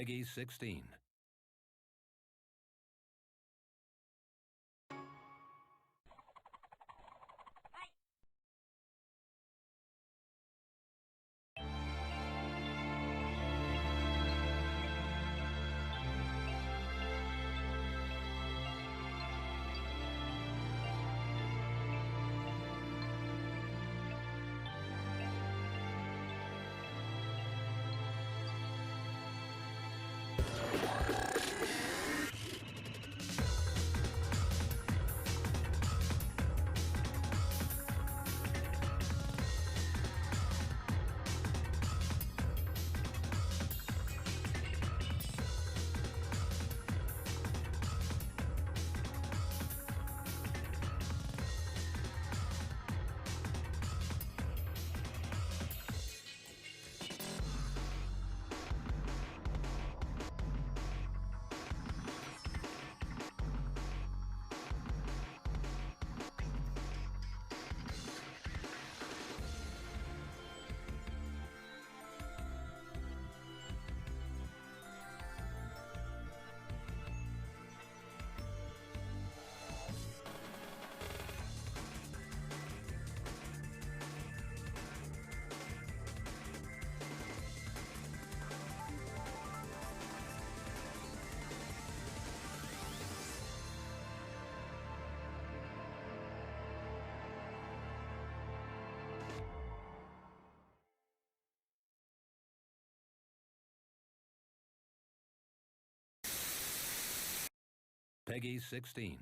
Peggy 16. Peggy 16.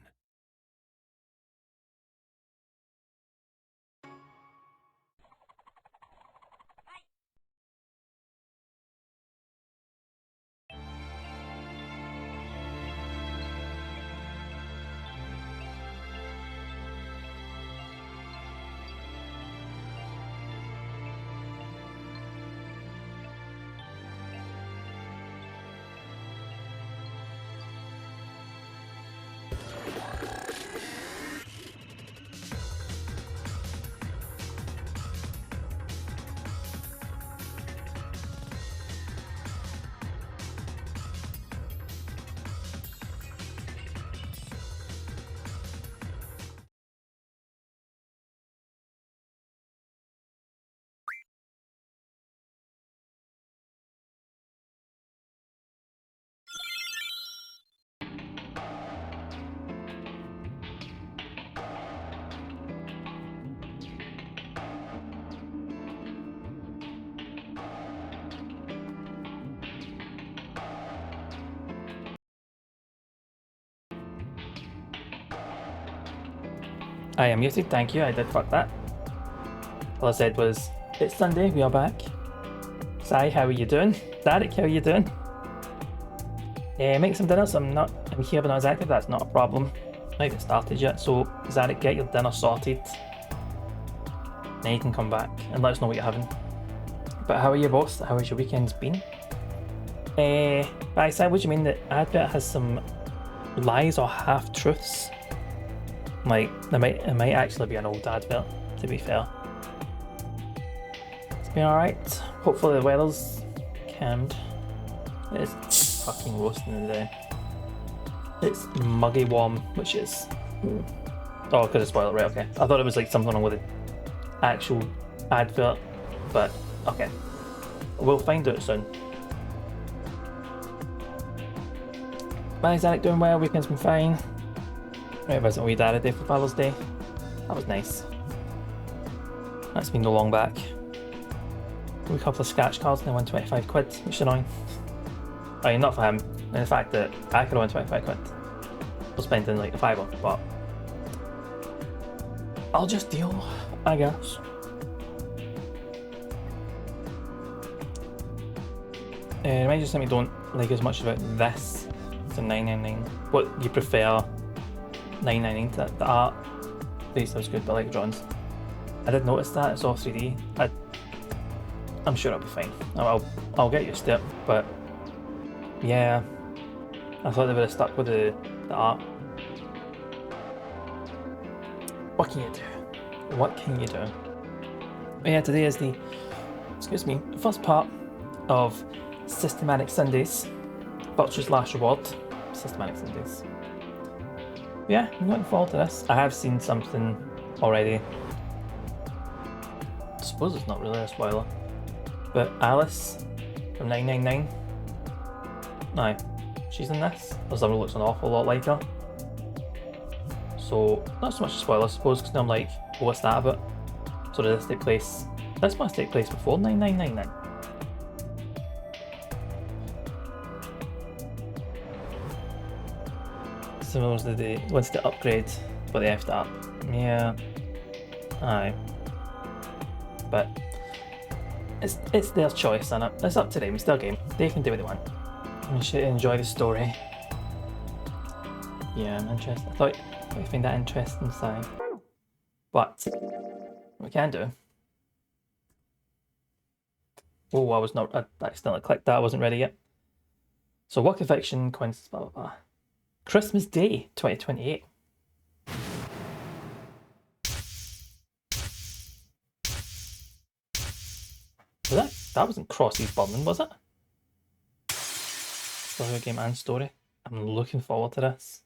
I am muted, thank you, I did fuck that. All I said was, it's Sunday, we are back. Sai, how are you doing? Derek, how are you doing? Make some dinner, so I'm here but not as active, that's not a problem. Not even started yet, so Zarek, get your dinner sorted. Then you can come back and let us know what you're having. But how are you, boss? How has your weekend's been? By Sai, what do you mean that Advert has some lies or half-truths? Like, it might actually be an old advert, to be fair. It's been alright. Hopefully the weather's calmed. It's fucking roasting today. It's muggy warm, which is... Oh, because it's spoiled, right, okay. I thought it was like something wrong with the actual advert, but okay. We'll find out soon. Bye, Zarek, doing well, weekend's been fine. I visited with Dad day for Father's Day. That was nice. That's been no long back. We got a couple of scratch cards and they won 25 quid, which is annoying. I mean, not for him, and the fact that I could have won 25 quid for spending like a fiver, but I'll just deal, I guess. Remind you something you don't like as much about this. It's a 999. What you prefer? 999 to the art. The stuff's good, but I like drawings. I did notice that it's all 3D. I'm sure it'll be fine. I'll get used to it, but yeah, I thought they would have stuck with the art. What can you do? What can you do? But yeah, today is the first part of Systematic Sundays. Purchase last reward. Systematic Sundays. Yeah, I'm looking forward to this. I have seen something already. I suppose it's not really a spoiler. But Alice from 999. Aye, she's in this. There's someone who looks an awful lot like her. So, not so much a spoiler, I suppose, because now I'm like, well, what's that about? So does this take place? This must take place before 999 then. So wants to upgrade, but they effed up. Yeah. Aye. But it's their choice, and it's up to them. It's their game. They can do what they want. You should enjoy the story. Yeah, I'm interested. I thought you'd find that interesting side. But we can do. Oh, I accidentally clicked that. I wasn't ready yet. So, Work of Fiction, coincidence, blah blah blah. Christmas Day 2028. That wasn't Crossy's Burning, was it? Story game and story. I'm looking forward to this.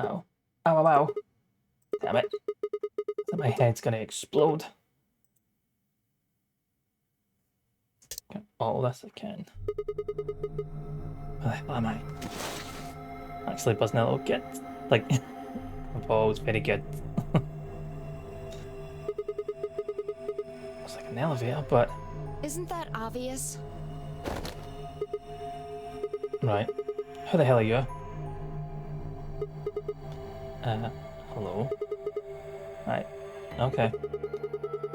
Ow. Ow, ow, ow. Damn it. My head's gonna explode. Get all this I can. Where am I? Actually buzzing a little bit. Like, my ball was very good. It's like an elevator, but... Isn't that obvious? Right. Who the hell are you? Hello? Right. Okay.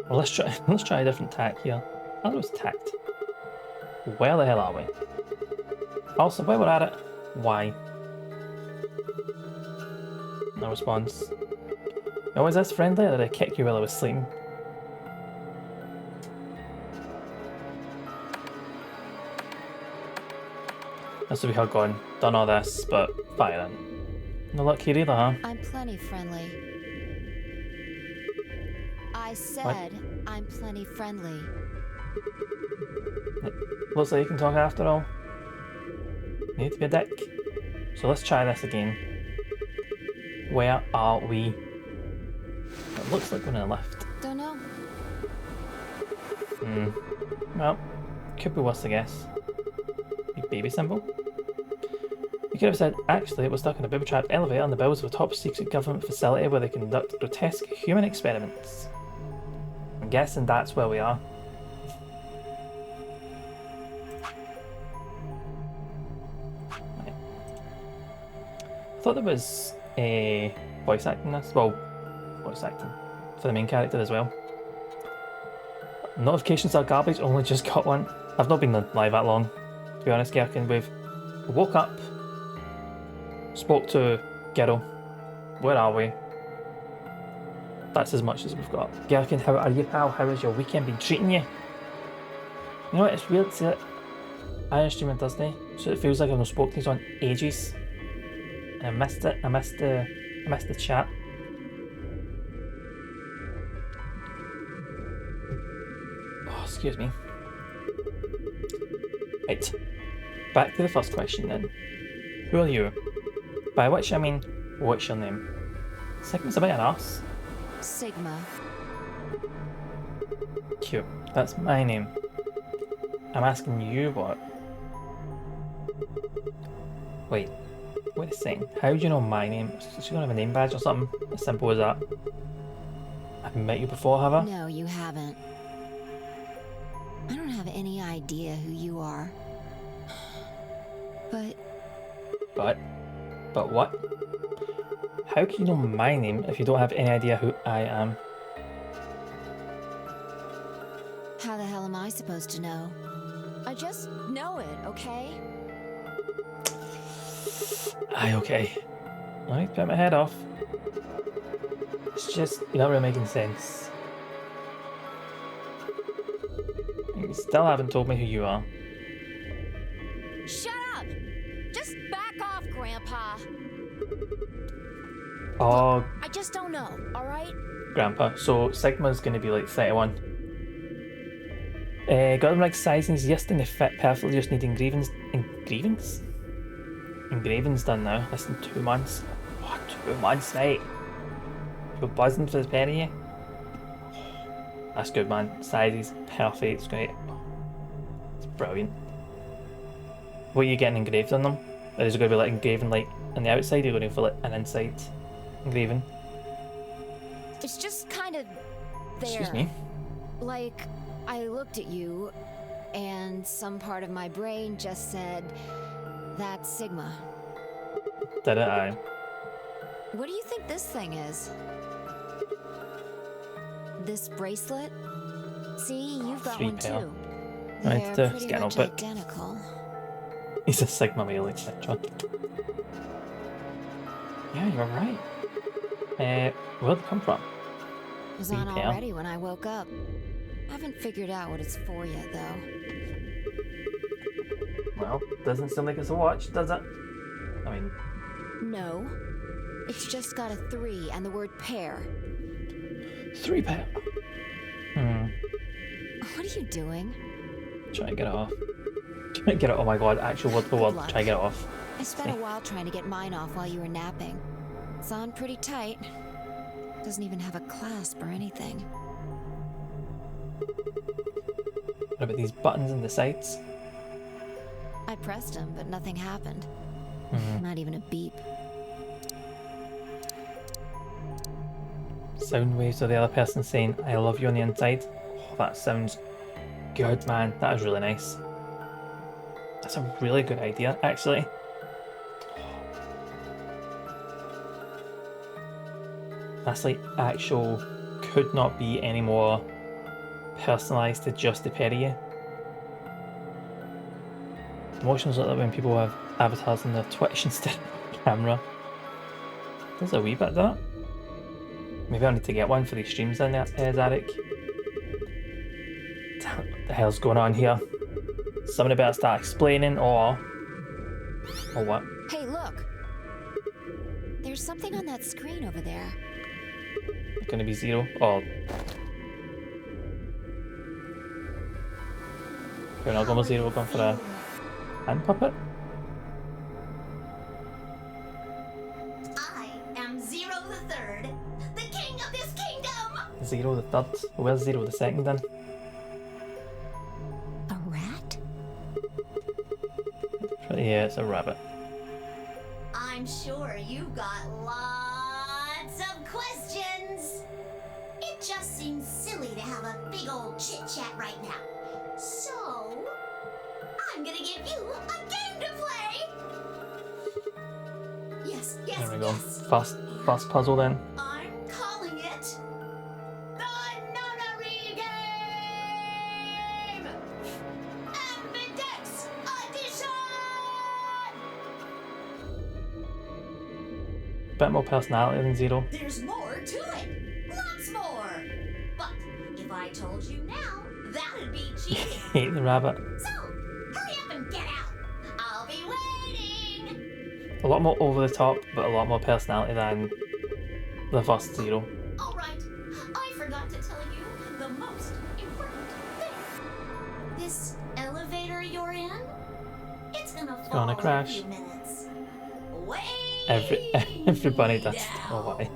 Well, let's try a different tack here. I thought it was tact. Where the hell are we? Also, while we're at it, why? No response. Oh, is this friendly, or did I kick you while I was sleeping? This will be her going, done all this, but firing. No luck here either, huh? I'm plenty friendly. I said I'm plenty friendly. Looks like you can talk after all. You need to be a dick. So let's try this again. Where are we? It looks like we're in a lift. Don't know. Well, could be worse, I guess. Big baby symbol. You could have said, actually, we're stuck in a booby-trapped elevator on the bills of a top-secret government facility where they conduct grotesque human experiments. I'm guessing that's where we are. Right. I thought there was a voice acting in this. Well, voice acting for the main character as well. Notifications are garbage, only just got one. I've not been live that long, to be honest, Gherkin. We've woke up, spoke to Gero. Where are we? That's as much as we've got. Gherkin, how are you, pal? How has your weekend been treating you? You know what, it's weird, see it? I stream on Thursday, so it feels like I've not spoken to these on ages. And I missed it. I missed the chat. Oh, excuse me. Right. Back to the first question then. Who are you? By which I mean, what's your name? Sigma's a bit of an arse. Sigma. Cute. That's my name. I'm asking you what? Wait a second. How do you know my name? Is she gonna have a name badge or something? As simple as that. I've met you before, have I? No, you haven't. I don't have any idea who you are. But what? How can you know my name if you don't have any idea who I am? How the hell am I supposed to know? I just know it, okay? Aye, okay. Alright, put my head off. It's just, you're not really making sense. You still haven't told me who you are. Shut up! Just back off, Grandpa. Oh, I just don't know, alright? Grandpa. So Sigma's gonna be like 31. Got them right sizings yesterday and they fit perfectly, just need engravings. Engravings done now. Less than 2 months. Oh, 2 months, mate. You're buzzing for this penny. That's good, man. Size is perfect. It's great. It's brilliant. What are you getting engraved on them? Or is it going to be like engraving like on the outside, or are you going for like an inside engraving? It's just kind of there. Excuse me. Like, I looked at you, and some part of my brain just said, that's Sigma. Did it? Aye. What do you think this thing is? This bracelet? See, you've got 3 one pair. too. Right, They're it's pretty getting much up it. identical. He's a Sigma male, etc. Yeah, you're right. Where'd they come from? It was 3 on pair. already when I woke up. Haven't figured out what it's for yet, though. Well, doesn't seem like it's a watch, does it? I mean, No. It's just got a 3 and the word pair. 3 pair. What are you doing? Try and get it off. Try and get it. Oh my god, actual word for word. luck. Try and get it off. I spent a while trying to get mine off while you were napping. It's on pretty tight. Doesn't even have a clasp or anything. What about these buttons in the sides? I pressed them, but nothing happened. Not even a beep. Sound waves of the other person saying, I love you on the inside. Oh, that sounds good, man. That is really nice. That's a really good idea, actually. That's like actual, could not be any more personalised to just the pair of you. Emotions like that when people have avatars on their Twitch instead of camera. There's a wee bit of that. Maybe I need to get one for these streams then, Zarek. What the hell's going on here? Somebody better start explaining, or what? Hey, look! There's something on that screen over there. It's gonna be 0, or... We're not going with 0, we're going for a hand puppet? I am Zero the Third, the king of this kingdom! 0 the third? Where's 0 the second then? A rat? Yeah, it's a rabbit. I'm sure you've got lots of questions. It just seems silly to have a big old chit-chat right now. So, I'm gonna give you a game to play! Yes, yes, There we go. yes! First puzzle then. I'm calling it the Nunnery Game! Ambidex Edition! Bit more personality than 0. There's more to it! Lots more! But if I told you now, that'd be cheating. Hate the rabbit. So, hurry up and get out! I'll be waiting! A lot more over the top, but a lot more personality than the first 0. Alright, I forgot to tell you the most important thing. This elevator you're in, it's gonna fall gonna crash. in a few minutes. Way Everybody does. down. Oh, why?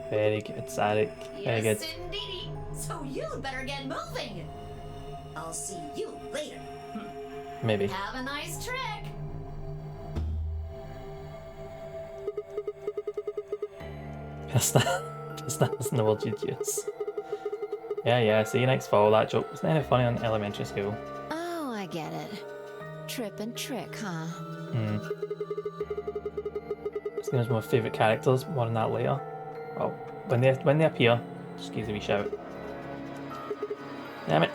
Very good, Zarek. Very Yes, good. indeedy. So you'd better get moving. I'll see you later. Maybe. Have a nice trick. Personality isn't the word you'd use. Yeah, see you next fall. That joke wasn't any funny in elementary school. Oh, I get it. Trip and trick, huh? It's one of my favourite characters. More on that later. Well, when they appear, just give us a wee shout. Damn it!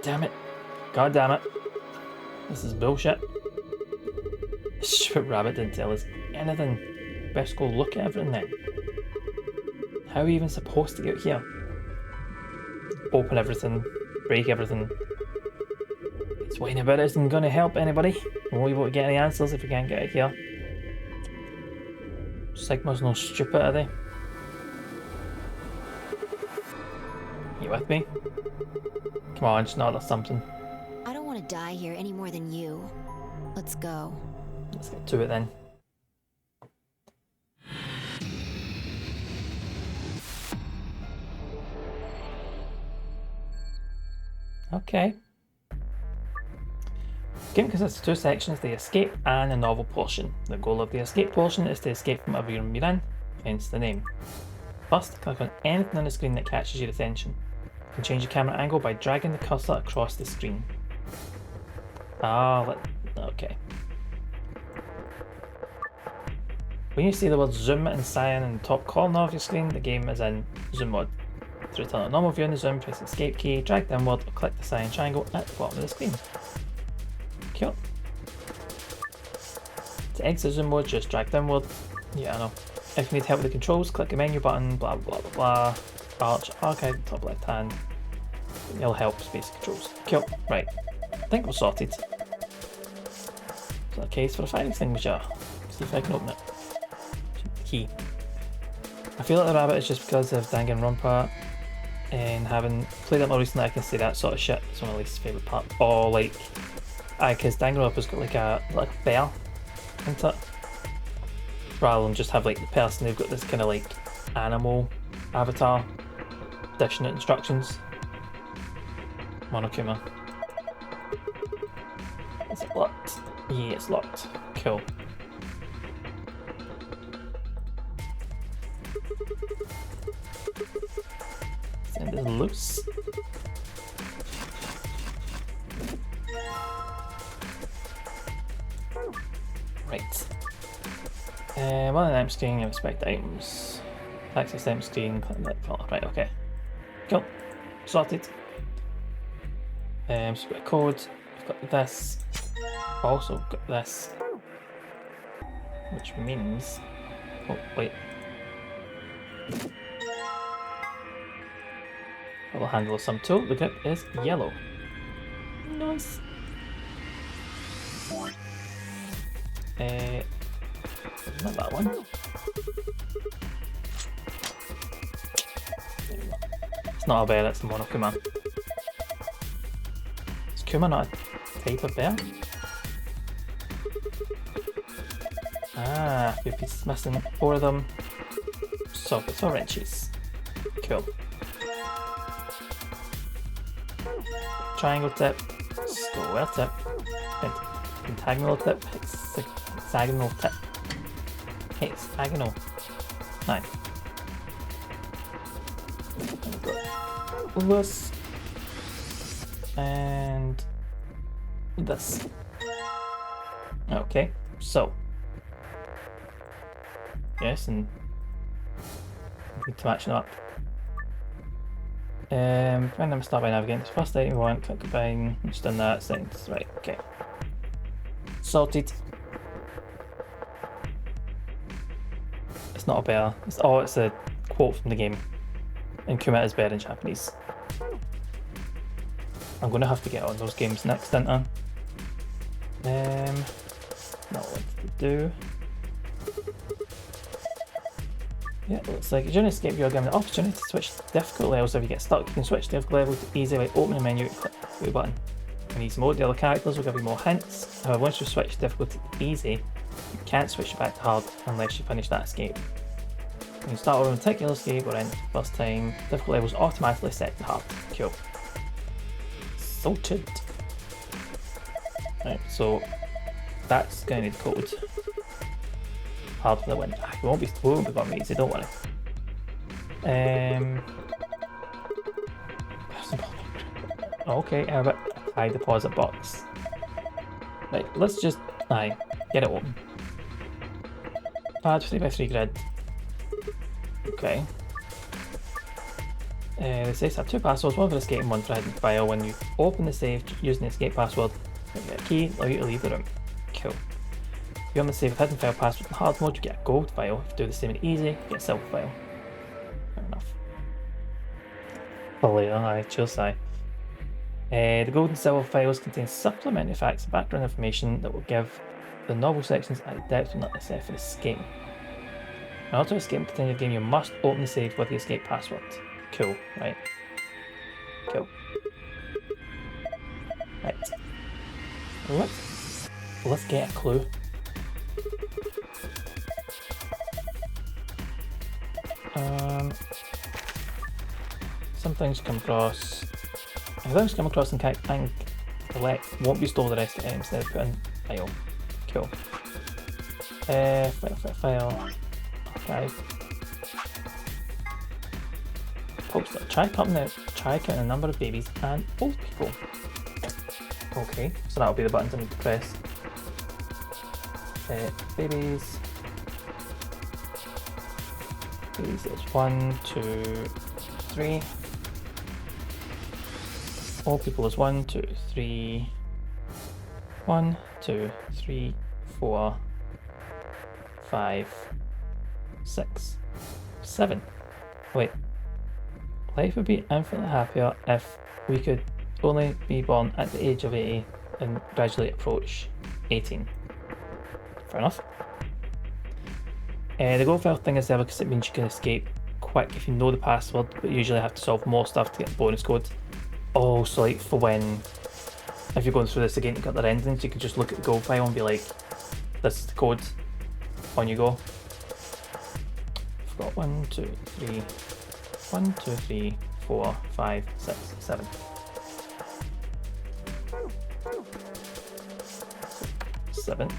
Damn it! God damn it! This is bullshit. This stupid rabbit didn't tell us anything. Best go look at everything then. How are we even supposed to get here? Open everything, break everything. Explaining about it isn't going to help anybody. We won't be able to get any answers if we can't get it here. Sigma's no stupid, are they? You with me? Come on, just nod or something. I don't want to die here any more than you. Let's go. Let's get to it then. Okay. The game consists of two sections, the escape and the novel portion. The goal of the escape portion is to escape from whatever room you're in, hence the name. First, click on anything on the screen that catches your attention. You can change your camera angle by dragging the cursor across the screen. Okay. When you see the word zoom in cyan in the top corner of your screen, the game is in zoom mode. To return a normal view in the zoom, press the escape key, drag downward, or click the cyan triangle at the bottom of the screen. Cool. To exit zoom mode, just drag downward. Yeah, I know. If you need help with the controls, click the menu button, blah blah blah blah. Arch, archive, top left hand. It'll help space controls. Cool. Right. I think we're sorted. Is that a case for a fire extinguisher? See if I can open it. Key. I feel like the rabbit is just because of Danganronpa and having played it more recently. I can say that sort of shit is one of my least favourite parts. Or like, because Danganronpa's got like a bear into it, rather than just have like the person who've got this kind of like animal avatar dishing out instructions. Monokuma. Is it locked? Yeah, it's locked. Cool. Send it loose. Right. On the item screen, you inspect items. Access item screen, click that folder. Right, okay. Cool. Sorted. So we've got a code, we've got this, also got this, which means, oh wait, I will handle some tool. The grip is yellow. Nice. Not that one. It's not a bear, it's a Monokuma. Is Kuma not a type of bear? Ah, 3 pieces missing, 4 of them. Sockets or wrenches. Cool. Triangle tip, square tip, pentagonal tip, hexagonal tip, hexagonal. Nice. This and this. Okay, so yes, and need to match it up. Random start by navigating to the first item you want, click combine, just done that, settings, right, okay. Sorted. It's not a bear, it's a quote from the game. And Kuma is bear in Japanese. I'm gonna have to get on those games next, aren't I? Not what to do. Yeah, looks like during escape you're given the opportunity to switch difficult levels. If you get stuck, you can switch difficult level to easy by opening the menu and click the blue button. In easy mode, the other characters will give you more hints. However, once you switch difficulty to easy, you can't switch it back to hard unless you finish that escape. When you start with a particular escape or end the first time, difficult levels automatically set to hard. Cool. Sorted. Right, so that's going to need code. Hard for the win. We won't be going easy, don't worry. Okay, how about high deposit box? Right, let's just get it open. Add 3x3 grid. Okay. The safes have 2 passwords, one for escape and one for hidden file. When you open the safe using the escape password, you get a key, allow you to leave the room. Cool. If you on the safe with hidden file password in hard mode, you get a gold file. If you do the same in easy, you get a silver file. Fair enough. For later, cheers, the gold and silver files contain supplementary facts and background information that will give the novel sections added depth and not necessary for escape. In order to escape and continue the game, you must open the save with the escape password. Cool, right. Let's get a clue. Some things come across. If things come across and collect won't be stole the rest of it instead of put in file. Cool. File. Archive. Poster. Try counting the number of babies and old people. Okay, so that'll be the buttons I need to press. Babies. Babies is 1, 2, 3. Old people is 1, 2, 3. 1, 2, 3, 4, 5, 6, 7. Wait. Life would be infinitely happier if we could only be born at the age of 80 and gradually approach 18. Fair enough. The go file thing is there because it means you can escape quick if you know the password, but you usually have to solve more stuff to get the bonus code. Oh, so like for when, if you're going through this again to get the endings, you could just look at the go file and be like, this is the code, on you go. I've got 1, 2, 3, 1, 2, 3, 4, 5, 6, 7. 7.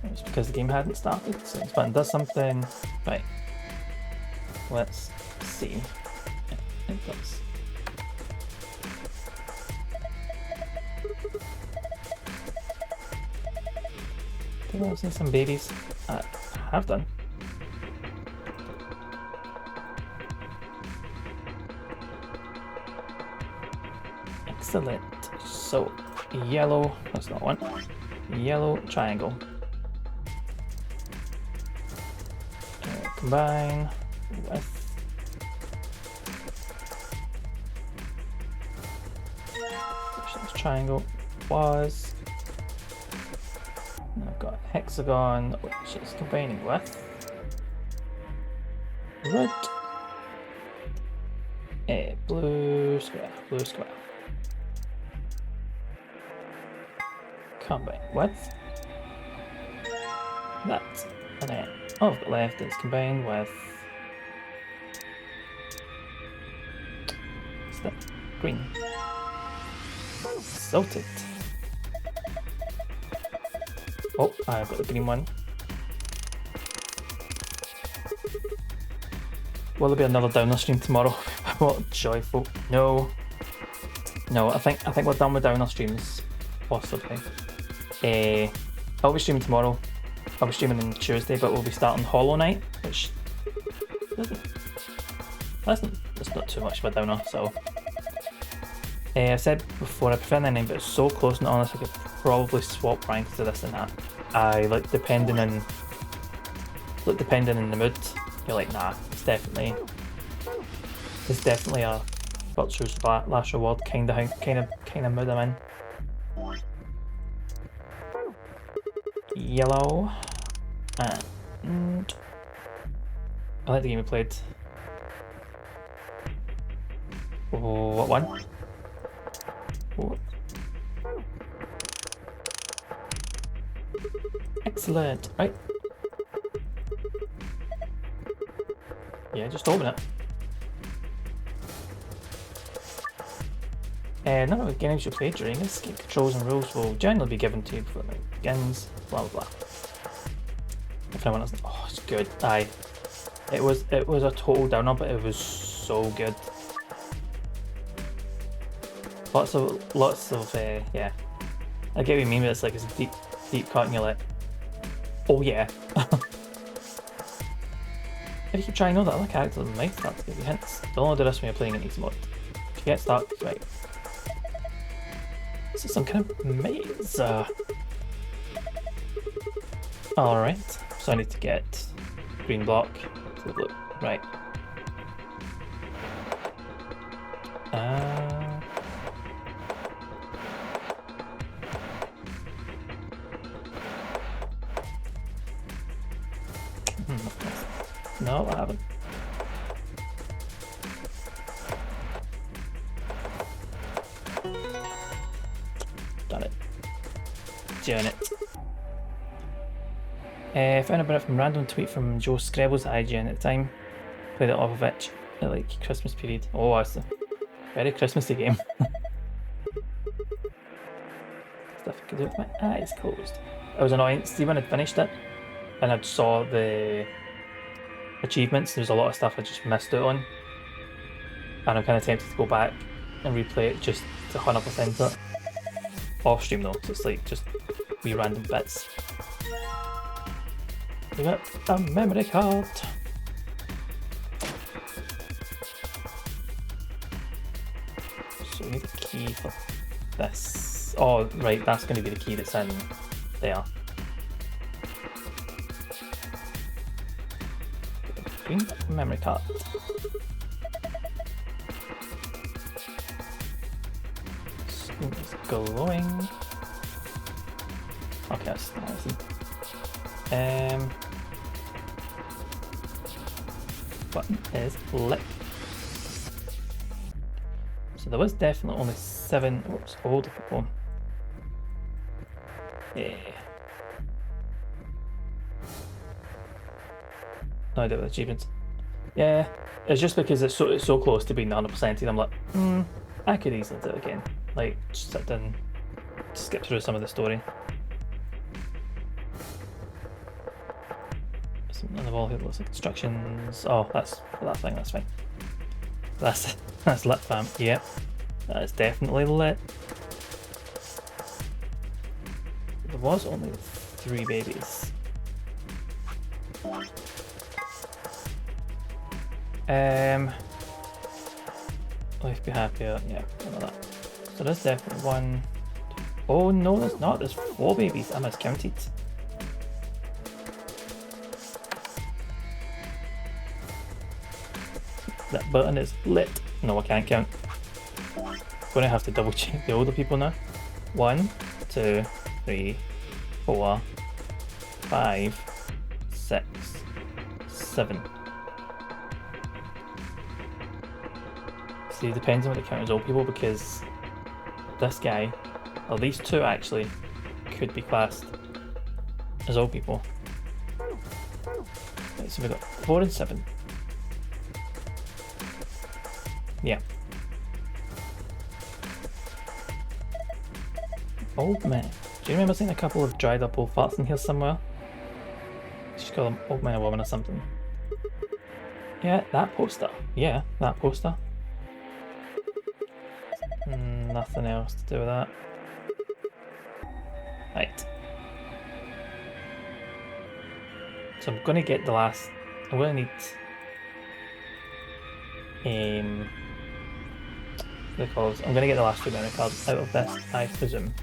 It's because the game hadn't started, so this button does something. Right. Let's see. It does. Think I've seen some babies. I have done. Excellent. So, yellow, that's not one. Yellow triangle. Combine with this triangle was. And I've got hexagon, which is combining with red, blue square, combine with that, and then all I've got left is combined with green. Sorted. Oh, I've got the green one. Will there be another downer stream tomorrow? What joyful. No. I think we're done with downer streams, possibly. I'll be streaming tomorrow. I'll be streaming on Tuesday, but we'll be starting Hollow Knight, which that's not too much of a downer, so. I said before I prefer the name, but it's so close and honest I could probably swap ranks to this and that. I like depending on the mood. You're like, nah, it's definitely a Virtue's Last Reward kind of mood I'm in. Yellow, and I like the game we played. Oh, what one? Oh. Excellent, right? Yeah, just open it. None of the games you play during escape controls and rules will generally be given to you before it begins. Blah blah blah. If anyone doesn't, oh, it's good. Aye, it was a total downer, but it was so good. Lots of yeah. I get what you mean, but it's like it's a deep cut, and you're like, oh yeah. If you keep trying all the other characters, it might start to give you hints. Don't only do this when you're playing an easy mode. If you get stuck, right. This is some kind of maze. Alright, so I need to get green block to the blue. Right. No, I haven't. Janet. Found about it from random tweet from Joe Screbbles at IGN at the time. Played it off of itch at like Christmas period. Oh, that's a very Christmassy game. Stuff I could do with my eyes closed. It was annoying. See, when I'd finished it and I saw the achievements, there's a lot of stuff I just missed out on. And I'm kind of tempted to go back and replay it just to 100% it. Off stream though, so it's like just wee random bits. We got a memory card. So we need a key for this. Oh, right, that's going to be the key that's in there. Green memory card. Screen is glowing. Okay, that's nice. Button is lit. So there was definitely only 7 older people. Yeah. No idea what the achievements. Yeah, it's just because it's so close to being 100%. I'm like, I could easily do it again. Like, just sit down, skip through some of the story. Something on the wall here looks like instructions. Oh, that's for that thing. That's fine. That's lit, fam. Yep, that is definitely lit. There was only 3 babies. Life be happier. Yeah, none of that. So there's definitely 1. Oh no, there's not. There's 4 babies. I miscounted. That button is lit. No, I can't count. Gonna have to double check the older people now. 1, 2, 3, 4, 5, 6, 7. See, it depends on what they count as old people, because this guy, or these 2 actually, could be classed as old people. Right, so we've got 4 and 7. Yeah. Old man. Do you remember seeing a couple of dried up old farts in here somewhere? Just call them old man or woman or something. Yeah, that poster. Yeah, that poster. Nothing else to do with that. Right. So I'm gonna get the last. I'm gonna need. Because I'm gonna get the last 2 memory cards out of this, I presume.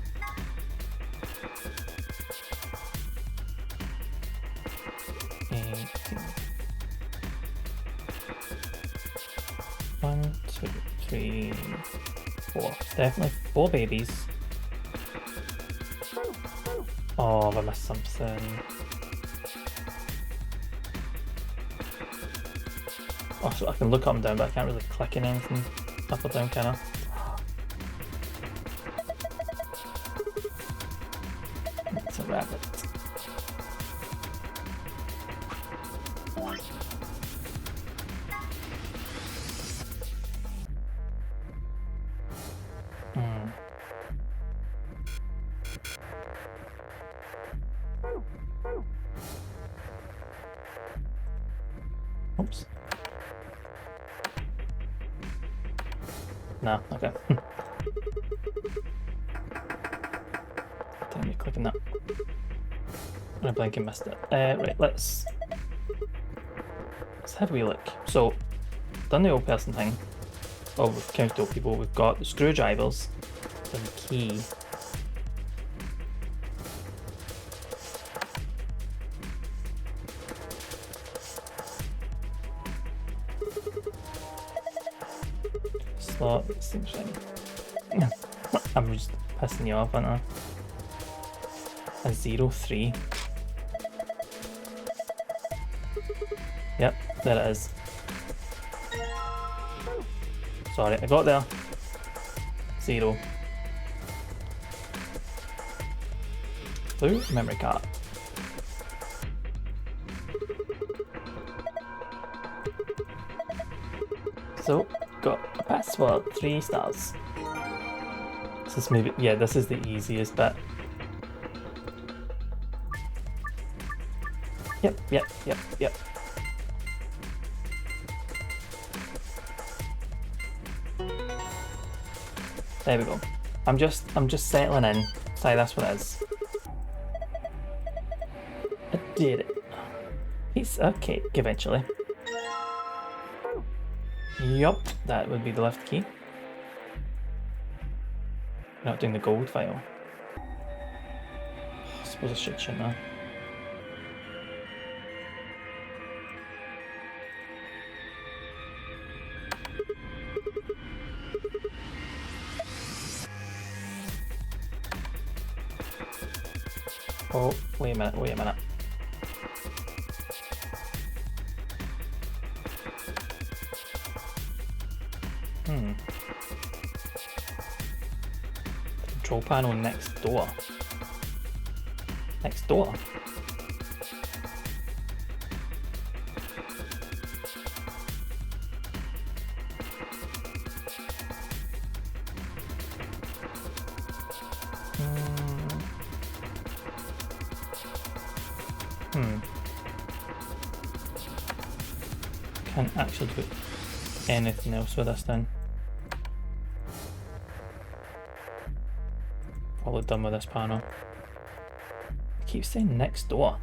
One, 2, 3, 4. Definitely 4 babies. Oh, have I missed something? Oh, so I can look up and down, but I can't really click in anything up or down, can I? It's a rabbit. Oops. No, okay. Damn, you're clicking that. I blink and missed it. Right, let's have a wee look. So, done the old person thing. Well, we've counted old people. We've got the screwdrivers, and the key. Slot, seems fine. I'm just pissing you off, aren't I? A 0-3. Yep, there it is. Sorry, I got there. 0. Blue memory card. So, got a password, 3 stars. This is maybe, yeah, this is the easiest bit. Yep. There we go. I'm just settling in. Sorry, that's what it is. I did it. Piece of cake, eventually. Yup, that would be the left key. Not doing the gold file. I suppose I should, shouldn't I? Oh, wait a minute. Control panel next door. Next door? Can't actually do anything else with this then. Probably done with this panel. I keep saying next door.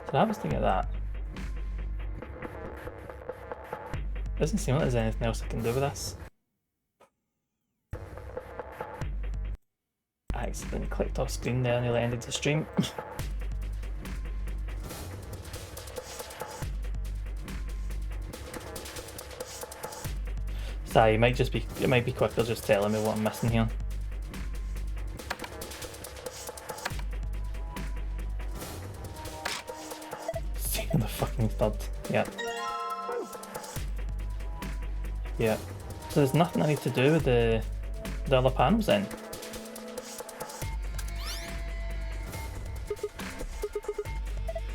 Did I was thinking of that? Doesn't seem like there's anything else I can do with this. I accidentally clicked off screen there and nearly ended the stream. Sorry, it might be quicker just telling me what I'm missing here. Second the fucking third. Yeah. Yeah. So there's nothing I need to do with the other panels then.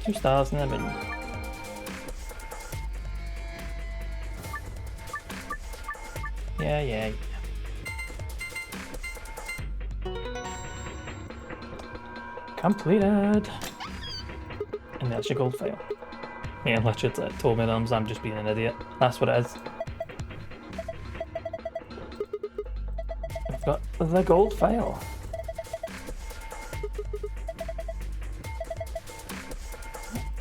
Two stars in the middle. Yeah. Completed. And that's your gold file. Yeah, literally told me that I'm just being an idiot. That's what it is. I've got the gold file.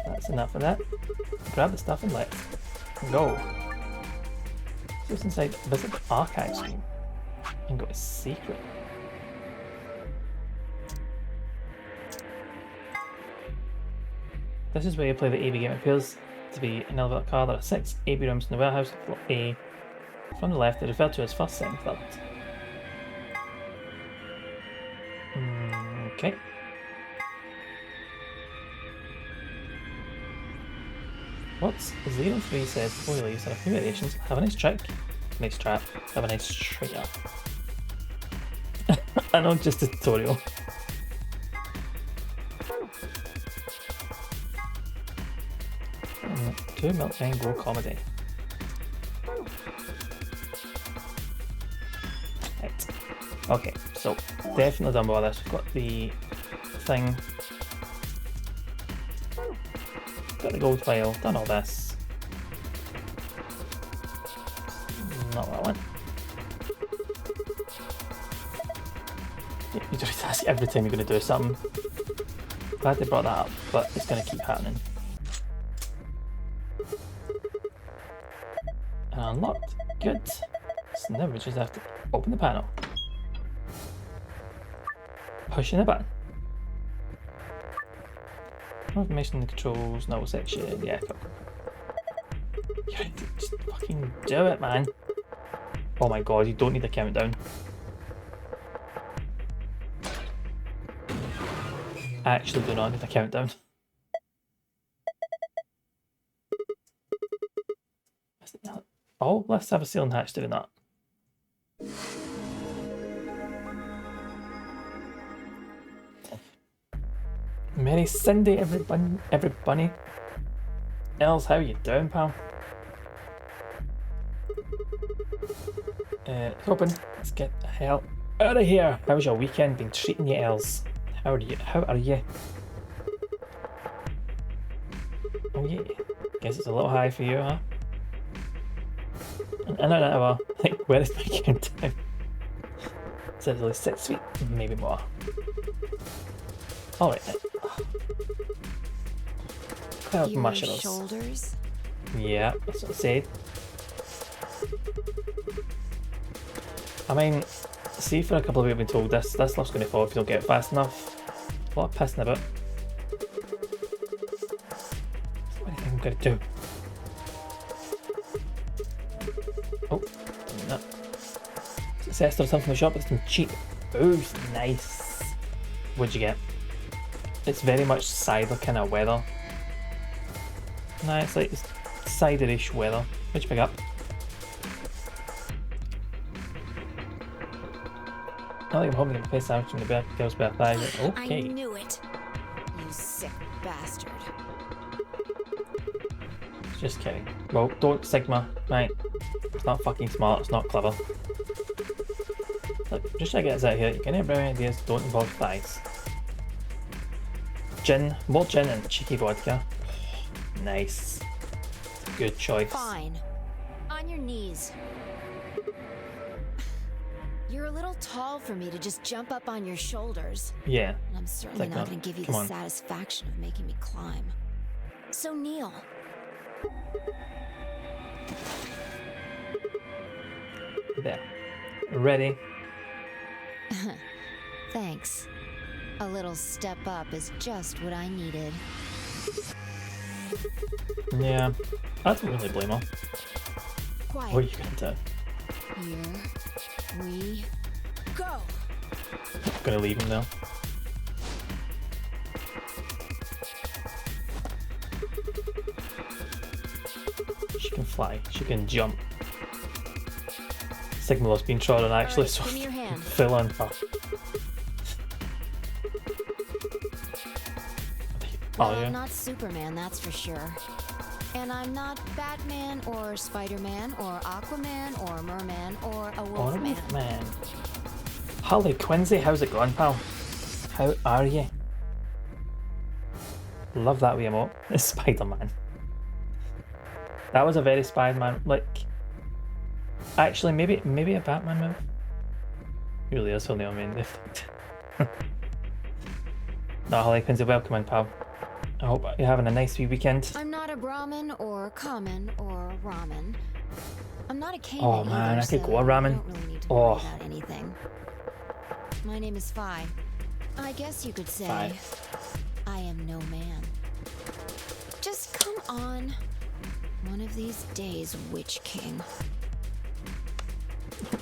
That's enough of that. Grab the stuff and let's go. Just inside visit the archive screen and go to secret. This is where you play the AB game. It appears to be an elevator car. There are 6 AB rooms in the warehouse. Floor A from the left, they're referred to as first, second, third. Okay. What's 03 says before you leave? There are a few variations. Have a nice trick. Nice trap. Have a nice trigger. I know, just a tutorial. Two milk and go comedy. Right. Okay, so definitely done with this. We've got the thing. Got the gold file, done all this. Not what I want. You just ask every time you're going to do something. Glad they brought that up, but it's going to keep happening. And unlocked. Good. So now we just have to open the panel. Pushing the button. Information in the controls, no section, yeah, go. Yeah, just fucking do it, man. Oh my god, you don't need a countdown. I actually do not need a countdown. Oh, let's have a ceiling hatch doing that. Merry Sunday, everybody. Els, how you doing, pal? Hoping, let's get the hell out of here. How's your weekend been treating you, Els? How are you? How are you? Oh yeah, guess it's a little high for you, huh? And I don't know, like, where is my countdown? Is it like 6 feet? Maybe more. Alright then. Cloud Your mushrooms. shoulders? Yeah, that's what I said. I mean, see, for a couple of people have been told this stuff's going to fall if you don't get it fast enough. A lot of pissing about. What do you think I'm going to do? Oh, no. Success or something from the shop with some cheap booze. Nice. What'd you get? It's very much cider kind of weather. Nah, it's like cider-ish weather. What'd you pick up? I think I'm hoping to get the face sandwich from the girl's birthday. Okay. I knew it. You sick bastard. Just kidding. Well, don't Sigma, right? It's not fucking smart, it's not clever. Look, just try to get us out of here. You can have brilliant ideas, don't involve thighs. Gin, more gin and cheeky vodka. Nice. Good choice. Fine. On your knees. You're a little tall for me to just jump up on your shoulders. Yeah. And I'm certainly Like not that. going to give you Come the on. satisfaction of making me climb. So kneel. There. Ready? Thanks. A little step up is just what I needed. Yeah. I don't really blame her. Quiet. What are you gonna do? Here we go. Gonna leave him there. She can fly. She can jump. Signal has been trodden actually, Alright, so give me your hand. fill in her. Well, Oh yeah. I'm not Superman, that's for sure. And I'm not Batman or Spider-Man or Aquaman or Merman or a Wolfman. Man. Harley Quincy, how's it going, pal? How are you? Love that wee emote. It's Spider-Man. That was a very Spider-Man, like... Actually, maybe a Batman move? It really is only on main defect. No, Harley Quincy, welcome in, pal. I hope you're having a nice wee weekend. I'm not a Brahmin or common or ramen. I'm not a Kanan Oh, man, either, I could so go a ramen. I don't really need to Oh. worry about anything. My name is Phi. I guess you could say Phi. I am no man. Just come on. One of these days, Witch King.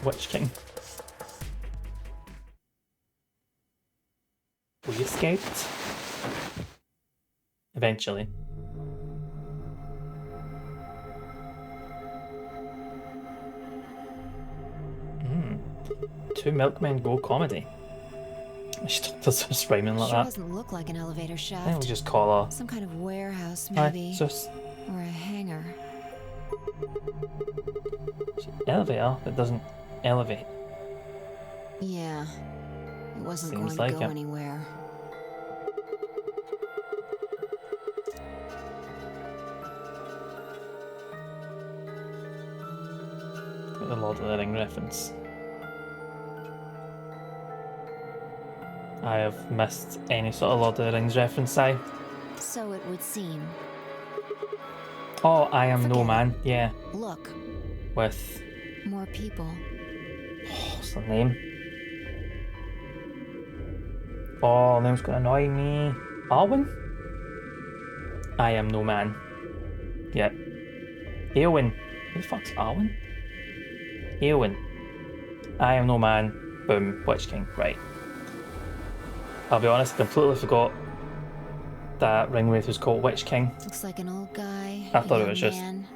Witch King. Will you escaped? Eventually. Two milkmen go comedy. She does just rhyming like Sure that. doesn't look like an elevator I think shaft. we'll just call her. Some kind of warehouse, Hi, maybe. sus. Or a hangar. Elevator that doesn't elevate. Yeah. It wasn't Seems going to like go it. anywhere. Got the Lord of the Ring reference. I have missed any sort of Lord of the Rings reference, So it would seem. Oh, I am no Forget it. man. Yeah, Look, with more people. what's the name? Oh, name's gonna annoy me. Arwen? I am no man. Yeah. Eowyn. Who the fuck's Arwen? Eowyn. I am no man. Boom. Witch King. Right. I'll be honest, I completely forgot that Ringwraith was called Witch King. Looks like an old guy. I a thought it young was just man,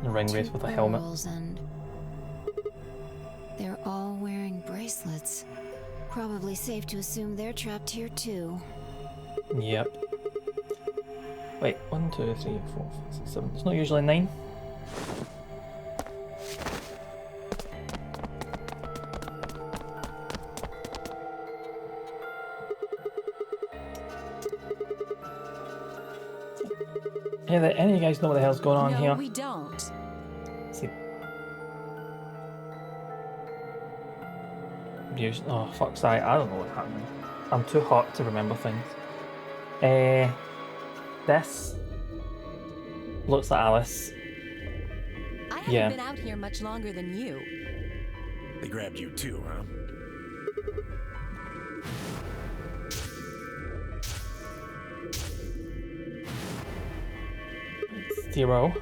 a ring wraith with a helmet. Girls, and they're all wearing bracelets. Probably safe to assume they're trapped here too. Yep. Wait, 1, 2, 3, 4, 5, 6, 7. It's not usually 9. Hey there, any of you guys know what the hell's going on no, here? we don't. See. Oh, fuck's sake, I don't know what's happening. I'm too hot to remember things. This looks like Alice. I haven't Yeah. been out here much longer than you. They grabbed you too, huh? Zero.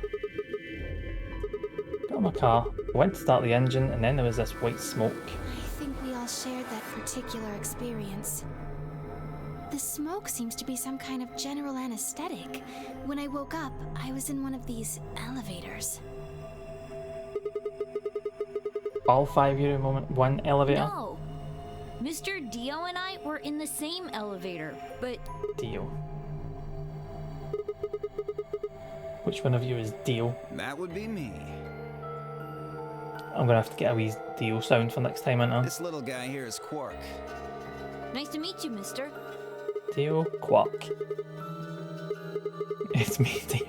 Got in my car, went to start the engine, and then there was this white smoke. I think we all shared that particular experience. The smoke seems to be some kind of general anesthetic. When I woke up, I was in one of these elevators. All 5 euro moment, one elevator. No. Mr. Dio and I were in the same elevator, but Dio. Which one of you is Dio? That would be me. I'm gonna have to get a wee Dio sound for next time, aren't I? This little guy here is Quark. nice to meet you, mister. Dio Quark. It's me, Dio.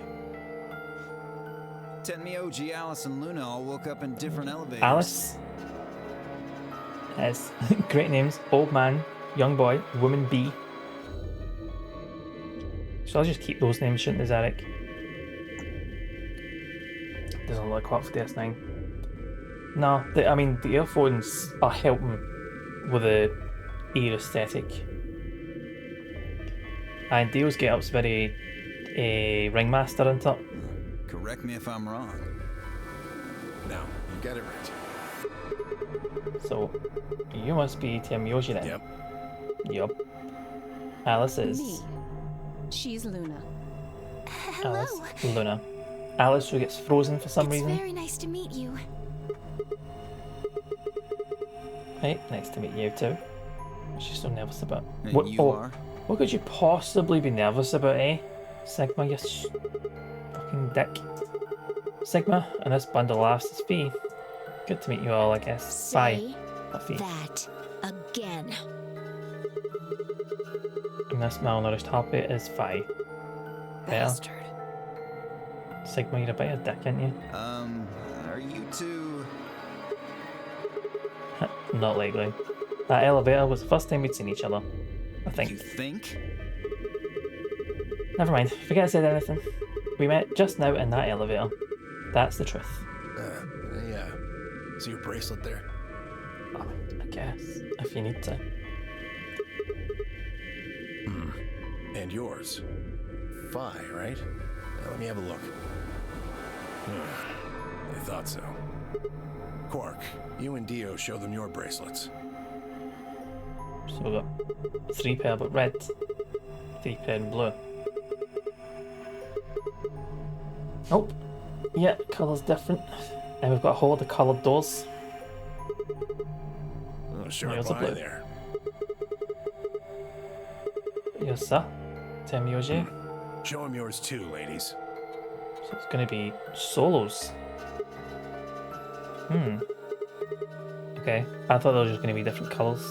Tenmyoji, Alice, and Luna all woke up in different elevators. Alice has great names. Old man, young boy, woman B. So I'll just keep those names, shouldn't I, Zarek? Doesn't look like Quark for DS9. No, I mean, the earphones are helping with the ear aesthetic. And Dio's get-up's very ringmaster, isn't it? Correct me if I'm wrong. No, you got it right. So, you must be Tenmyoji then. Yep. Yup. Alice is Me. She's Luna. Hello. Alice Luna. Alice who gets frozen for some It's reason. very nice to meet you. Right, nice to meet you too. What's she so nervous about? And What, you are? what could you possibly be nervous about, eh? Sigma, you fucking dick. Sigma, and this bundle lasts fee. Good to meet you all, I guess. Bye. Say Not fee. that again. And this malnourished harpy is Phi. Better. Bastard. Sigma, you're a bit of a dick, aren't you? Are you two... Not likely. That elevator was the first time we'd seen each other. I think. You think? Never mind. Forget I said anything. We met just now in that elevator. That's the truth. Yeah. See your bracelet there? Oh, I guess. If you need to. And yours. Phi, right? Now, let me have a look. I thought so. Quark, you and Dio show them your bracelets. So we've got 3 pair but red. 3 pair in blue. Nope. Yeah, colour's different. And we've got a whole of the coloured doors. Oh, sure, There's a eye blue. there. Yes, sir. Tenmyoji. Show them yours too, ladies. So it's going to be solos. Okay. I thought they were just going to be different colours.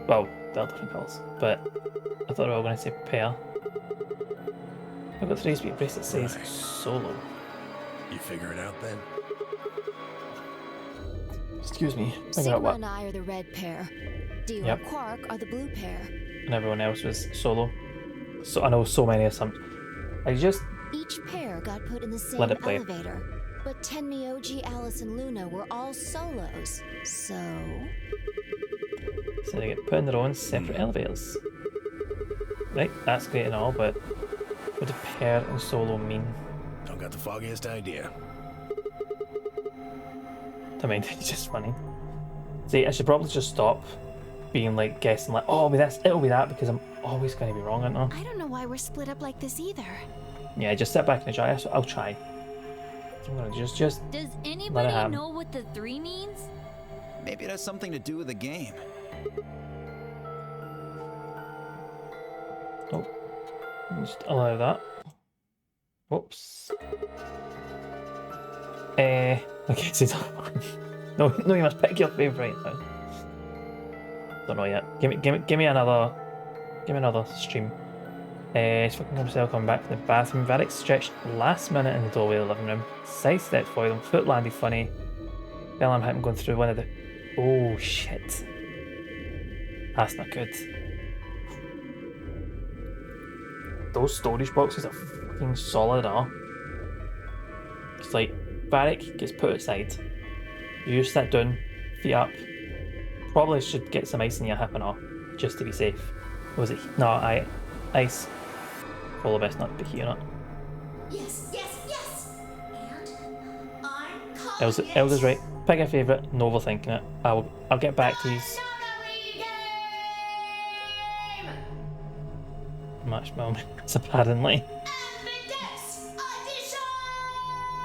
Well, they're different colours. But I thought they were all going to say pair. I've got 3 speed bracelet says Right. solo. You figure it out then? Excuse me. Figure Sigma out what. and I are the red pair. Dio Yep. and Quark are the blue pair. And everyone else was solo. So I know so many assumptions. I just Each pair got put in the same Let it play. elevator. But Tenmyoji, Alice, and Luna were all solos. So... so they get put in their own separate elevators. Right, that's great and all, but what do pair and solo mean? Don't got the foggiest idea. I mean, it's just funny. See, I should probably just stop being like guessing like, oh, it'll be this, it'll be that, because I'm always going to be wrong, aren't I? I don't know why we're split up like this either. Yeah, just sit back and enjoy. I'll try. I'm gonna just Does let it anybody happen. know what the 3 means? Maybe it has something to do with the game. Oh, just allow that. Whoops. Okay, so no, you must pick your favourite now. Don't know yet. Give me another stream. It's fucking himself coming back from the bathroom. Varric stretched last minute in the doorway of the living room. Sidestepped for them. Foot landed funny. Bellham hit him going through one of the. Oh shit. That's not good. Those storage boxes are fucking solid, huh? It's like Varric gets put outside. You sit down, feet up. Probably should get some ice in your hip and all, just to be safe. Was it? No, ice. Probably best not to be heating it. Yes, yes, yes. And I'm calling Elsa's right. Pick a favourite. No overthinking it. I'll get back to these. Marshmallow mix, apparently.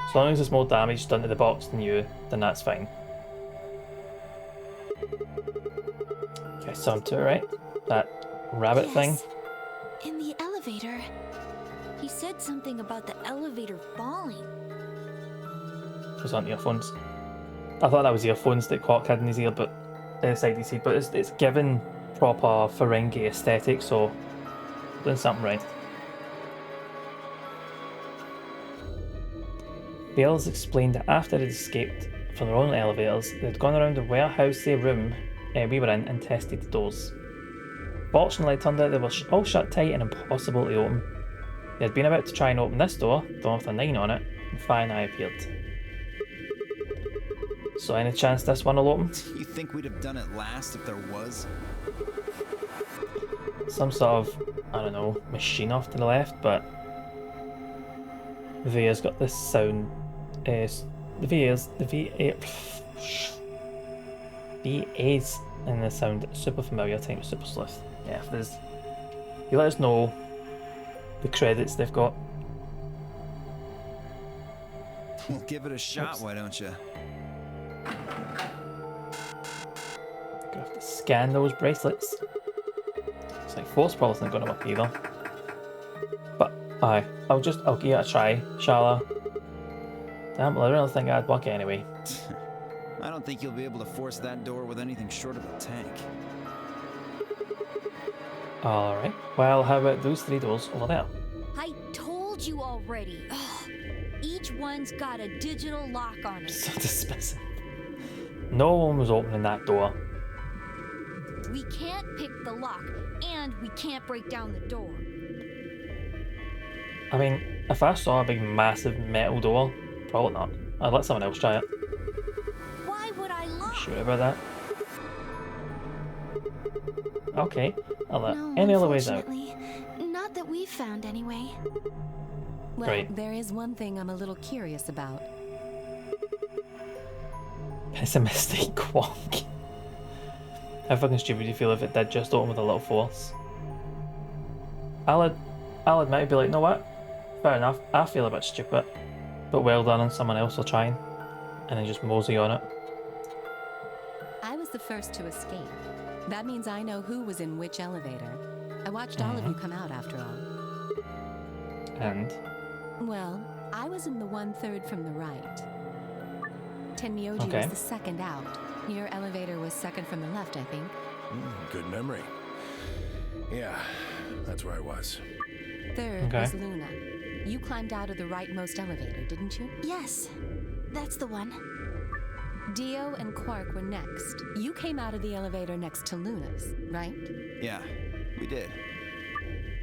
As long as there's more damage done to the box than you, then that's fine. Okay, so I'm to it, right? That rabbit thing. Yes. In the elevator. He said something about the elevator falling. Those aren't earphones. I thought that was earphones that Quark had in his ear, but side you see. But it's given proper Ferengi aesthetic, so doing something right. Bales explained that after they'd escaped from their own elevators, they'd gone around the warehousey room we were in and tested the doors. Fortunately, it turned out they were all shut tight and impossible to open. They had been about to try and open this door, the one with a 9 on it, and Fi and I appeared. So any chance this one will open? You think we'd have done it last if there was? Some sort of, I don't know, machine off to the left, but the VA's got this sound. VA's in the sound super familiar. I think it's Super Sleuth. Yeah, if there's, you let us know the credits they've got. We'll give it a shot, Oops. why don't you? Gonna have to scan those bracelets. It's like Force Propulsion not gonna work either. But aye, I'll give it a try, Shala. Damn, well, I really think I'd work anyway. I don't think you'll be able to force that door with anything short of a tank. Alright, well, how about those 3 doors over there? I told you already. Ugh. Each one's got a digital lock on it. So dismissive. No one was opening that door. We can't pick the lock, and we can't break down the door. I mean, if I saw a big massive metal door, probably not. I'd let someone else try it. Why would I lie? Sure about that? Okay, I'll let No, any other ways out. unfortunately. Not that we've found anyway. Well, Right. there is one thing I'm a little curious about. Pessimistic Quark. How fucking stupid do you feel if it did just open with a little force? I'll admit, I'd be like, know what? Fair enough, I feel a bit stupid. But well done, and someone else will try and then just mosey on it. I was the first to escape. That means I know who was in which elevator. I watched all of you come out after all. And Well, I was in the 1/3 from the right. Tenmyoji Okay. was the second out. Your elevator was second from the left, I think. Good memory. Yeah, that's where I was. Third Okay. was Luna. You climbed out of the rightmost elevator, didn't you? Yes, that's the one. Dio and Quark were next. You came out of the elevator next to Luna's, right? Yeah, we did.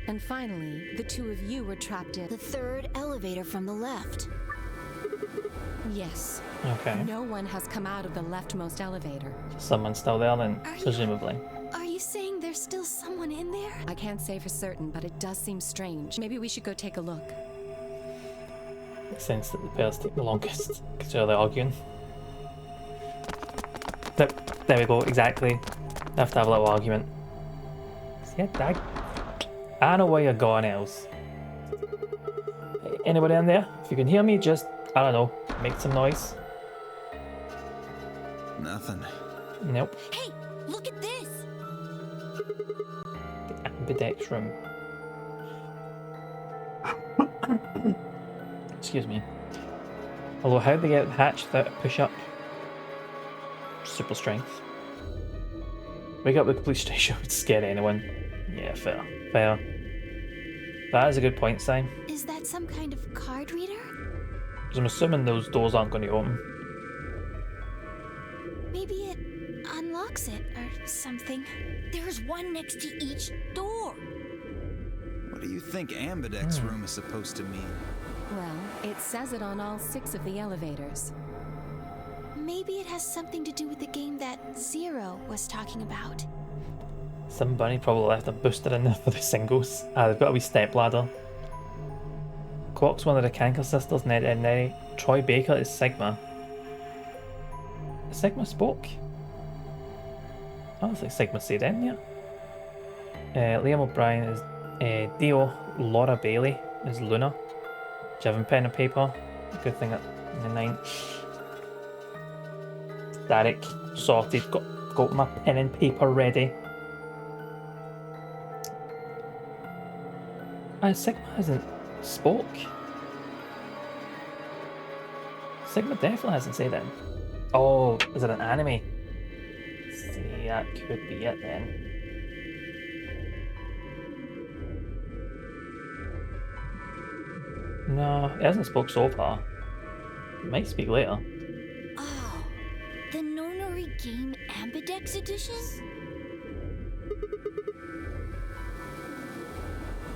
And finally, the 2 of you were trapped in. The 3rd elevator from the left. Yes. okay, No one has come out of the leftmost elevator. someone's still there then, Are you- presumably. Are you saying there's still someone in there? I can't say for certain, but it does seem strange. Maybe we should go take a look. Makes sense that the pairs take the longest, because they're arguing. There we go, exactly. They have to have a little argument. See, I know where you're going, Els. Anybody in there? If you can hear me, just, I don't know, make some noise. Nothing. Nope. Hey, look at this! The ambidex room. Excuse me. Although, how'd they get hatched without a push-up? Super strength. Wake up the police station would scare anyone. Yeah, fair. Fair. That is a good point, Sam. Is that some kind of card reader? Because I'm assuming those doors aren't going to open. Maybe it unlocks it or something. There's one next to each door. What do you think Ambidex room is supposed to mean? Well, it says it on all 6 of the elevators. Maybe it has something to do with the game that Zero was talking about. Some bunny probably left a booster in there for the singles. They've got a wee step ladder. Quark's one of the Kanker sisters, Nettie. Troy Baker is Sigma. Sigma spoke? Oh, it's like Sigma said in here. Liam O'Brien is Dio. Laura Bailey is Luna. Do you have a pen and paper? Good thing at the 9. Derek, sorted. Got my pen and paper ready. Sigma hasn't spoke. Sigma definitely hasn't said it. Oh, is it an anime? See, that could be it then. No, it hasn't spoke so far. It might speak later. Oh, the Nonary Game Ambidex Edition?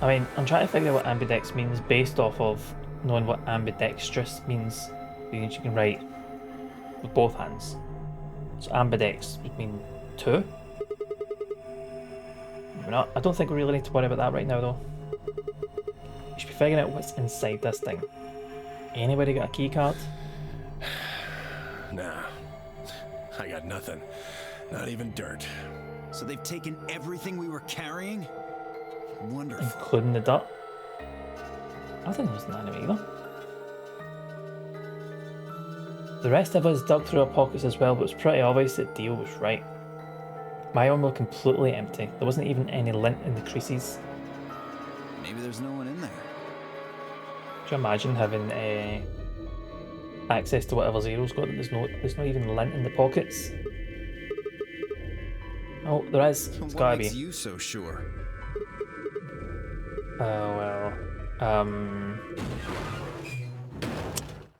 I mean, I'm trying to figure out what ambidex means based off of knowing what ambidextrous means. Means you can write with both hands. So ambidex would mean 2. Maybe not. I don't think we really need to worry about that right now though. We should be figuring out what's inside this thing. Anybody got a key card? Nah. I got nothing. Not even dirt. So they've taken everything we were carrying? Wonderful. Including the dirt. I think it was an anime either. The rest of us dug through our pockets as well, but it was pretty obvious that Dio was right. My own were completely empty. There wasn't even any lint in the creases. Maybe there's no one in there. Could you imagine having access to whatever Zero's got? There's not even lint in the pockets. Oh, there is. It's What gotta makes be. you so sure? Oh well.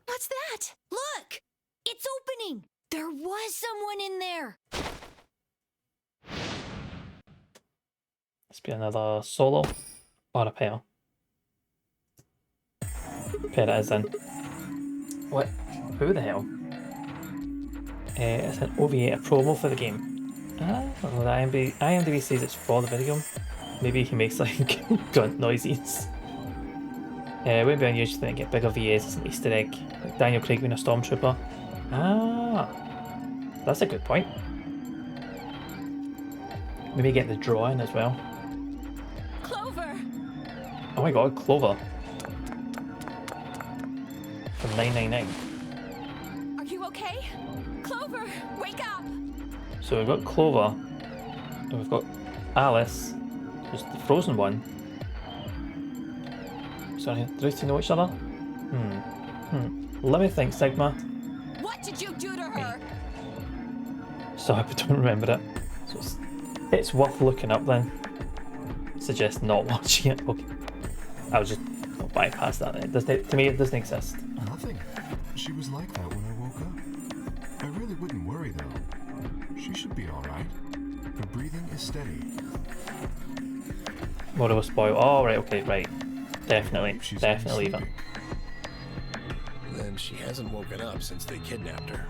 What's that? Look! It's opening! There was someone in there! Let's be another solo or a pair. Pair it is then. What? Who the hell? It's an OVA, a promo for the game. Well, the IMDb says it's for the video. Maybe he makes like grunt noises. It wouldn't be unusual to get bigger VAs as an Easter egg, like Daniel Craig being a stormtrooper. Ah, that's a good point. Maybe get the drawing as well. Clover! Oh my god, Clover. From 999. Are you okay? Clover, wake up! So we've got Clover, and we've got Alice, who's the frozen one. Sorry, do these two know each other? Let me think, Sigma. What did you do to her? Sorry, I don't remember it. So it's worth looking up then. Suggest not watching it. Okay. I'll just bypass that. To me, it doesn't exist. Nothing. She was like that when I woke up. I really wouldn't worry though. She should be alright. Her breathing is steady. What of a spoil? Oh, right, okay, right. Definitely, She's definitely leave it. sleeping. Then she hasn't woken up since they kidnapped her.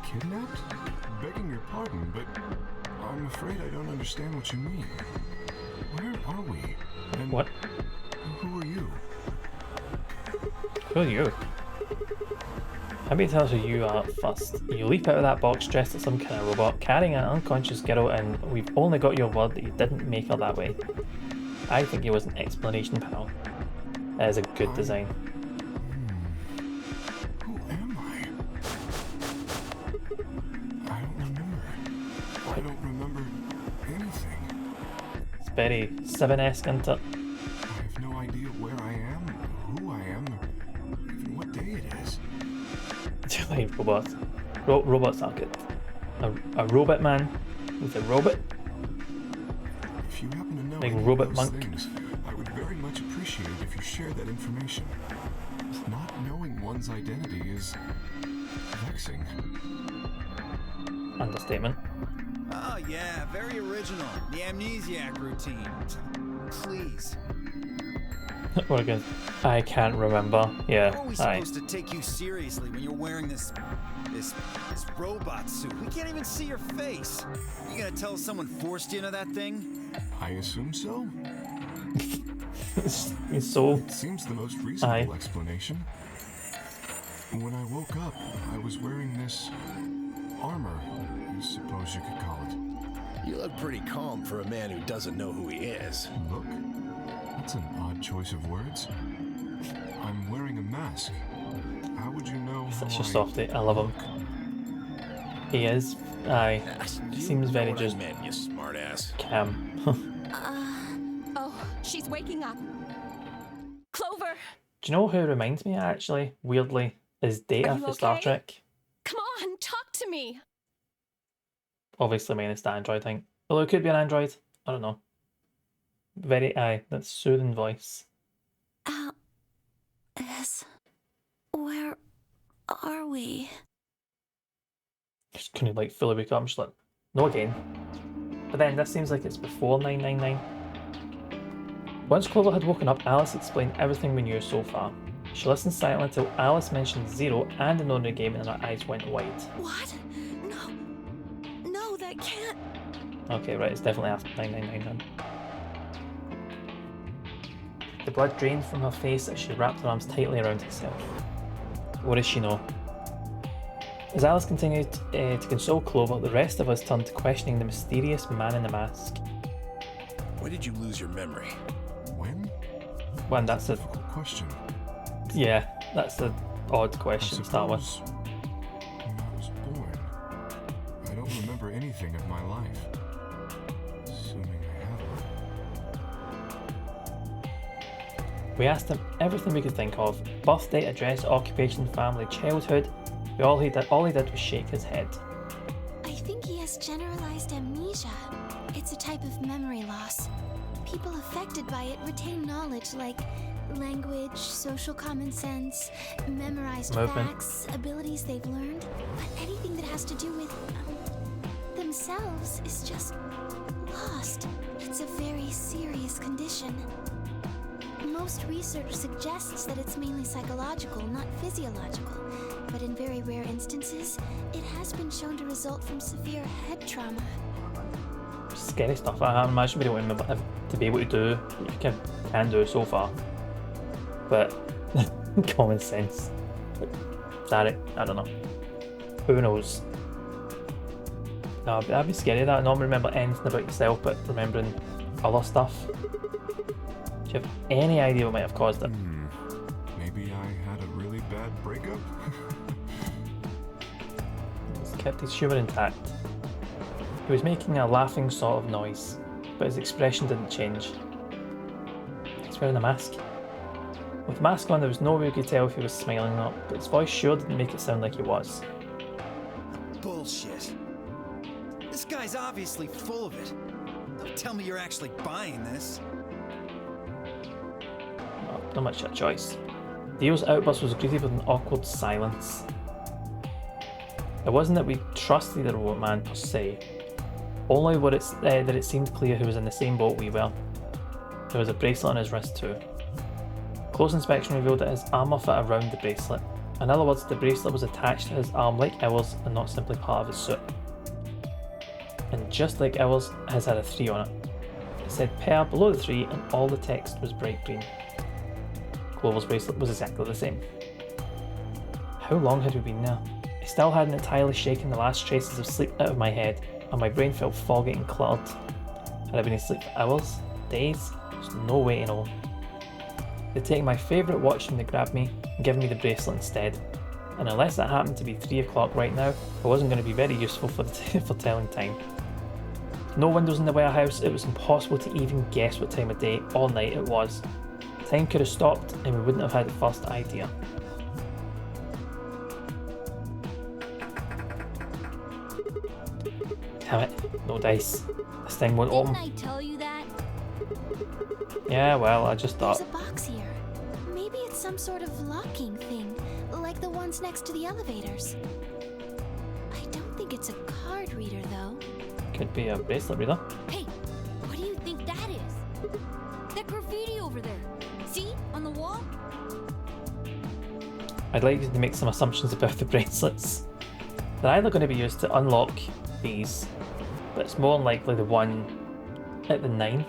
Kidnapped? Begging your pardon, but I'm afraid I don't understand what you mean. Where are we? And What? who are you? Who are you? How about you tell us who you are first? You leap out of that box dressed as some kind of robot, carrying an unconscious girl, and we've only got your word that you didn't make her that way. I think he was an explanation panel. That is a good design. Who am I? I don't remember. I don't remember anything. It's very 7-esque, isn't it? I have no idea where I am, who I am, or even what day it is. Like robots. Robots are good. A robot man with a robot. If you happen to know Like any robot of those monk. things, I would very much appreciate if you shared that information. Not knowing one's identity is vexing. Understatement. Oh, yeah, very original. The amnesiac routine. Please. We're good. I can't remember. Yeah, How are we aye. supposed to take you seriously when you're wearing this robot suit? We can't even see your face. You gonna tell us someone forced you into that thing? I assume so. It's so. It seems the most reasonable Aye. explanation. When I woke up, I was wearing this armor, I suppose you could call it. You look pretty calm for a man who doesn't know who he is. Look, that's an odd choice of words. I'm wearing a mask. How would you know how Such a I softie. I love him. He is. Aye. You Seems know very what I just meant, you smartass. calm. Oh, she's waking up. Clover, Do you know who reminds me actually, weirdly, is Data Are you for Star okay? Trek? come on, talk to me. Obviously, main is the android thing. Although it could be an android. I don't know. Very aye, that soothing voice. Alice, where are we? Just couldn't like fully wake up. I'm just like, no again. But then this seems like it's before 999. Once Clover had woken up, Alice explained everything we knew so far. She listened silently until Alice mentioned Zero and the Nonary game and her eyes went wide. What? No, that can't. Okay, right, it's definitely after 999 then. The blood drained from her face as she wrapped her arms tightly around herself. What does she know? As Alice continued to console Clover, the rest of us turned to questioning the mysterious man in the mask. When did you lose your memory? When? Well, that's a Difficult question. yeah, that's an odd I question to start with. suppose when I was born, I don't remember anything of my life. Assuming I have one. We asked him everything we could think of: birthday, address, occupation, family, childhood. All he did was shake his head. I think he has generalized amnesia. It's a type of memory loss. People affected by it retain knowledge like language, social common sense, memorized Movement. facts, abilities they've learned. But anything that has to do with themselves is just lost. It's a very serious condition. Most research suggests that it's mainly psychological, not physiological. But in very rare instances, it has been shown to result from severe head trauma. Scary stuff. I imagine we don't remember to be able to do what you can do so far. But common sense. Is that it? I don't know. Who knows? No, that'd be scary. That not remember anything about yourself, but remembering other stuff. Do you have any idea what might have caused it? Maybe I had a really bad breakup? He's kept his humour intact. He was making a laughing sort of noise, but his expression didn't change. He's wearing a mask. With the mask on, there was no way we could tell if he was smiling or not, but his voice sure didn't make it sound like he was. Bullshit. This guy's obviously full of it. Don't tell me you're actually buying this. Well, not much of a choice. Dio's outburst was greeted with an awkward silence. It wasn't that we trusted the robot man per se, only that it seemed clear he was in the same boat we were. There was a bracelet on his wrist too. Close inspection revealed that his armour fit around the bracelet. In other words, the bracelet was attached to his arm like ours and not simply part of his suit. And just like ours, his had a 3 on it. It said pair below the 3 and all the text was bright green. Clover's bracelet was exactly the same. How long had we been there? I still hadn't entirely shaken the last traces of sleep out of my head, and my brain felt foggy and cluttered. Had I been asleep for hours? Days? There's no way to know. They take my favourite watch from they grabbed me and give me the bracelet instead. And unless that happened to be 3 o'clock right now, it wasn't going to be very useful for for telling time. No windows in the warehouse, it was impossible to even guess what time of day or night it was. Time could have stopped and we wouldn't have had the first idea. Damn it, no dice. This thing won't open. Didn't I tell you that? Yeah, well, I just thought. There's a box here. Maybe it's some sort of locking thing, like the ones next to the elevators. I don't think it's a card reader, though. Could be a bracelet reader. Hey, what do you think that is? That graffiti over there. See? On the wall? I'd like you to make some assumptions about the bracelets. They're either going to be used to unlock these, but it's more than likely the one at the 9.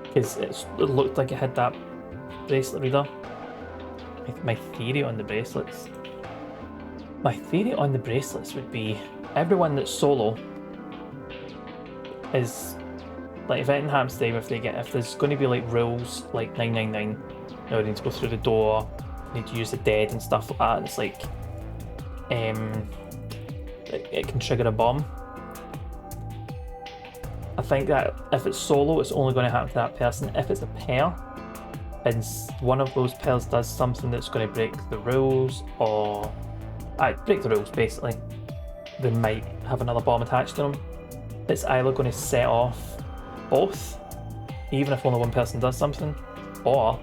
Because it looked like it had that bracelet reader. My theory on the bracelets. My theory on the bracelets would be everyone that's solo is like if anything happens to them, if there's going to be like rules like 999, you know, they need to go through the door, need to use the dead and stuff like that. And it's like it can trigger a bomb. I think that if it's solo, it's only going to happen to that person. If it's a pair, and one of those pairs does something that's going to break the rules, or break the rules basically, they might have another bomb attached to them. It's either going to set off both, even if only one person does something, or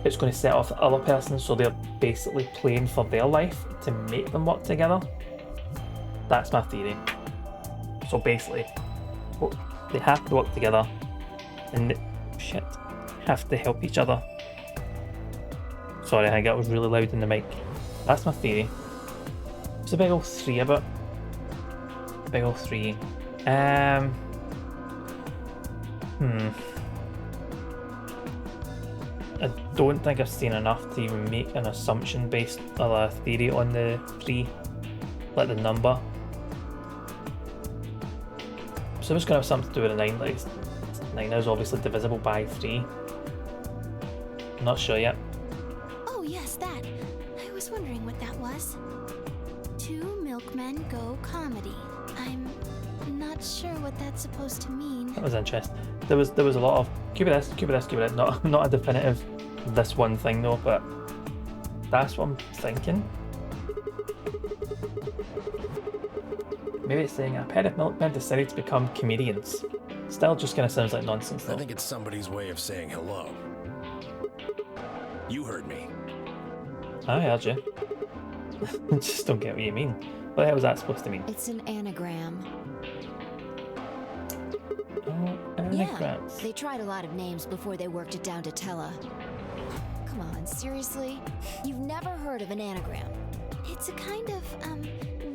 it's going to set off the other person, so they're basically playing for their life to make them work together. That's my theory. So basically, they have to work together and have to help each other. Sorry, I think that was really loud in the mic. That's my theory. It's a big old 3 about. Big old 3. I don't think I've seen enough to even make an assumption based on a theory on the 3, like the number. So it's going to have something to do with a 9, like 9 is obviously divisible by 3. I'm not sure yet. Oh yes, that. I was wondering what that was. 2 milkmen go comedy. I'm not sure what that's supposed to mean. That was interesting. There was a lot of cube of this. Not a definitive this one thing though, but that's what I'm thinking. Maybe it's saying a pair of milkmen decided to become comedians. Still just kind of sounds like nonsense though. I think it's somebody's way of saying hello. You heard me. I heard you. Just don't get what you mean. What the hell was that supposed to mean? It's an anagram. Oh, anagrams. Yeah, they tried a lot of names before they worked it down to Tella. Come on, seriously? You've never heard of an anagram? It's a kind of,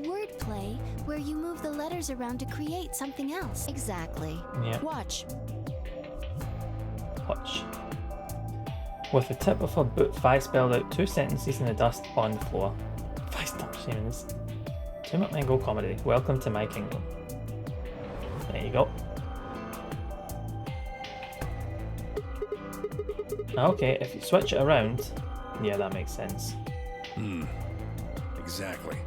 wordplay where you move the letters around to create something else. Exactly. Yeah. Watch. With the tip of her boot, Vi spelled out 2 sentences in the dust on the floor. Vi, stop shaming this. 2 milkmen go comedy. Welcome to my kingdom. There you go. Okay, if you switch it around, yeah, that makes sense. Exactly.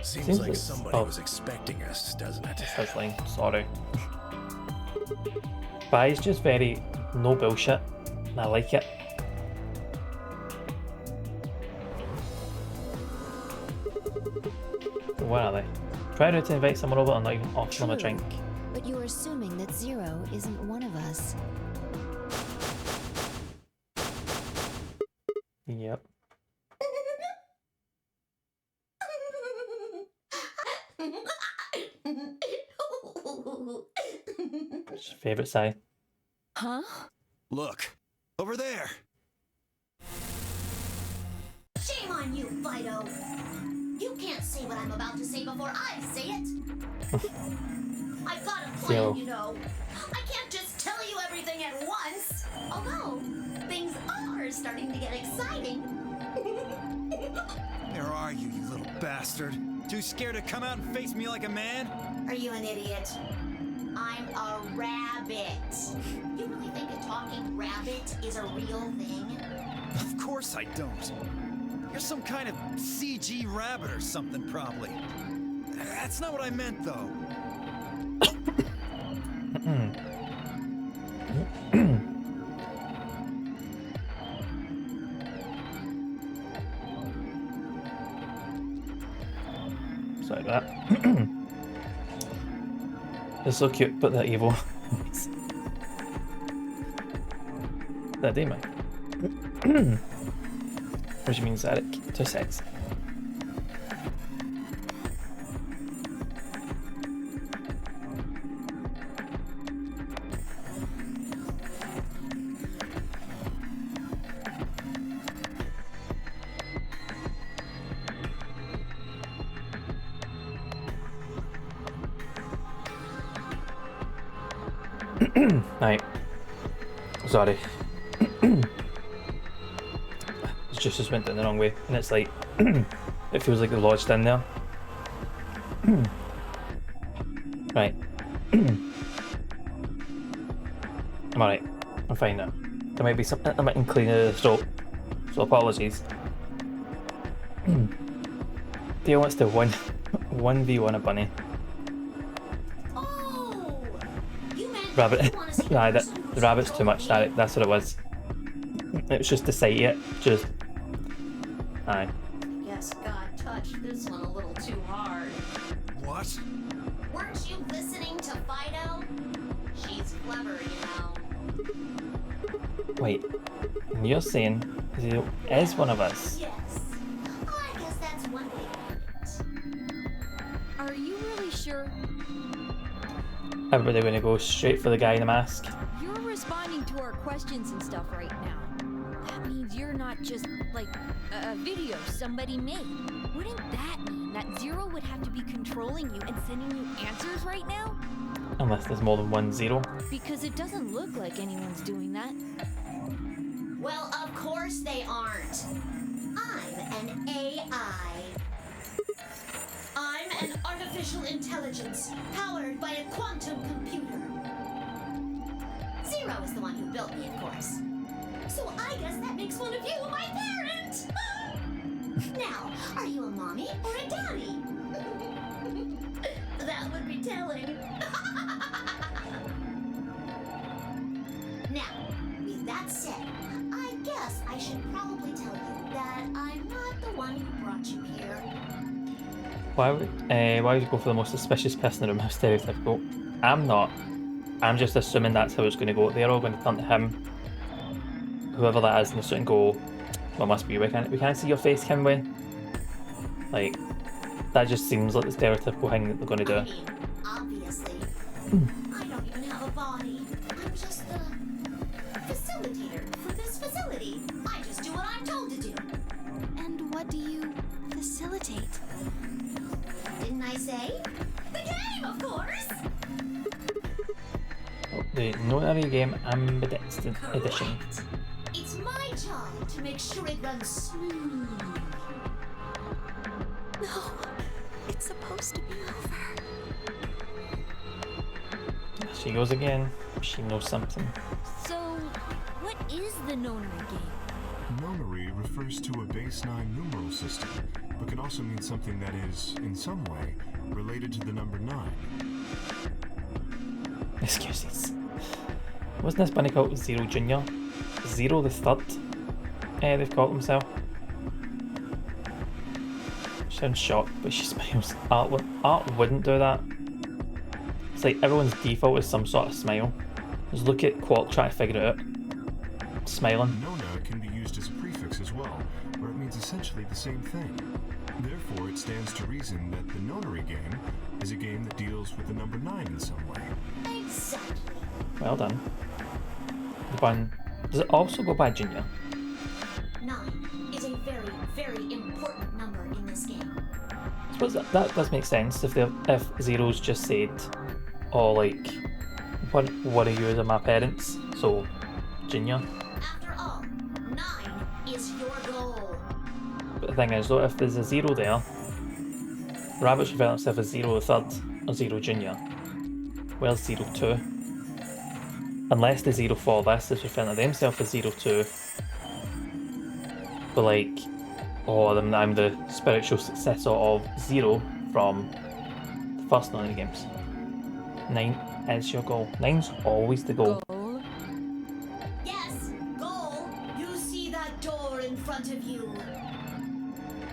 Seems like somebody was expecting us, doesn't it? It's his line, sorry. Vi's just very no bullshit, and I like it. Where are they? Try to invite someone over and not even offer them a drink. But you're assuming that Zero isn't one of us. Yep. What's your favourite side? Huh? Look, over there. Shame on you, Fido. You can't say what I'm about to say before I say it. I've got a plan, you know. I can't just tell you everything at once. Although, things are starting to get exciting. Where are you, you little bastard? Too scared to come out and face me like a man? Are you an idiot? I'm a rabbit. You really think a talking rabbit is a real thing? Of course I don't. You're some kind of CG rabbit or something, probably. That's not what I meant, though. Sorry about that. They're so cute, but they're evil. That demon. What do you mean, Zarek? 2 secs. Right. Sorry. It's just went down the wrong way, and it's like it feels like they're lodged in there. Right. I'm alright. I'm fine now. There might be some intermittent cleaning of the throat, so apologies. Theo wants to 1v1 a bunny. Oh, you meant Rabbit. you wanna see Nah, person the who's rabbit's too much. controlling That's what it was. It was just to sight it. Just. Aye. you? Guess God touched this one a little too hard. What? Weren't you listening to Fido? She's clever, you know. Wait. And you're saying Zero is one of us? Yes. I guess that's one way to put it. Are you really sure? Everybody gonna go straight for the guy in the mask? You're responding to our questions and stuff right now. That means you're not just, like, a video somebody made. Wouldn't that mean that Zero would have to be controlling you and sending you answers right now? Unless there's more than one Zero. Because it doesn't look like anyone's doing that. Well, of course they aren't. I'm an AI. I'm an artificial intelligence powered by a quantum computer. Zero is the one who built me, of course. So I guess that makes one of you my parent. Now, are you a mommy or a daddy? That would be telling. Now, with that said, I guess I should probably tell you that I'm not the one who brought you here. Why would you go for the most suspicious person in the room? How stereotypical. I'm not. I'm just assuming that's how it's going to go. They're all going to turn to him, whoever that is, and they're and go, well, must be you. We can't see your face, can we? Like, that just seems like the stereotypical thing that they're going to I do. mean, obviously, I don't even have a body. I'm just the facilitator for this facility. I just do what I'm told to do. And what do you facilitate? Didn't I say? The game, of course! Oh, the Notary Game Ambidextrous Edition. Correct. It's my job to make sure it runs smooth. No, it's supposed to be over. She goes again. She knows something. So, what is the Nonary game? Nonary refers to a base 9 numeral system, but can also mean something that is, in some way, related to the number 9. Excuses. Wasn't this bunny called Zero Junior? Zero the Third? They've called themselves. She sounds shocked, but she smiles. Art wouldn't do that. It's like everyone's default is some sort of smile. Just look at Quark trying to figure it out. Smiling. Nona can be used as a prefix as well, where it means essentially the same thing. Therefore, it stands to reason that the Nonary game is a game that deals with the number 9 in some way. Exactly. Well done. The one. Does it also go by Junior? 9 is a very, very important number in this game. I suppose that does make sense if Zero's just said, oh, like, what are you as my parents? So, Junior. After all, 9 is your goal. But the thing is, though, if there's a Zero there, Rabbit should refer himself as Zero the Third or Zero Junior. Where's 02? Unless the 04 list is referring to themselves as 02. But like, oh, I'm the spiritual successor of 0 from the first Nonary games. 9 is your goal. 9's always the goal. Goal. Yes, goal. You see that door in front of you?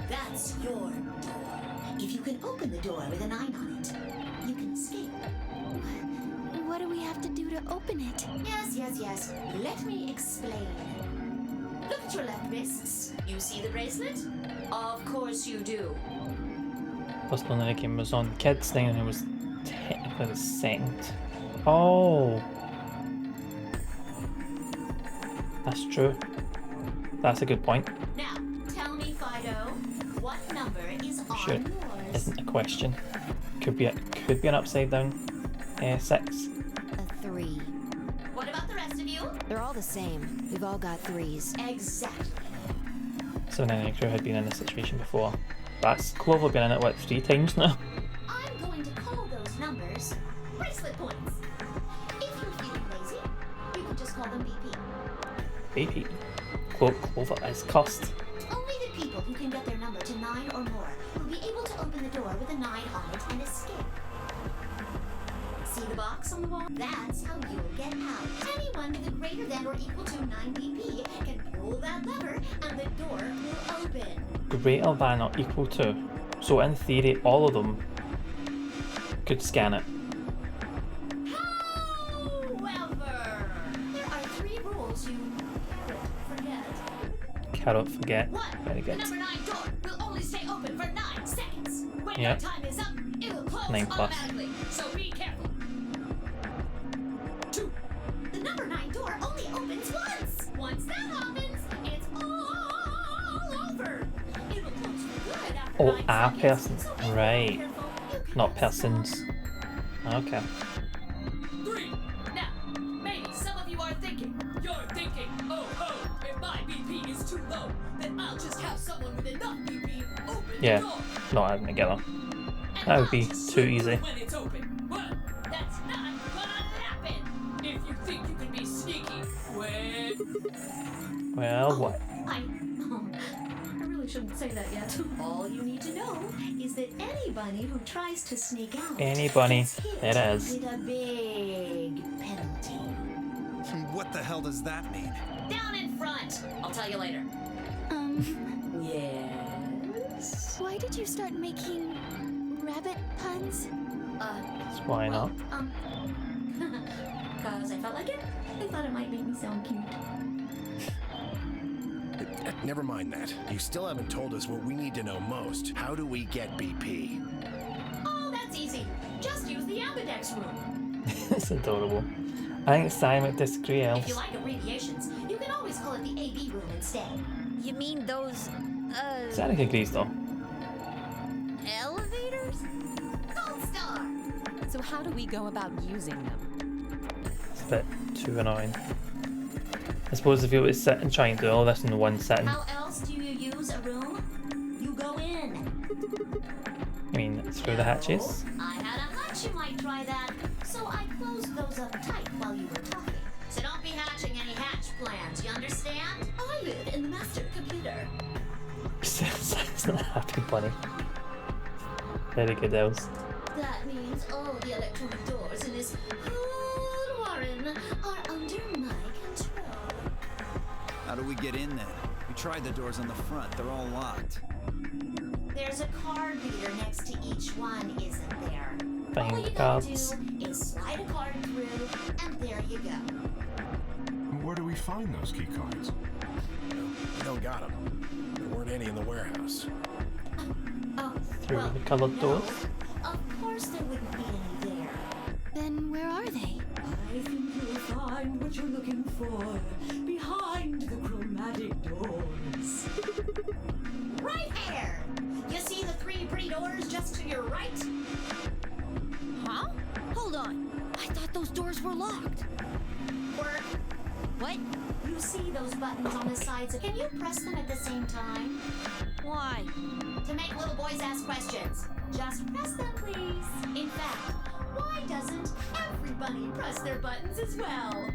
That's your door. If you can open the door with a 9 on it, you can escape. What do we have to do to open it? Yes. Let me explain. Look at your left wrists. You see the bracelet? Of course you do. First Nonary game was on kids, then it was technically the second. Oh! That's true. That's a good point. Now, tell me, Fido, what number is on Sure. yours? Isn't a question. Could be an upside down 6. A 3. What about the rest of you? They're all the same. We've all got 3s. Exactly. So Nonary Crew had been in this situation before. That's Clover been in it, what, 3 times now? I'm going to call those numbers bracelet points. If you're feeling lazy, you can just call them BP. BP. Clover is cursed. Only the people who can get their number to 9 or more will be able to open the door with a 9 on it and escape. See the box on the wall? That's how you'll get out. Anyone with a greater than or equal to 9 BP can pull that lever and the door will open. Greater than or equal to. So in theory, all of them could scan it. However, there are 3 rules you forget. Carrot forget. 1. Very The good. number 9 door will only stay open for 9 seconds. When Yep. your time is up, it will close 9 plus. automatically. So be careful. 2. The number 9 door only opens once. Once that happens, it's all over. It'll close for good after Oh, 9 a seconds. person. So be Right. careful. You Not can't stop. persons. Okay. 3. Now, maybe some of you are thinking, oh, if my BP is too low, then I'll just have someone with enough BP open Yeah. the door. Not adding together. And That would I'll be just too shoot easy. when it's open. Well, that's not gonna happen. If you think you can be sneaky, Well, Oh, what? I really shouldn't say that yet. All you need to know is that anybody who tries to sneak out Any bunny. gets hit It is. with a big penalty. What the hell does that mean? Down in front. I'll tell you later. Yes. Why did you start making rabbit puns? Why not? Because I felt like it. I thought it might make me sound cute. Never mind that. You still haven't told us what we need to know most. How do we get BP? Oh, that's easy. Just use the ambidex room. It's adorable. I think Simon would disagree If else. you like abbreviations, you can always call it the AB room instead. You mean those, Sonic agrees though. elevators? Gold Star! So how do we go about using them? It's a bit too annoying. I suppose if you were to sit and try and do all this in one sitting, How else do you use a room? You go in. I mean, through the hatches. I had a hunch you might try that, so I closed those up tight while you were talking. So don't be hatching any hatch plans, you understand? I live in the master computer. It's not a happy bunny. Very good, Els. That means all the electronic doors in this whole warren are under my control. How do we get in then? We tried the doors on the front. They're all locked. There's a card reader next to each one, isn't there? Find All you the gotta cards. do is slide a card through, and there you go. Where do we find those key cards? We don't got them. There weren't any in the warehouse. Oh, Through well, the coloured no. doors. Of course there wouldn't be any there. Then where are they? I think you'll find what you're looking for behind the chromatic doors. Right here! You see the 3 pretty doors just to your right? Huh? Hold on. I thought those doors were locked. Work. What? You see those buttons on the sides? Can you press them at the same time? Why? To make little boys ask questions. Just press them, please. In fact, Why doesn't everybody press their buttons as well?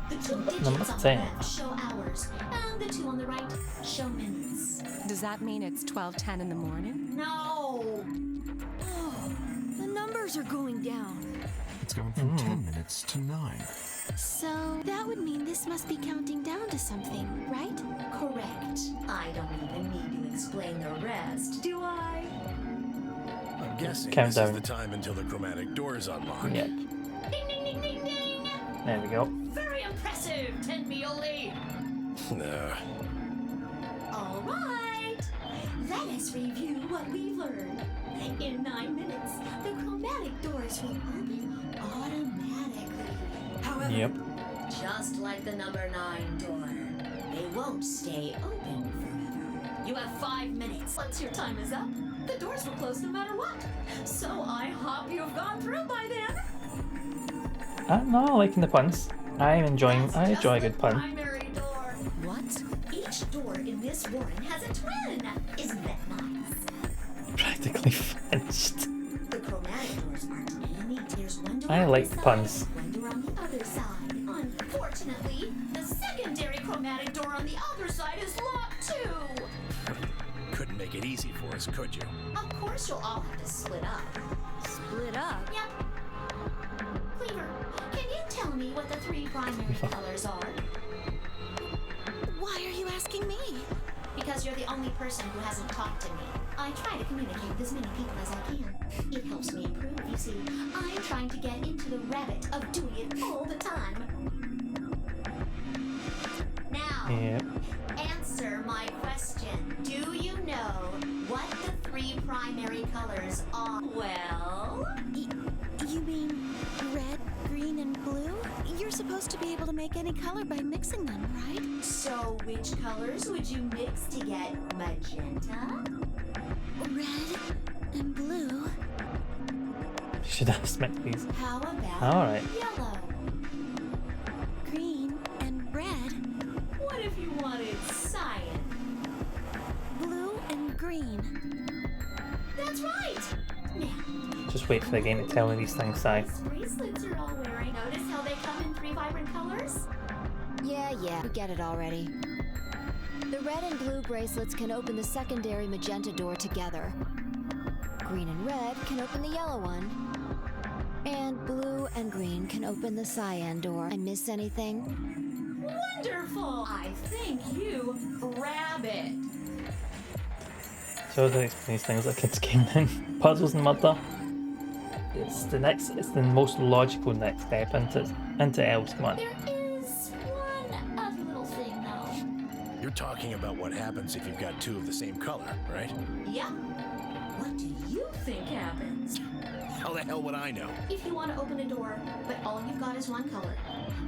The two digits Number on the 10. left show hours, and the two on the right show minutes. Does that mean it's 12:10 in the morning? No! Oh, the numbers are going down. It's gone from 10 minutes to 9. So that would mean this must be counting down to something, right? Correct. I don't even need to explain the rest, do I? I'm guessing Countdown. this is the time until the chromatic doors unlock. Yep. Ding ding ding ding ding! There we go. Very impressive, Tenmioli. All right. Let us review what we've learned. In 9 minutes, the chromatic doors will open automatically. However, Yep. just like the number 9 door, they won't stay open forever. You have 5 minutes. Once your time is up, the doors will close no matter what. So I hope you've gone through by then. No, liking the puns. I enjoy a good pun. Primary door. What? Each door in this warren has a twin. Isn't that nice? Practically finished. The chromatic doors aren't enemy. There's one door I on like this puns. side, one door on the other side. Unfortunately, the secondary chromatic door on the other side is locked too. Couldn't make it easy for us, could you? Of course, you'll all have to split up. Split up. Yep. Cleaver, can you tell me what the 3 primary colors are? Why are you asking me? Because you're the only person who hasn't talked to me. I try to communicate with as many people as I can. It helps me improve, you see. I'm trying to get into the habit of doing it all the time. Now, Yep. answer my question. Do you know what the 3 primary colors are? Well, You mean red, green, and blue? You're supposed to be able to make any color by mixing them, right? so which colors would you mix to get magenta? Red and blue. Should have smacked these. How about Alright. yellow? Green and red. What if you wanted cyan? Blue and green. That's right! Now, Just wait for the game to tell me these things, Si. these bracelets you're all wearing, notice how they come in 3 vibrant colors? Yeah, we get it already. The red and blue bracelets can open the secondary magenta door together. Green and red can open the yellow one. And blue and green can open the cyan door. I miss anything? Wonderful! I think you grab it. So they explain these things like kids game then. Puzzles and murder. It's the most logical next step into Elves, come on. There is one other little thing, though. You're talking about what happens if you've got 2 of the same color, right? Yeah. What do you think happens? How the hell would I know? If you want to open a door, but all you've got is one color,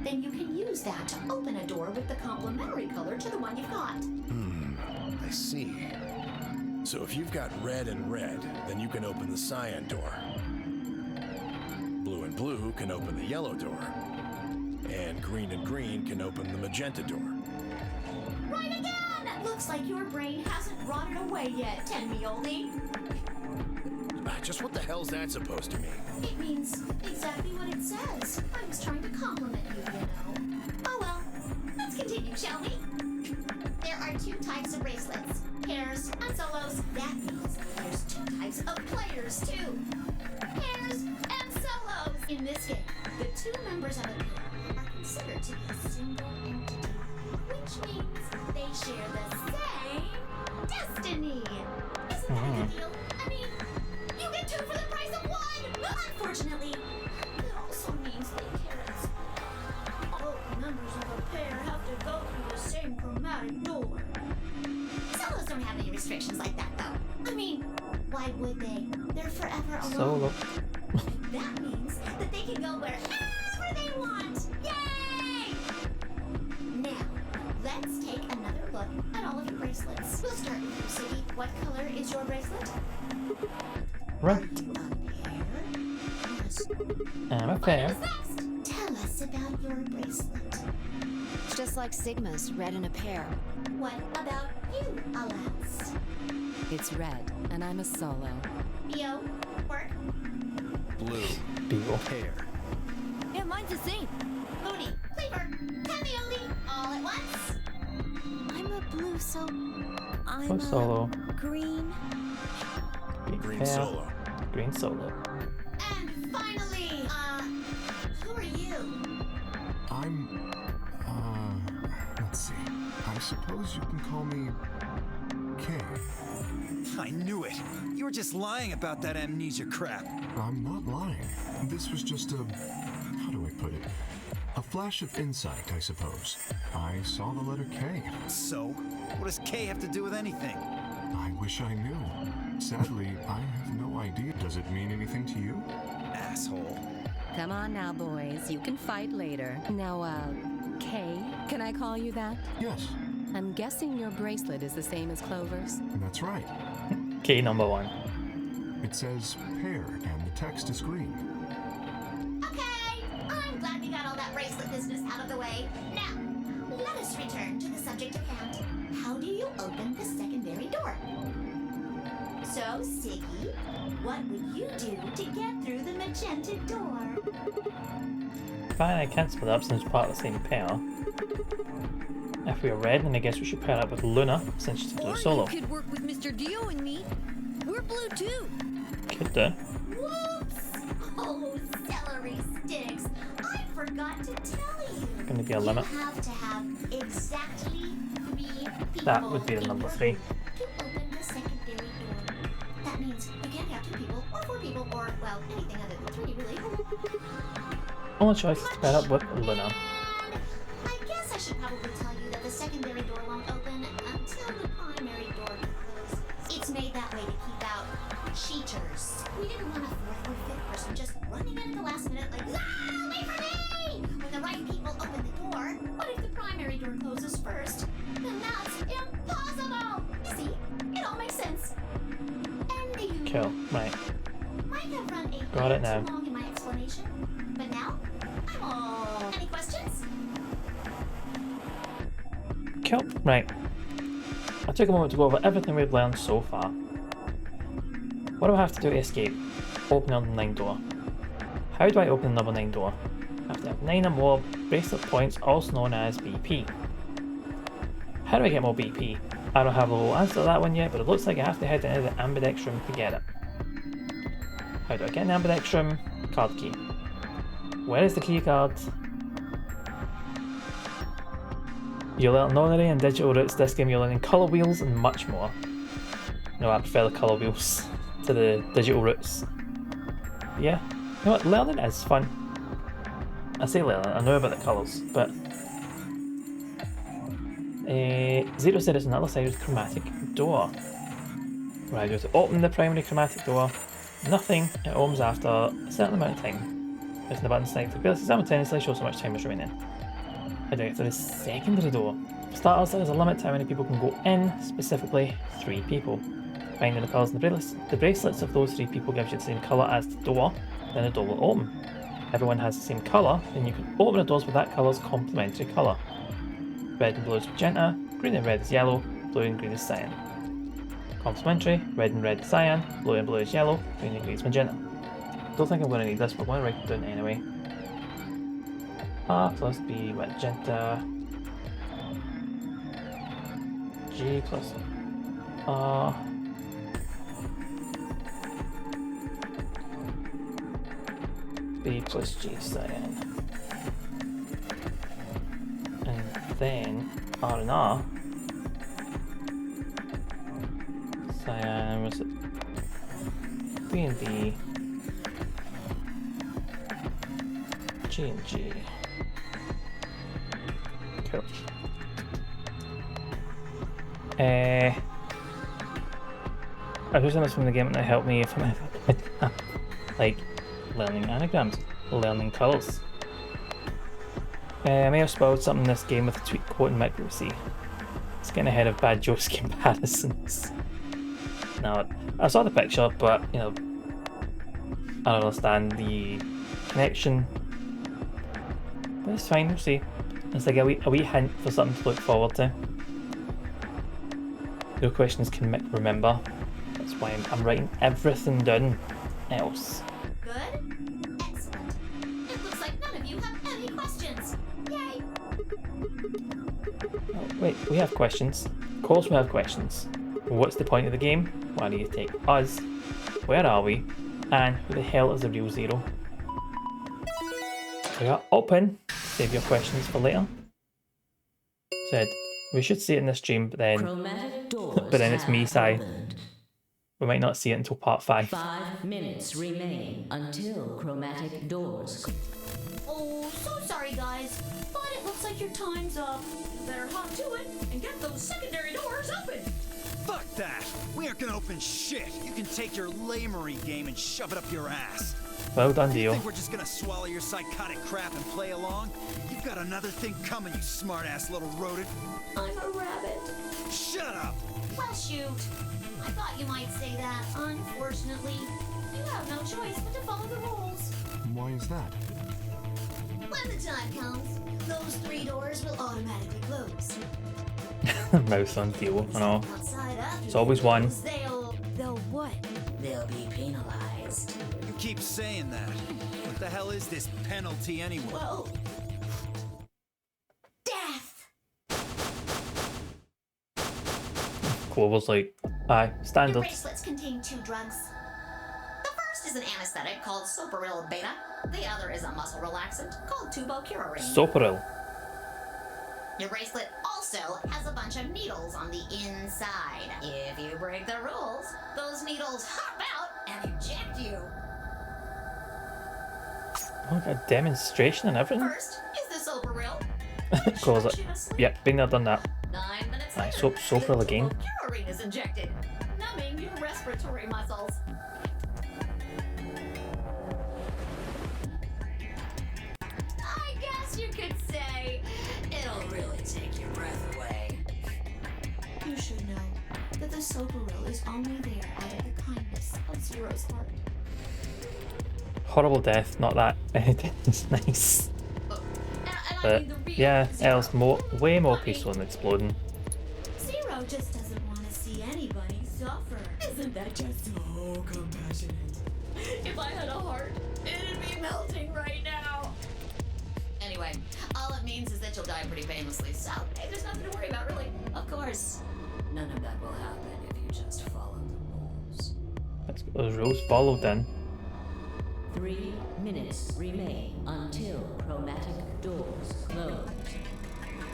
then you can use that to open a door with the complementary color to the one you've got. I see. So if you've got red and red, then you can open the cyan door. Blue and blue can open the yellow door. And green can open the magenta door. Right again! Looks like your brain hasn't rotted away yet, Tenmioli. Just what the hell's that supposed to mean? It means exactly what it says. I was trying to compliment you, you know. Oh well, let's continue, shall we? There are 2 types of bracelets, pairs and solos. That means there's 2 types of players, too. Pairs and solos. In this game, the 2 members of a pair are considered to be a single entity, which means they share the same destiny. Isn't that a good deal? I mean, you get 2 for the price of 1! Unfortunately, it also means they can't. All members of a pair have to go through the same chromatic door. Solos don't have any restrictions like that, though. I mean, why would they? They're forever alone. Solo. That means that they can go wherever they want. Yay! Now, let's take another look at all of your bracelets. We'll start with you, Siggy. What color is your bracelet? Right. Yes. I'm a pair. What's next? Tell us about your bracelet. It's just like Sigma's, red in a pair. What about you, Alas? It's red, and I'm a solo. Bio, work. Blue. Beagle. Pear. Yeah, mine's the same. Moody, Cleaver, Camioli, all at once. I'm a blue, so I'm What solo? green. Green Pear. solo. Green solo. And finally, who are you? I'm, let's see. I suppose you can call me Kay. I knew it. You were just lying about that amnesia crap. I'm not lying. This was just a, how do I put it? A flash of insight, I suppose. I saw the letter K. So, what does K have to do with anything? I wish I knew. Sadly, I have no idea. Does it mean anything to you? Asshole. Come on now, boys. You can fight later. Now, Kay, can I call you that? Yes, I'm guessing your bracelet is the same as Clover's. that's right. Key number 1. It says pear, and the text is green. Okay, I'm glad we got all that bracelet business out of the way. Now, let us return to the subject at hand. How do you open the secondary door? So, Siggy, what would you do to get through the magenta door? Fine, I can't split up since it's part of the same pair. If we are red, then I guess we should pair up with Luna since she's a blue Or solo. you could work with Mr. Dio and me. We're blue too. Could do. Whoops! Oh, celery sticks! I forgot to tell you. Gonna be a limit. You have to have exactly 3 people. That would be the in number order 3. to open the secondary door. That means you can't have 2 people, or 4 people, or, well, anything other than 3, really. Only choice is to pair up with Luna. And I guess I should probably tell you that the secondary door won't open until the primary door closes. It's made that way to keep out cheaters. We didn't want a 4th or 5th person just running in at the last minute like, ah, wait for me! When the right people open the door, what if the primary door closes first? Then that's impossible! You see, it all makes sense. And you Cool. Right. might have run a Got it hair now. too long in my explanation, but now I'm all. Any questions? Cool. Right. I took a moment to go over everything we've learned so far. What do I have to do to escape? Open the number 9 door. How do I open the number 9 door? I have to have 9 or more bracelet points, also known as BP. How do I get more BP? I don't have the whole answer to that one yet, but it looks like I have to head into the Ambidex room to get it. How do I get in the Ambidex room? Card key. Where is the key card? You'll learn nonary and digital routes. This game you're learning colour wheels and much more. No, I prefer the colour wheels to the digital routes. Yeah, you know what? Learning is fun. I say learning, I know about the colours, but... Zero said it's on the other side of the chromatic door. Right, I go to open the primary chromatic door. Nothing, it opens after a certain amount of time. Pressing the button select to ability simultaneously shows how much time is remaining. How do I get to the secondary door? For starters, there is a limit to how many people can go in, specifically 3 people. Finding the colours in the bracelets of those 3 people gives you the same colour as the door, then the door will open. If everyone has the same colour, then you can open the doors with that colour's complementary colour. Red and blue is magenta, green and red is yellow, blue and green is cyan. Complementary, red and red is cyan, blue and blue is yellow, green and green is magenta. Don't think I'm going to need this, but I'm going to write it down anyway. A plus B magenta. G plus R. B plus G cyan. And then R and R. Cyan, was it? B and B. G and G. Cool. I've used this from the game to help me if I'm like learning anagrams, learning colours. I may have spoiled something in this game with a tweak quote and accuracy. It's getting ahead of bad jokes comparisons. Now, I saw the picture, but you know, I don't understand the connection. But it's fine, we'll see. It's like a wee hint for something to look forward to. No questions can remember. That's why I'm writing everything down else. Good? Excellent. It looks like none of you have any questions. Yay! Oh, wait, we have questions. Of course we have questions. What's the point of the game? Why do you take us? Where are we? And who the hell is the real Zero? We are open. Save your questions for later. Said we should see it in the stream, but then but then it's me, Sai. We might not see it until part 5. 5 minutes remain until chromatic doors. Oh, so sorry, guys. But it looks like your time's up. You better hop to it and get those secondary doors open. Fuck that! We aren't gonna open shit! You can take your lamery game and shove it up your ass! Well done, You Dio. think we're just gonna swallow your psychotic crap and play along? You've got another thing coming, you smart-ass little rodent! I'm a rabbit. Shut up! Well, shoot. I thought you might say that. Unfortunately, you have no choice but to follow the rules. Why is that? When the time comes, those 3 doors will automatically close. Mouse on Dio, I know. Outside after It's always they one. close, They'll what? They'll be penalized. You keep saying that. What the hell is this penalty anyway? Well, death. Clover's like, aye, The standard. bracelets contain 2 drugs. The first is an anesthetic called Soparil Beta. The other is a muscle relaxant called Tubocurarine. Soparil. Your bracelet also has a bunch of needles on the inside. If you break the rules, those needles hop out and inject you. Oh, got a demonstration and everything. First is the Soparil. Close it. Yep, been there, done that. 9 minutes Aye, later, Soparil again. Tubocurarine is injected, numbing your respiratory muscles. I guess you could say it'll really take your breath away. You should know that the Soparil is only there out of the kindness of Zero's heart. Horrible death, not that. It's nice. And I But mean the real yeah, Zero. El's way more peaceful than exploding. Zero just doesn't want to see anybody suffer. Isn't that just so compassionate? If I had a heart, it'd be melting right now. Anyway, all it means is that you'll die pretty painlessly, so hey, there's nothing to worry about, really. Of course. None of that will happen if you just follow the rules. Let's get those rules followed then. 3 minutes remain until chromatic doors close.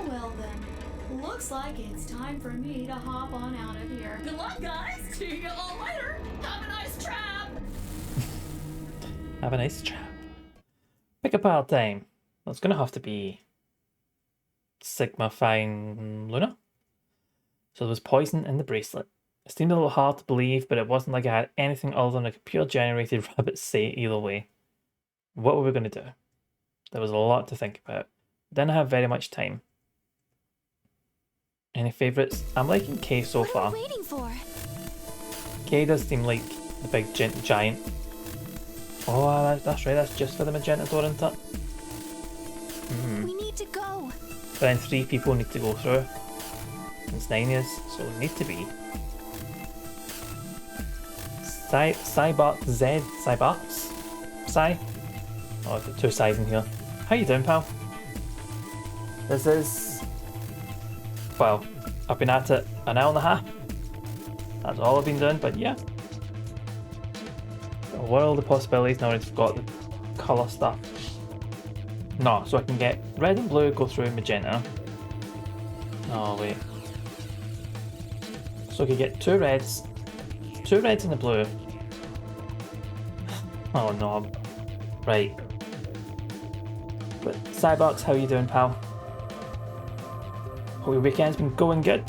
Well then, looks like it's time for me to hop on out of here. Good luck, guys. See you all later. Have a nice trap. Have a nice trap. Pick a pile time. That's gonna have to be Sigma Fine Luna. So there was poison in the bracelet. It seemed a little hard to believe, but it wasn't like I had anything other than a computer-generated rabbit say either way. What were we going to do? There was a lot to think about. Didn't have very much time. Any favourites? I'm liking Kay so far. What are we waiting for? Kay does seem like the big giant. Oh, that's right, that's just for the magenta door, isn't it? We need to go. But then 3 people need to go through. It's 9 years, so it need to be. Cybart Z. Cybarts? Cy? Oh, I've got 2 Cys in here. How you doing, pal? This is... Well, I've been at it an hour and a half. That's all I've been doing, but yeah. A world of possibilities. Now I've got the colour stuff. No, so I can get red and blue, go through magenta. Oh, wait. So I could get 2 reds and a blue. Oh no. Right. But Cybox, how you doing, pal? Hope your weekend's been going good.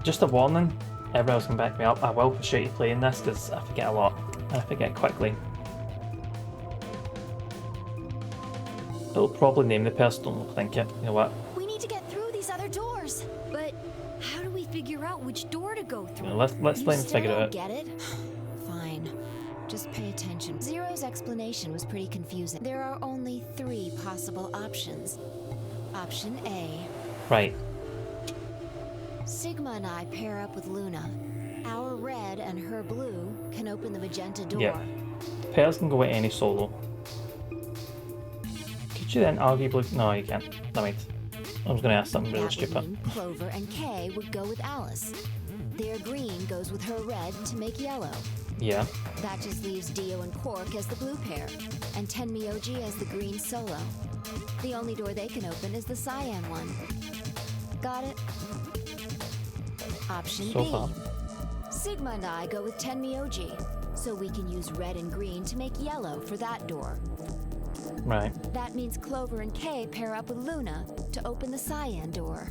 Just a warning, everyone else can back me up. I will appreciate you playing this because I forget a lot. And I forget quickly. It'll probably name the person, don't think it. You know what? We need to get through these other doors. But how do we figure out which door to go through? You know, let's You let him still figure it don't out. get it? Fine. Just pay attention. Zero's explanation was pretty confusing. There are only 3 possible options. Option A. Right. Sigma and I pair up with Luna. Our red and her blue can open the magenta door. Yeah. Pairs can go with any solo. Could you then arguably... No, you can't. Never mind. I was going to ask something really That would stupid. mean Clover and Kay would go with Alice. Their green goes with her red to make yellow. Yeah. That just leaves Dio and Quark as the blue pair, and Tenmyoji as the green solo. The only door they can open is the cyan one. Got it? Option So B. far. Sigma and I go with Tenmyoji, so we can use red and green to make yellow for that door. Right. That means Clover and Kay pair up with Luna to open the cyan door.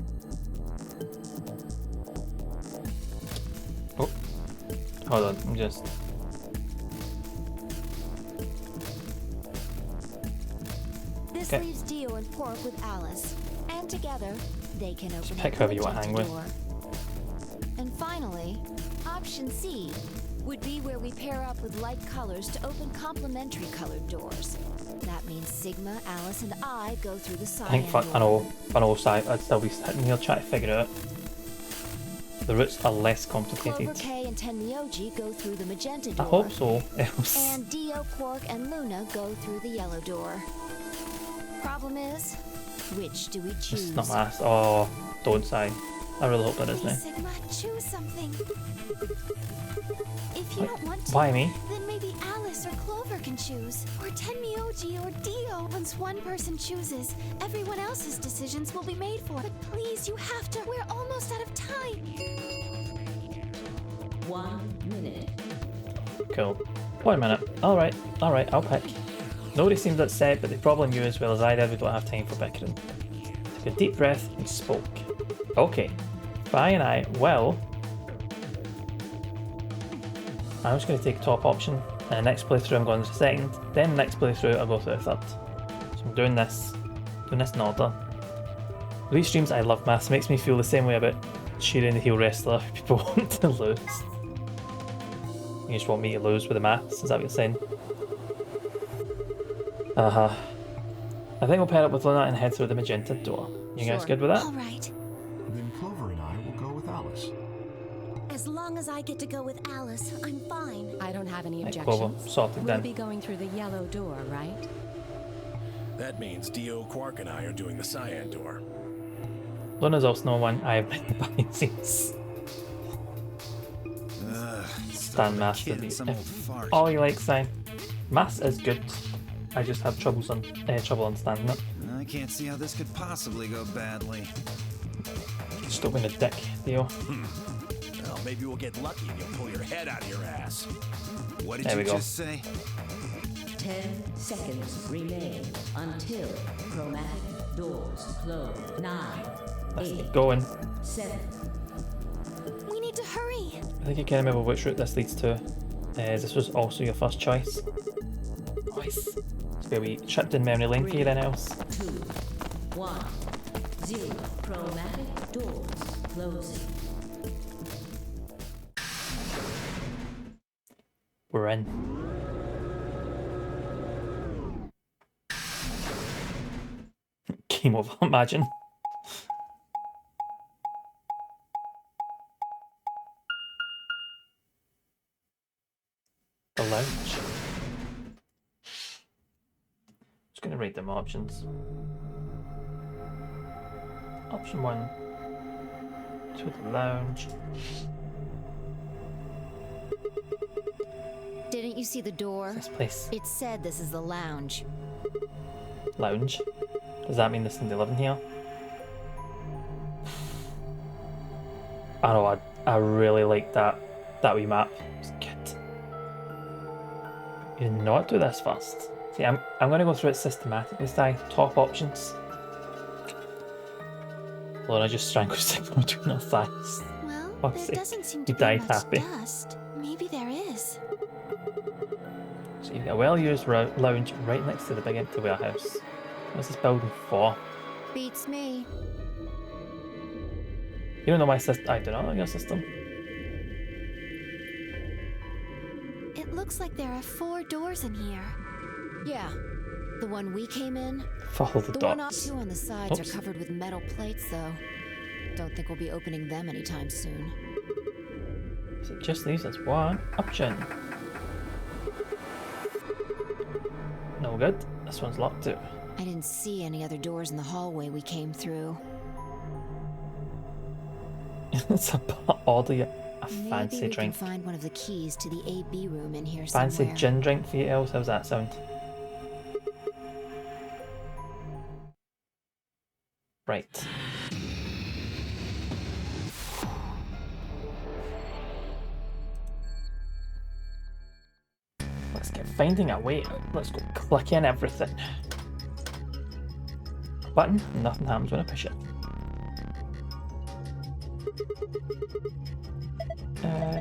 Oh. Hold on, I'm just... This Okay. leaves Dio and Quark with Alice, and together they can open pick up whoever the you want to magenta hang with. door. And finally, option C would be where we pair up with light colors to open complementary colored doors. That means Sigma, Alice, and I go through the I cyan think door. I know side, I'd still be sitting here trying to figure it out. The routes are less complicated. Clover, Kay, and Tenmyoji go through the magenta I door. hope so, else... And Dio, Quark, and Luna go through the yellow door. Problem is, which do we choose? It's not mass. Oh, don't sigh. I really hope that isn't it. Sigma, choose something. If you don't want to, Why me? then maybe Alice or Clover can choose. Or Tenmyoji or Dio. Once one person chooses, everyone else's decisions will be made for. But please, you have to. We're almost out of time. 1 minute. Cool. 1 minute. Alright, I'll pick. Nobody seemed upset, but they probably knew as well as I did we don't have time for bickering. Took a deep breath and spoke. Okay. Fi and I will... I'm just going to take top option, and the next playthrough I'm going to second, then the next playthrough I'll go through the third. So I'm doing this in order. These streams I love maths, makes me feel the same way about cheering the heel wrestler people want to lose. You just want me to lose with the maths, is that what you're saying? Uh-huh. I think we'll pair up with Luna and head through the magenta door. You guys good with that? All right. Then Clover and I will go with Alice. As long as I get to go with Alice, I'm fine. I don't have any Right, objections. Clover, sorted We'll then. be going through the yellow door, right? That means Dio, Quark, and I are doing the cyan door. Luna's also no one I have been behind the scenes. Stan Mass to be. All you like, Sai. Mass is good. I just have trouble understanding it. I can't see how this could possibly go badly. Stop being a dick, Theo. Well, maybe we'll get lucky and you'll pull your head out of your ass. What did There you we go. just say? 10 seconds remain until chromatic doors close. 9, Let's 8, get going. 7. We need to hurry. I think I can remember which route this leads to. This was also your first choice. Nice. It's where we tripped in memory lane for you then else. 2, 1, 0. Chromatic doors closing. We're in. Game over, imagine. The lounge. Just gonna read them options. Option 1. To the lounge. Didn't you see the door? This place. It said this is the lounge. Lounge. Does that mean there's somebody living here? I know, I really like that wee map. It's good. You did not do this first. See, I'm gonna go through it systematically, Sty. Top options. Lorna just strangled Sigma between her thighs. Well, Fuck's there sake. doesn't seem You to be died much happy. dust. Maybe there is. So you've got a well-used lounge right next to the big empty warehouse. What's this building for? Beats me. You don't know my system. I do not know your system. It looks like there are 4 doors in here. Yeah. The one we came in. Follow the The one dots. two on the sides Oops. are covered with metal plates, though. Don't think we'll be opening them anytime soon. So it just leaves us one option. No good. This one's locked too. I didn't see any other doors in the hallway we came through. It's a bit oddly a Maybe fancy we drink. can find one of the keys to the AB room in here Fancy somewhere. gin drink for you, Els. How's that sound? Right. Let's get finding a way. Let's go click in everything. Button, nothing happens when I push it.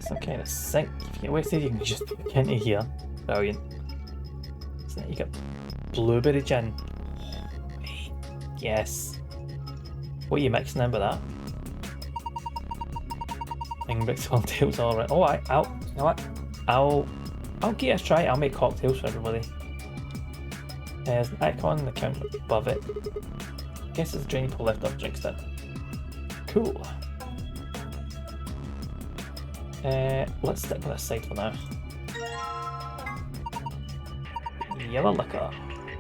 Some kind of sink. If you get wasted, you can just look into here. Brilliant. So you got blueberry gin. Yes. What are you mixing in with that? Ingbricks cocktails, alright. Oh, you know what? I'll give it a try. I'll make cocktails for everybody. There's an icon on the counter above it. Guess it's a drain to lift up drinks then. Cool. Let's stick with this side for now. Yellow liquor.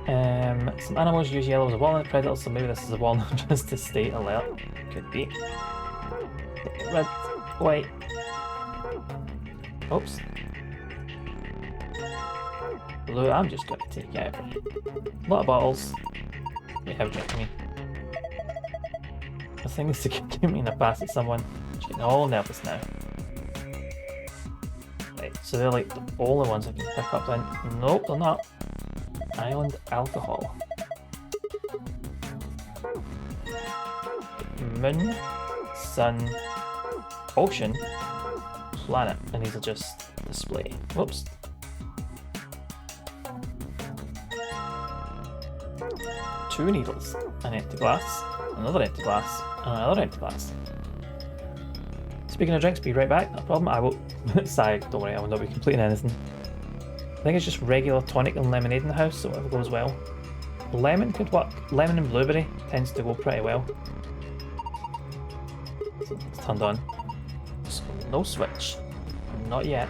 Some animals use yellow as a walnut predator, so maybe this is a walnut just to stay alert. Could be. Red, white. Oops. Blue, I'm just going to take out a lot of bottles. We have a drink, I mean. The thing is to keep me in a pass at someone. She's getting all nervous now. Right, so they're like the only ones I can pick up then. Nope, they're not. Island alcohol. Moon, sun, ocean, planet, and these are just display. Whoops. Two needles, an empty glass, another empty glass, and another empty glass. Speaking of drinks, be right back, no problem. I will. Sigh, don't worry, I will not be completing anything. I think it's just regular tonic and lemonade in the house, so whatever goes well. Lemon could work. Lemon and blueberry tends to go pretty well. So it's turned on. So no switch. Not yet.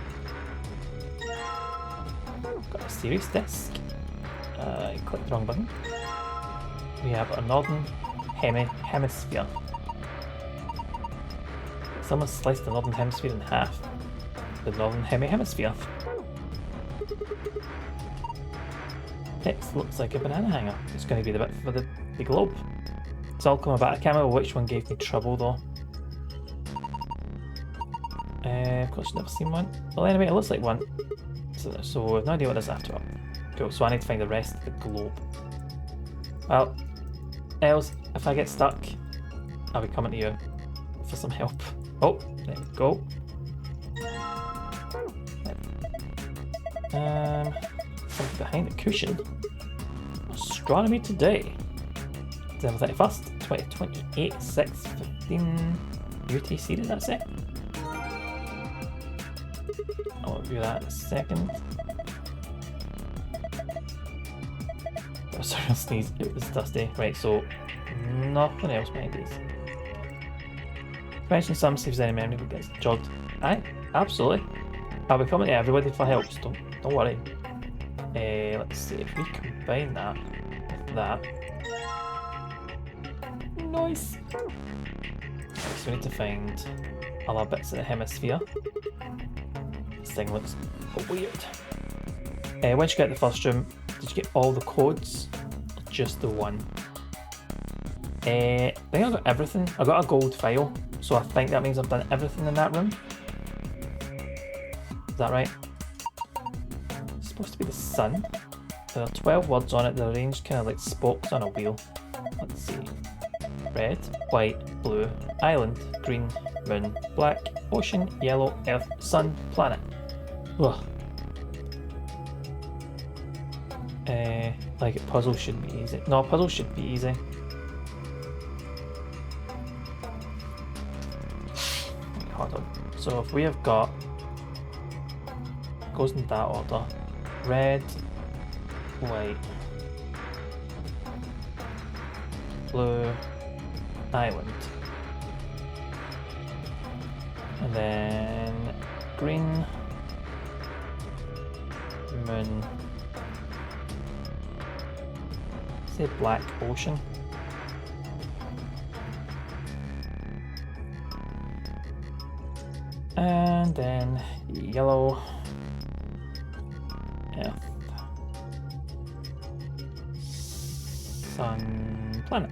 Got a serious disc. I clicked the wrong button. We have a northern hemisphere. Someone sliced the northern hemisphere in half. The northern hemisphere. It looks like a banana hanger. It's going to be the bit for the globe. It's all coming back. I can't remember which one gave me trouble though. Of course, I've never seen one. Well, anyway, it looks like one. So I've no idea what this is after all. Cool, so I need to find the rest of the globe. Well, Els, if I get stuck, I'll be coming to you for some help. Oh, there we go. Something behind the cushion. Astronomy Today. December 31st, 2028, 6:15 UTC, did that say? I'll review that in a second. Oh, sorry, I'll sneeze. It was dusty. Right, so nothing else behind these. Mention some saves any memory but gets jogged. Aye, absolutely. I'll be coming to everybody for help, so don't worry. Let's see if we combine that with that. Nice! So we need to find other bits of the hemisphere. This thing looks weird. Once you get the first room, did you get all the codes? Or just the one? I think I got everything. I got a gold file, so I think that means I've done everything in that room. Is that right? It's supposed to be the sun. There are 12 words on it, they're arranged kind of like spokes on a wheel. Let's see. Red, white, blue, island, green, moon, black, ocean, yellow, earth, sun, planet. Ugh. Like a puzzle should be easy. No, a puzzle should be easy. Hold on. So if we have got, goes in that order. Red, white, blue, island, And then green, moon, say black ocean. And then yellow, earth, sun, planet.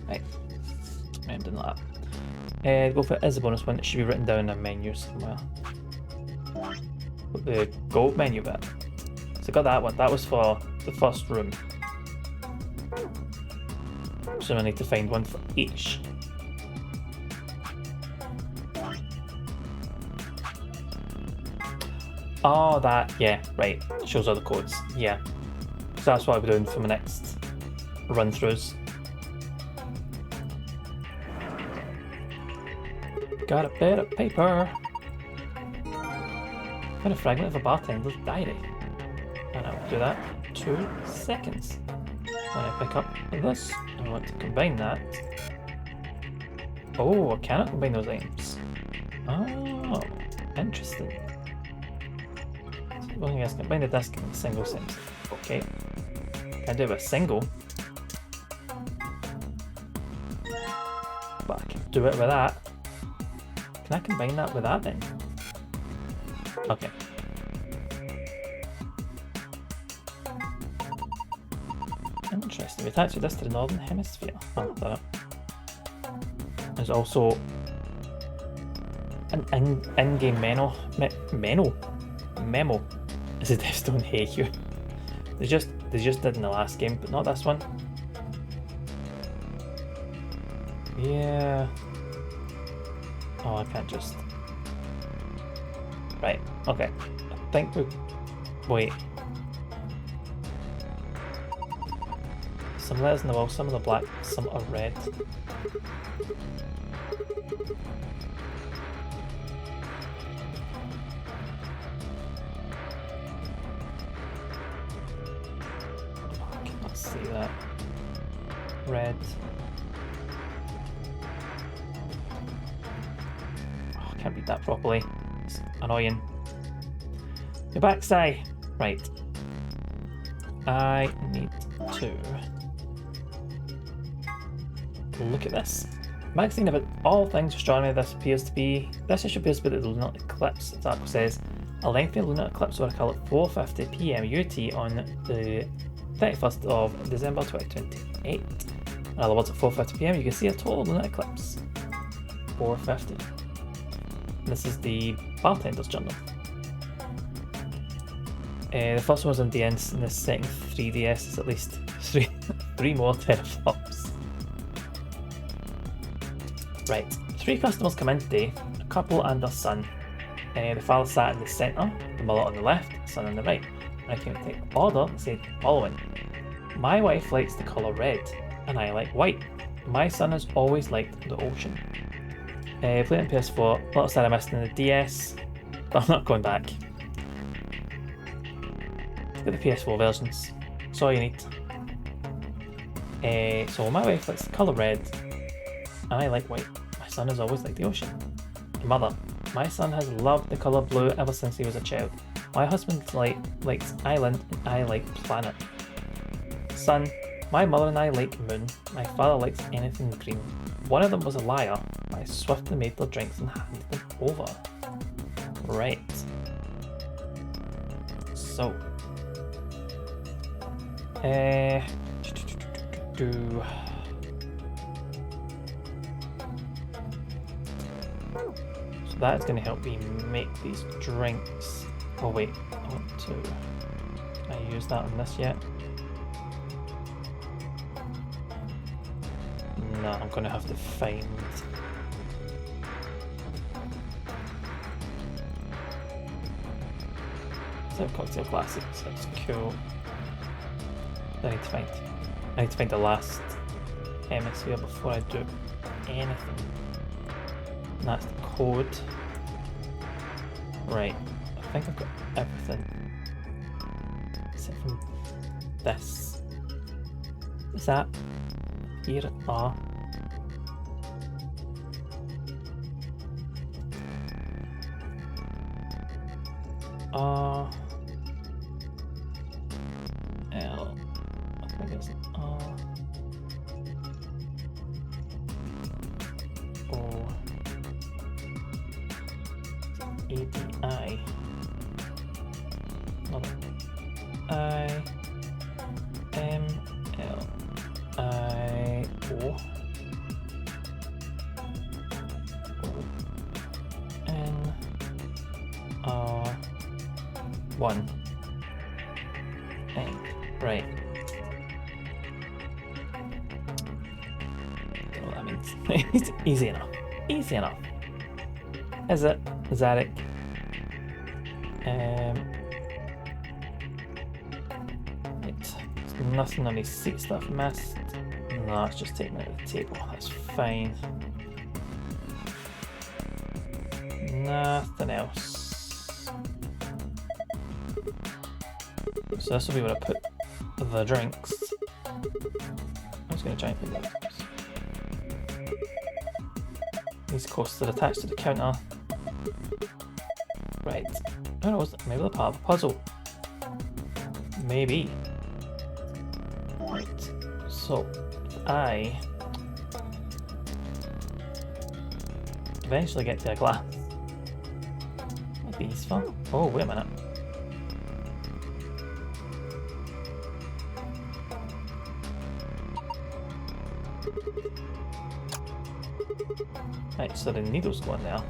Right, I'm doing that. Go for it as a bonus one. It should be written down in a menu somewhere. Put the gold menu bit. So I got that one. That was for the first room. So I need to find one for each. Oh, that, yeah, right. Shows all the codes. Yeah. So that's what I'll be doing for my next run-throughs. Got a bit of paper. Got a fragment of a bartender's diary. And I'll do that in 2 seconds. When I pick up this, I want to combine that. Oh, I cannot combine those items. Oh, interesting. So, well, yes, combine the disc in a single sense. Okay. Can I do it with a single? But I can do it with that. Can I combine that with that then? Okay. Interesting. We attach this to the northern hemisphere. Oh, that. There's also an in-game memo. Is a Deathstone Heihyu. They just did in the last game, but not this one. Yeah. Oh, I can't just... Right, okay. I think we... Wait. Some letters in the wall, some of the black, some are red. Oh, I cannot see that. Red. Can't read that properly. It's annoying. Your backside. Right. I need to look at this. Magazine about all things astronomy. This appears to be the lunar eclipse. The article says a lengthy lunar eclipse will occur at 4:50 PM UT on the 31st of December 2028. In other words, at 4:50 PM you can see a total lunar eclipse. 4:50. This is the Bartender's Journal. The first one was on DS, and the second 3DS is at least three more teraflops. Right, 3 customers come in today, a couple and their son. The father sat in the centre, the mother on the left, the son on the right. And I came to take order and said the following. My wife likes the colour red, and I like white. My son has always liked the ocean. Played it on PS4, a lot of stuff I missed in the DS, but I'm not going back. Get the PS4 versions, that's all you need. So my wife likes the colour red, and I like white. My son has always liked the ocean. Mother, my son has loved the colour blue ever since he was a child. My husband likes island, and I like planet. Son, my mother and I like moon. My father likes anything green. One of them was a liar. I swiftly made their drinks and handed them over. Right. So. So that's going to help me make these drinks. Oh wait, I want to... Can I use that on this yet? No, I'm going to have to find... So cocktail classics, that's cool. I need to find the last hemisphere before I do anything. And that's the code. Right, I think I've got everything. Except from this. Is that here? Ah. R L. I think it's R O A D I. I M L I O N R 1 N. Right. Don't know what that means. Easy enough. Easy enough. Is it? Zadok. Nothing on these seat stuff missed. No, it's just taken out of the table. That's fine. Nothing else. So this will be where I put the drinks. I'm just going to try and put those. These coasters are attached to the counter. Right. Who knows? Maybe they're part of a puzzle. Maybe. Right, so I eventually get to a glass. Might be useful. Oh, wait a minute. Right, so the needle's going there.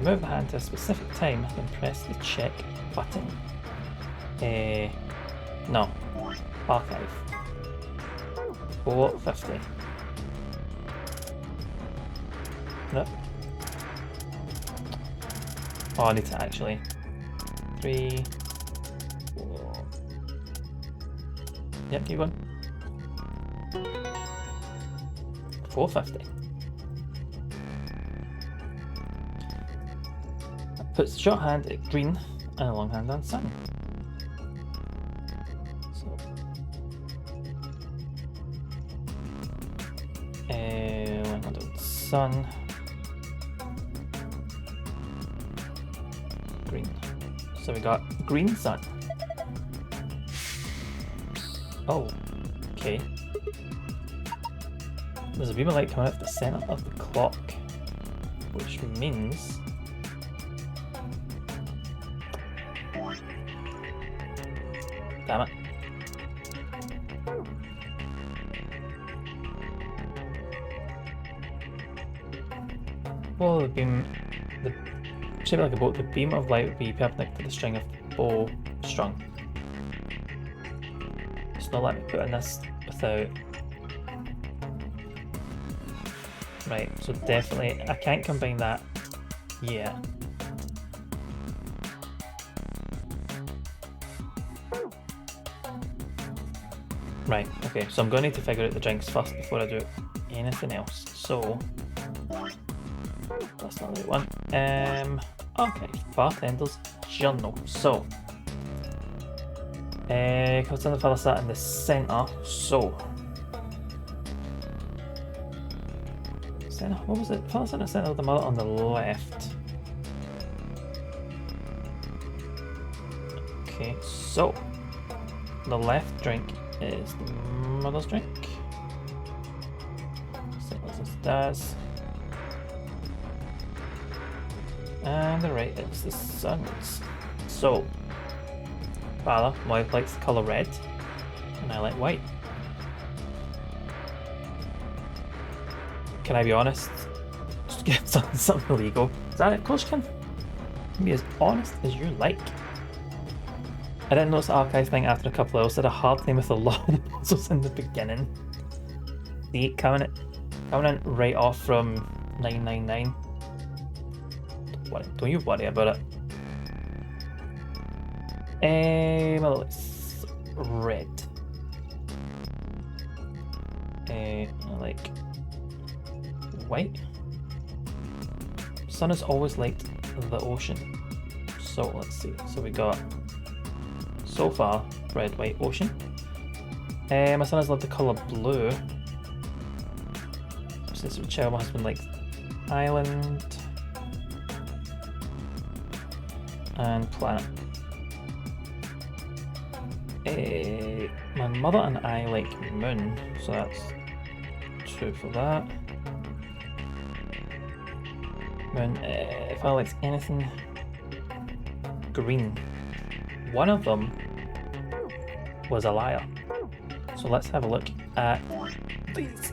Move the hand to a specific time, then press the check button. No. Archive. 450. No. Oh, I need to actually. 3, 4. Yep, keep going. 450. Puts the short hand at green and a long hand on sun. So, one hand on sun. Green. So we got green sun. Oh, okay. There's a beam of light coming out of the center of the clock, which means damn it. Well, the shape like a boat, the beam of light would be perpendicular to the string of the bow strung. It's not let me put in this without. Right, so definitely I can't combine that yet. Right, okay, so I'm going to need to figure out the drinks first before I do anything else. So, that's not the right one. Okay, bartender's journal. So, comes in the fella sat in the centre. So, centre, what was it? Fella sat in the centre of the mullet on the left. Okay, so, the left drink is the mother's drink. Same as this does. And the right is the sun's. So, Bala likes the colour red, and I like white. Can I be honest? Just get something illegal. Is that it? Of course you can. Be as honest as you like. I didn't notice the archive thing after a couple else. Did a hard time with the long puzzles in the beginning. See, coming in right off from 999. Don't you worry about it. Well, it's red. I like white. Sun has always liked the ocean. So let's see. So we got so far red, white, ocean. My son has loved the colour blue. So This is child. My husband likes island and planet. My mother and I like moon, so that's 2 for that. Moon. If I like anything green, one of them was a liar. So let's have a look at these.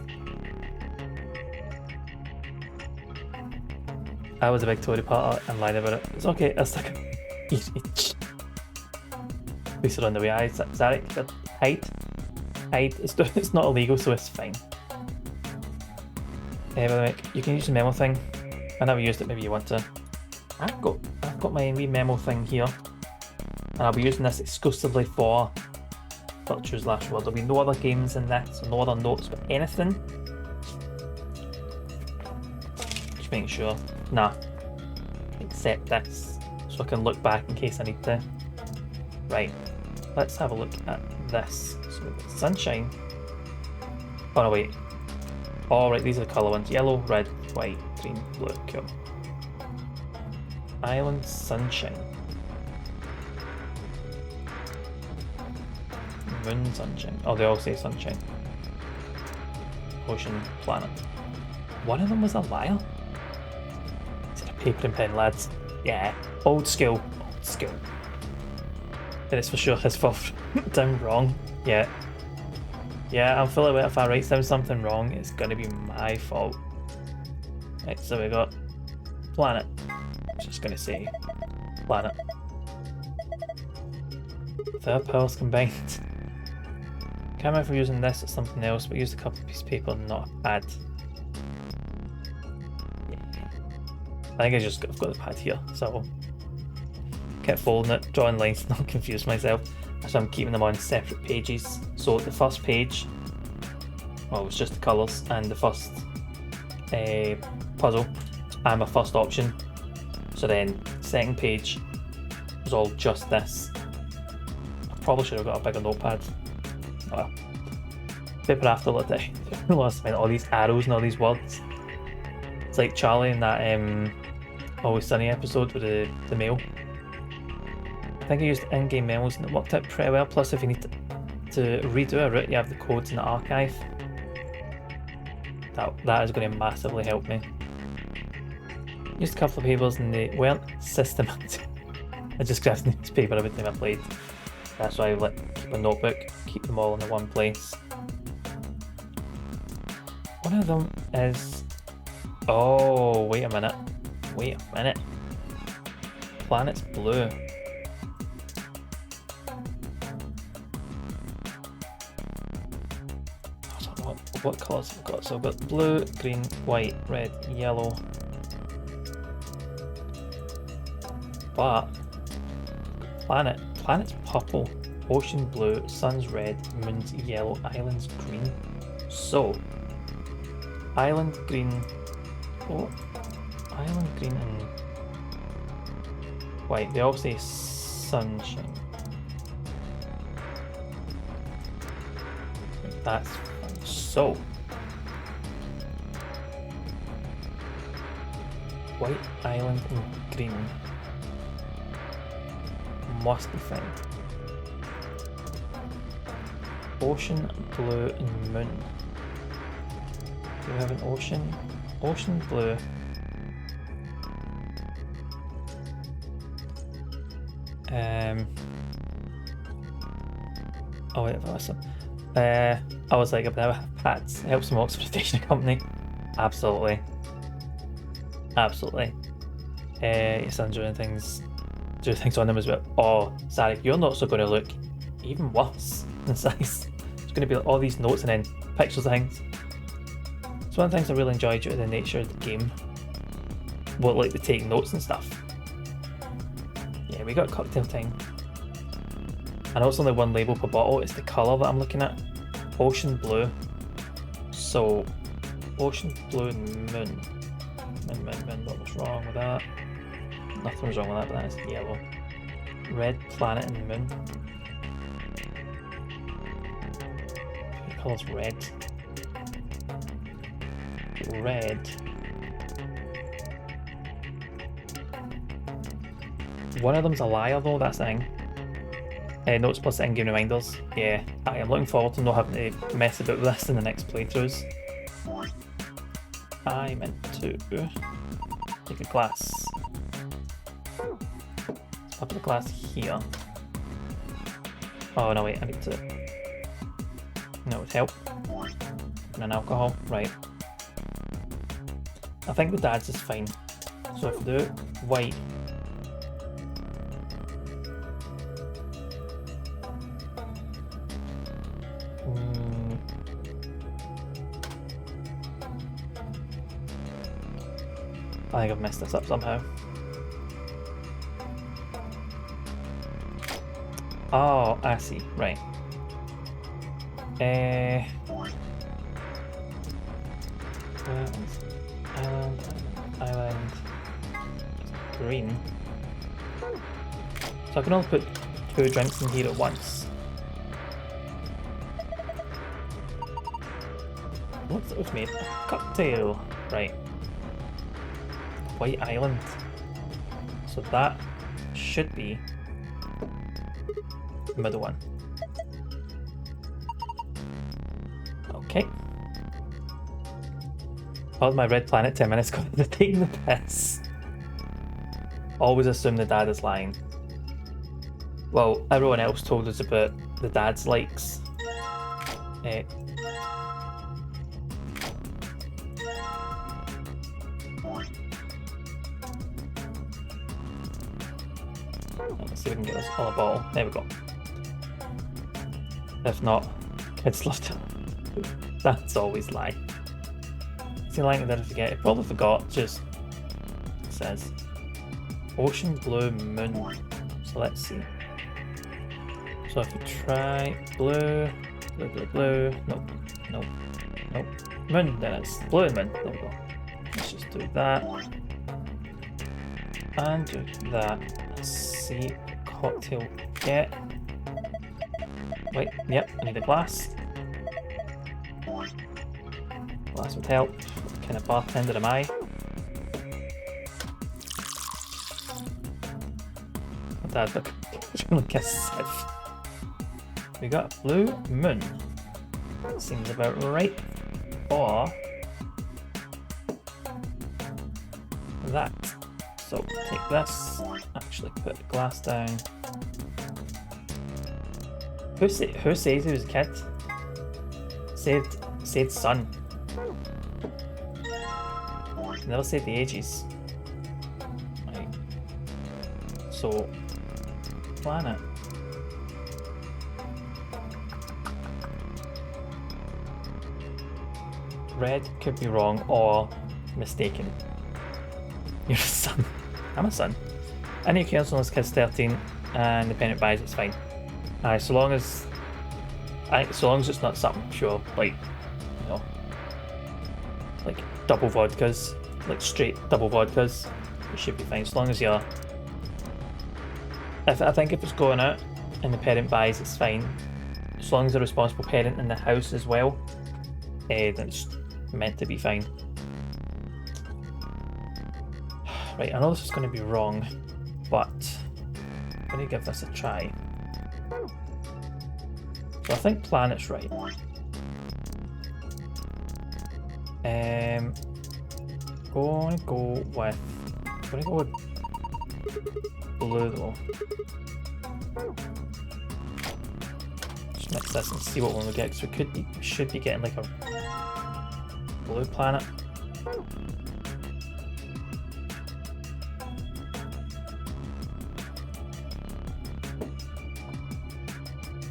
I was a big Tory Potter and lied about it. It's okay, I'll stick it. At least they're on the way. Zarek, hide. It's not illegal, so it's fine. By the way, you can use the memo thing. I never used it, maybe you want to. I've got my wee memo thing here. And I'll be using this exclusively for Virtue's Last Word. There'll be no other games in this, or no other notes, but anything. Just making sure. Nah. Except this. So I can look back in case I need to. Right. Let's have a look at this. So we've got sunshine. Oh no, wait. Oh right, these are the colour ones. Yellow, red, white, green, blue. Cool. Island, sunshine. Moon, sunshine. Oh, they all say sunshine. Ocean, planet. One of them was a liar? Is it a paper and pen, lads? Yeah. Old school. Old school. And it's for sure his fault. Down wrong. Yeah. Yeah, I'm fully aware if I write down something wrong, it's gonna be my fault. Right, so we got planet. Just gonna say planet. Third pearls combined. Can't remember if we're using this or something else, but used a couple of pieces of paper, not a pad. Yeah. I think I've got the pad here, so kept folding it, drawing lines, not confuse myself. So I'm keeping them on separate pages. So the first page, well, it's just the colours, and the first puzzle and my first option. So then second page was all just this. I probably should have got a bigger notepad. Well, paper after the day. Lost all these arrows and all these words. It's like Charlie in that Always Sunny episode with the mail. I think I used in-game memos and it worked out pretty well. Plus, if you need to redo a route, you have the codes in the archive. That is going to massively help me. Used a couple of papers and they weren't systematic. I just grabbed newspaper every time I played. That's why I keep a notebook, keep them all in the one place. One of them is... Oh, wait a minute. Wait a minute. Planet's blue. I don't know what colours I've got. So I've got blue, green, white, red, yellow. But planet's purple, ocean blue, sun's red, moon's yellow, island's green. So island green, island green and white. They all say sunshine. That's fine. So white, island and green must be fine. Ocean, blue and moon. Do we have an ocean? Ocean, blue. Oh wait, awesome. I was like, I've never had pads. Helps from Oxford Stationery Company. Absolutely. Absolutely. Your son's doing things on them as well. Oh, Zarek, you're not so going to look even worse than size. It's going to be like all these notes and then pictures of things. So one of the things I really enjoyed due to the nature of the game, well, like the taking notes and stuff. Yeah, we got cocktail time. I know it's only one label per bottle, it's the colour that I'm looking at. Ocean blue. So, ocean blue and moon. Moon, what was wrong with that? Nothing was wrong with that, but that is yellow. Red, planet and moon. The colour's red. red. One of them's a liar though, that's the thing. Notes plus in-game reminders. Yeah, I am looking forward to not having to mess about with this in the next playthroughs. I meant to take a glass. Let's put the glass here. Oh no wait, I need to... No, it would help. And an alcohol, right. I think the dad's is fine. So if I do white... I think I've messed this up somehow. Oh, I see. Right. Island. Green. So I can only put 2 drinks in here at once. What's it with me? A cocktail. Right. White Island. So that should be the middle one. Okay. Oh, my red planet 10 minutes ago, they're taking the piss. Always assume the dad is lying. Well, everyone else told us about the dad's likes. Let's see if we can get this on a ball. There we go. If not, kids love to. That's always lie. Is he lying that I forget? I probably forgot, just it says Ocean Blue Moon. So let's see. So if we try blue, nope, moon, then it's blue moon. There we go. Let's just do that. And do that. Let's see what cocktail get. Wait, yep, I need a glass. Glass would help. What kind of bartender am I? Dad, look. Like a sieve. We got blue moon. Seems about right. Or that. So take this. Actually put the glass down. Who says he was a kid? Said son. Never said the ages. Right. So planet. Red could be wrong or mistaken. You're a son. I'm a son. Any cancel this kid's 13 and independent buys, it's fine. So long as it's not something pure, like, you know, like double vodkas, like straight double vodkas, it should be fine. As long as you're, I think if it's going out and the parent buys, it's fine. As long as the responsible parent in the house as well, then it's meant to be fine. Right, I know this is going to be wrong, but I'm going to give this a try. So I think planet's right. Gonna go with blue though. Just mix this and see what one we get, because we should be getting like a blue planet.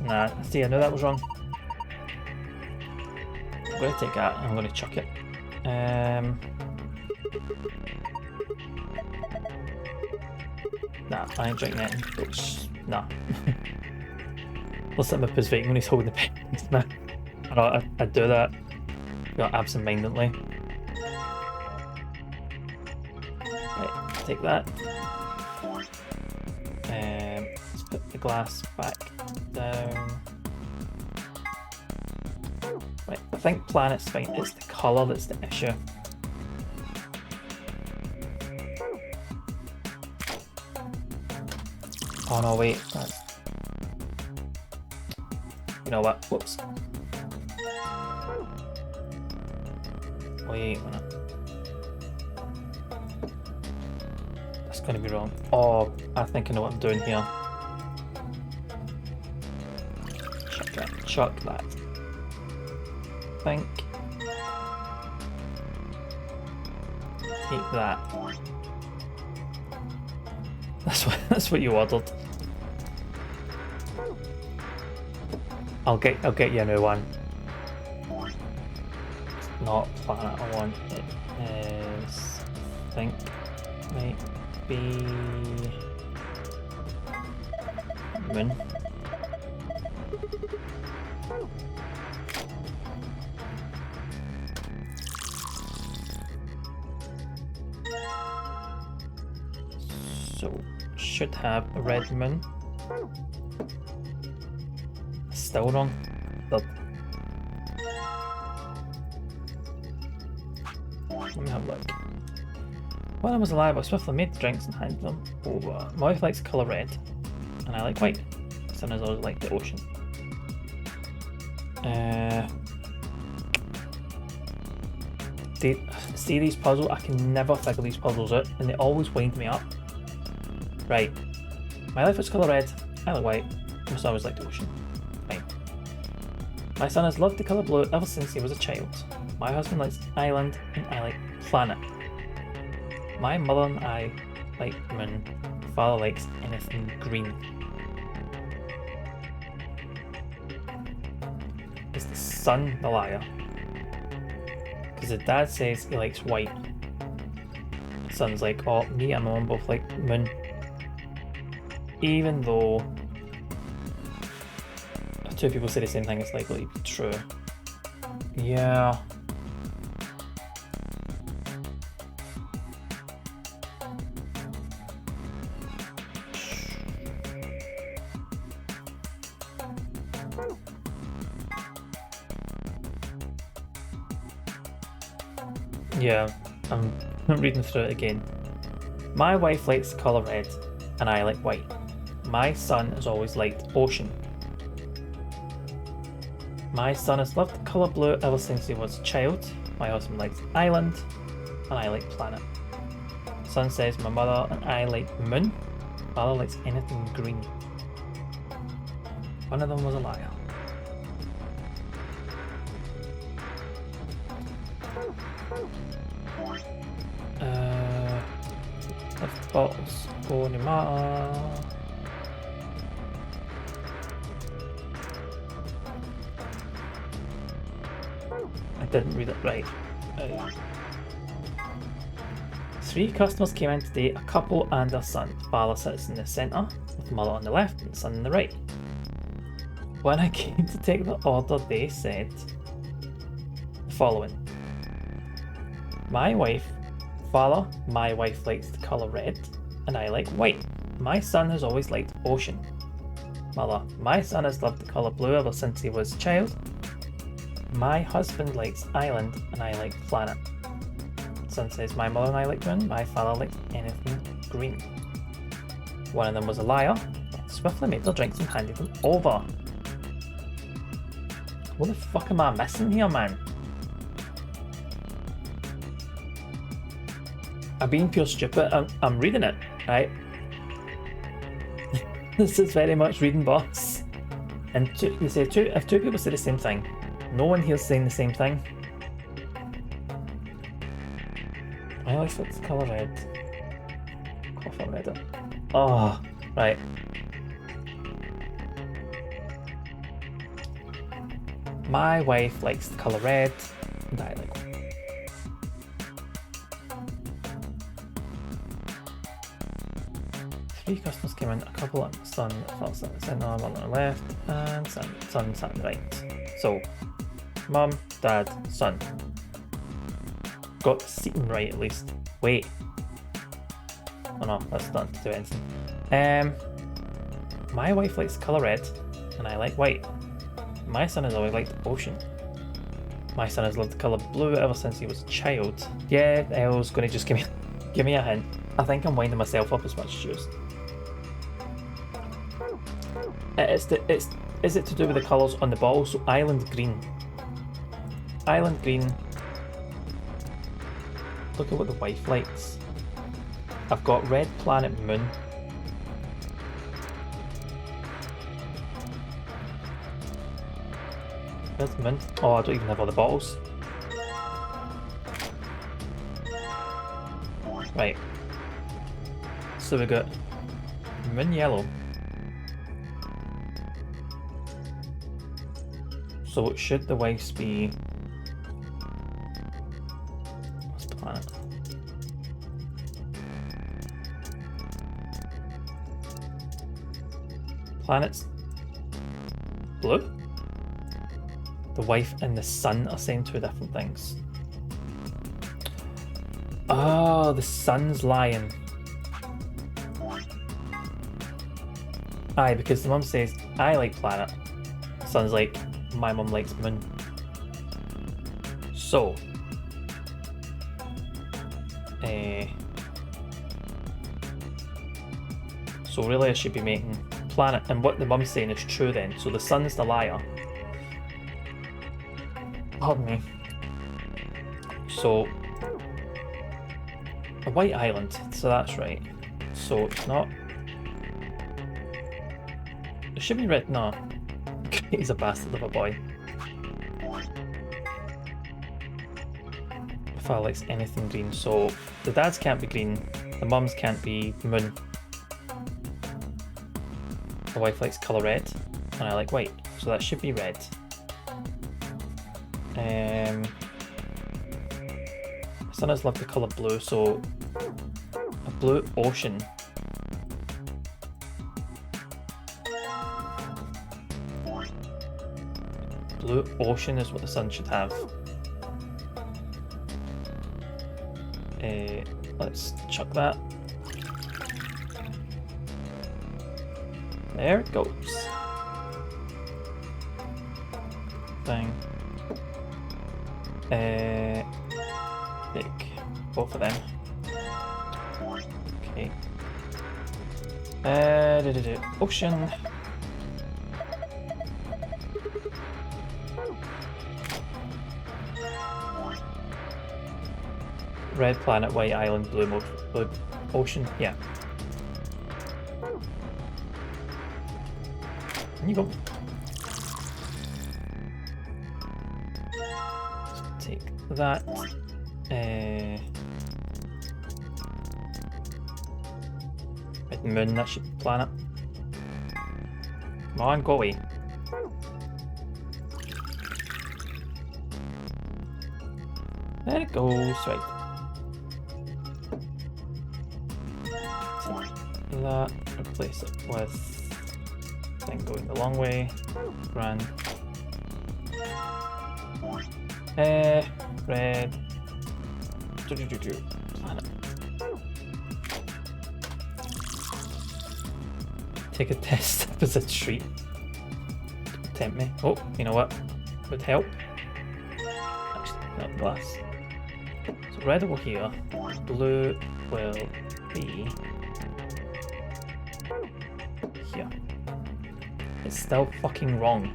Nah, see, I know that was wrong. I'm going to take that and I'm going to chuck it. Nah, I ain't drinking that. Nah. Let's let him up his vape when he's holding the pen. Nah. I'd do that. Absent-mindedly. Right, take that. Let's put the glass back down. Right, I think planet's fine. It's the colour that's the issue. Oh no, wait. That's... You know what? Whoops. Wait a minute. That's gonna be wrong. Oh, I think I know what I'm doing here. Chuck that. Chuck that. Think. Take that. That's what you ordered. I'll get you a new one. It's not planet I want. It is, I think, might be moon. So should have a red moon. Still wrong. But let me have a look. When I was alive, I swiftly made the drinks and handed them over. My wife likes colour red, and I like white. My son has always liked the ocean. See these puzzles? I can never figure these puzzles out, and they always wind me up. Right. My life is colour red, I like white. My son always liked the ocean. Fine. My son has loved the colour blue ever since he was a child. My husband likes island, and I like planet. My mother and I like moon. Father likes anything green. Is the son the liar? Because the dad says he likes white. The son's like, oh, me and my mum both like moon. Even though two people say the same thing, it's likely to be true. Yeah. Yeah, I'm reading through it again. My wife likes the colour red, and I like white. My son has always liked ocean. My son has loved the colour blue ever since he was a child. My husband likes island, and I like planet. Son says my mother and I like moon. Father likes anything green. One of them was a liar. Left bottles, going in matter. I didn't read it right. 3 customers came in today, a couple and their son. Father sits in the centre, with mother on the left and son on the right. When I came to take the order, they said the following. My wife likes the colour red, and I like white. My son has always liked ocean. Mother, my son has loved the colour blue ever since he was a child. My husband likes island, and I like planet. Son says my mother and I like moon. My father likes anything green. One of them was a liar. Swiftly made their drinks and handed them over. What the fuck am I missing here, man? I'm being pure stupid. I'm reading it, right? This is very much reading box. And if two people say the same thing, no one here's saying the same thing. I always like the colour red. Cough, I read it. Oh, right. My wife likes the colour red, and I like white. Three customers came in, a couple and son first at the centre, one on the left, and son sat on the right. So, mum, dad, son. Got the seating right at least. Wait. Oh no, that's not to do anything. My wife likes the colour red, and I like white. My son has always liked the ocean. My son has loved the colour blue ever since he was a child. Yeah, Elle's gonna just give me a hint. I think I'm winding myself up as much as yours. Is it to do with the colours on the ball? So island green. Island green. Look at what the wife likes. I've got red planet moon. Where's the moon? Oh, I don't even have all the bottles. Right. So we got moon yellow. So should the wife's be... What's the planet? Planet's blue? The wife and the sun are saying two different things. Oh, the sun's lying. Aye, because the mum says, I like planet. The sun's like, my mum likes moon. So, so really I should be making planet, and what the mum's saying is true then. So the sun's the liar. Pardon me. So, a white island, so that's right. So it's not... It should be red, no. He's a bastard of a boy. If I likes anything green, so the dads can't be green, the mums can't be moon. The wife likes colour red, and I like white, so that should be red. Son has loved the colour blue, so a blue ocean. Blue ocean is what the sun should have. Let's chuck that. There it goes. Thing. Take both of them. Okay. Ocean. Red planet, white island, blue ocean. Yeah. And you go. Take that. Red moon, that should be planet. Come on, go away. There it goes, right. Take that, replace it with thing going the long way. Grand. Red. Planet. Take a test as a treat. Tempt me. Oh, you know what? Would help. Actually, not glass. So red over here. Blue will be here. It's still fucking wrong.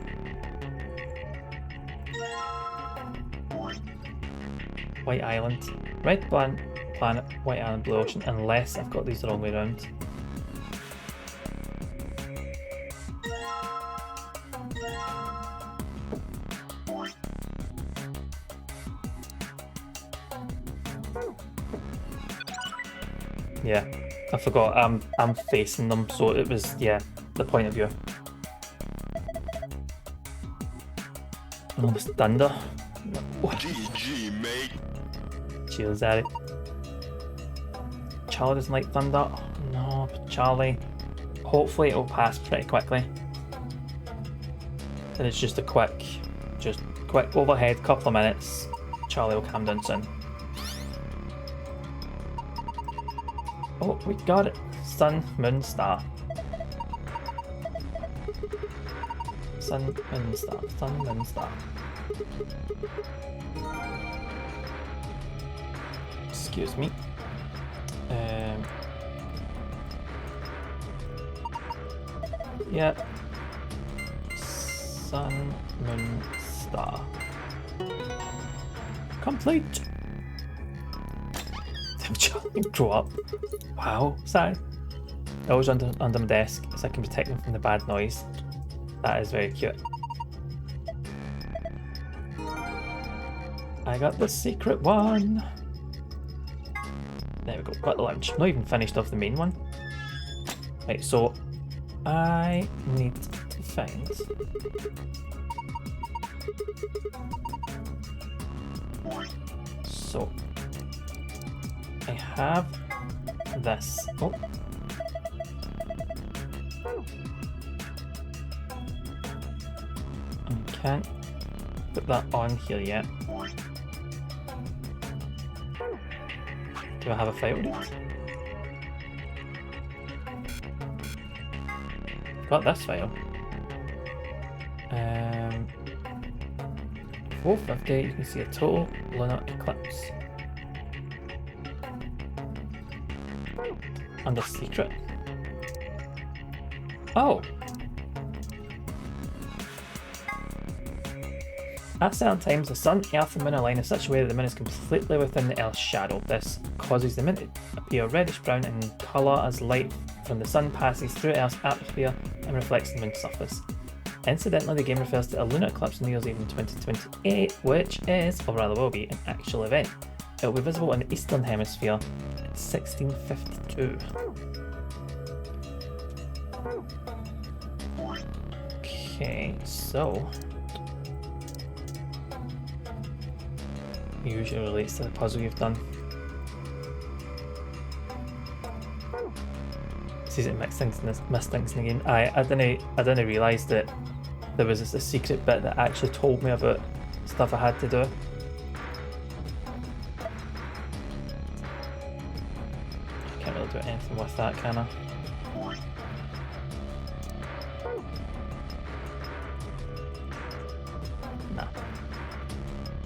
White island. Red planet, white island, blue ocean, unless I've got these the wrong way around. Yeah, I forgot. I'm facing them, so it was, yeah, the point of view. Almost thunder. GG, mate. Cheers, Daddy. Charlie doesn't like thunder. No, but Charlie. Hopefully it'll pass pretty quickly. And it's just a quick overhead, couple of minutes. Charlie will calm down soon. Oh, we got it. Sun, moon, star. Sun, moon, star. Sun, moon, star. Excuse me. Yeah. Sun, Moon, Star. Complete! Grow up. Wow, sorry. Always under my desk so I can protect them from the bad noise. That is very cute. I got the secret one. There we go, got the lunch. Not even finished off the main one. Right, so I need to find so I have this. Oh. I can't put that on here yet. Do I have a file read? Got this file. 450, you can see a total lunar eclipse. Under secret. Oh! At certain times, the Sun, Earth and Moon align in such a way that the Moon is completely within the Earth's shadow. This causes the Moon to appear reddish-brown in colour as light from the Sun passes through Earth's atmosphere and reflects the Moon's surface. Incidentally, the game refers to a lunar eclipse on New Year's Eve in 2028, which is, or rather will be, an actual event. It will be visible in the Eastern Hemisphere in 1652. Okay, so usually relates to the puzzle you've done. It's easy to miss things in the game. I didn't realise that there was a secret bit that actually told me about stuff I had to do. I can't really do anything with that, can I? Nah.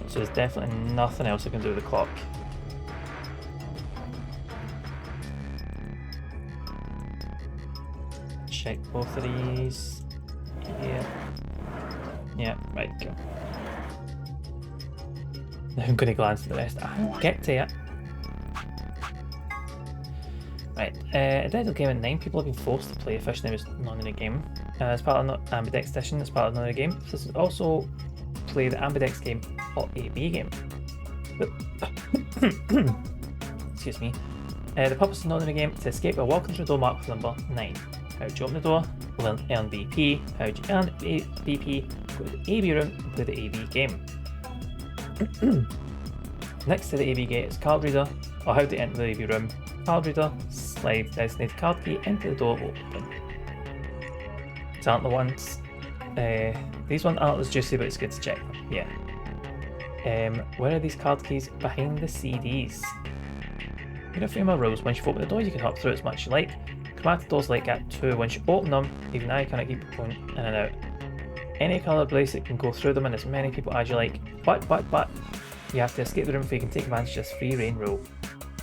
So there's definitely nothing else I can do with the clock. Check both of these. Yeah. Yeah, right, go. Now I'm going to glance at the rest. I'll get to it. Right, a Deadly game at 9 people have been forced to play a Fish Name is not in a game. As part of the Ambidex edition, as part of another game. This is also play the Ambidex game or AB game. Excuse me. The purpose of not in a game is to escape a welcome to the door marked with number 9. How do you open the door? We'll earn BP. How do you earn BP? Go to the AB room and play the AB game. Next to the AB gate is card reader, or how to enter the AB room. Card reader, slide designated card key into the door, open. These aren't the ones. These ones aren't as juicy, but it's good to check them. Yeah. Where are these card keys? Behind the CDs. Here are a few more rules. Once you've opened the door, you can hop through as much as you like. Chromatic doors like at 2. Once you open them, even I cannot keep going in and out. Any colour bracelet can go through them and as many people as you like. But you have to escape the room before you can take advantage of this free reign rule.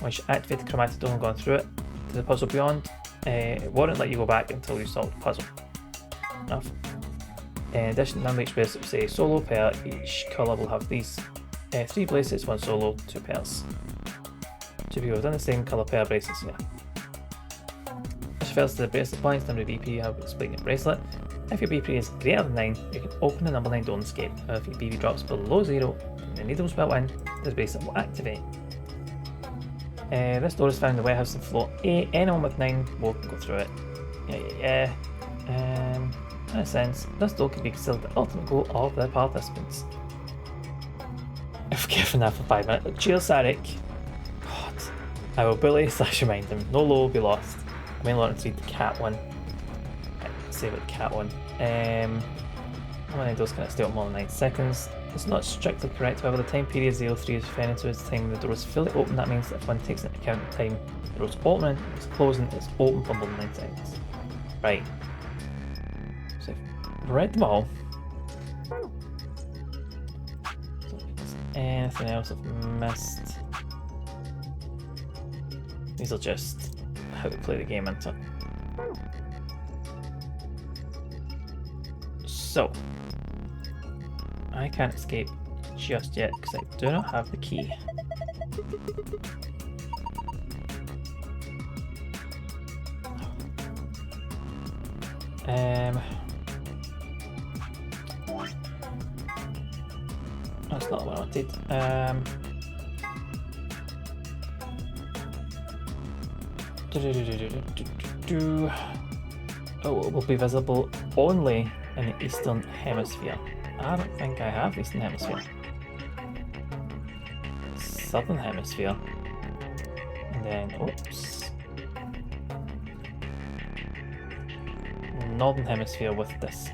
Once you activate the chromatic door and gone through it to the puzzle beyond, it won't let you go back until you solve the puzzle. Enough. In addition, number each bracelet will say solo pair. Each colour will have these 3 bracelets, 1 solo, 2 pairs. 2 people have done the same colour pair bracelets, yeah. As refers to the bracelet points, number of BP, how to explain your bracelet. If your BP is greater than 9, you can open the number 9 door and escape. If your BP drops below 0, and the needle's built in, this bracelet will activate. This door is found in the warehouse on floor A. Anyone with 9 will go through it. Yeah. In a sense, this door can be considered the ultimate goal of the participants. If given that for 5 minutes, cheers, Sarek. God, I will bully / remind him. No low will be lost. I may learn to read the cat one. Right, let's see about the cat one. One of those can stay up more than 9 seconds. It's not strictly correct, however, the time period 03 is referring to as the time the door is fully open. That means that if one takes into account the time the door is opening, it's closing, it's open for more than 9 seconds. Right. So I've read them all. So anything else I've missed? These are just how to play the game into it. So I can't escape just yet because I do not have the key. That's not what I wanted. Oh, it will be visible only in the Eastern Hemisphere. I don't think I have Eastern Hemisphere. Southern Hemisphere. And then, oops. Northern Hemisphere with disc.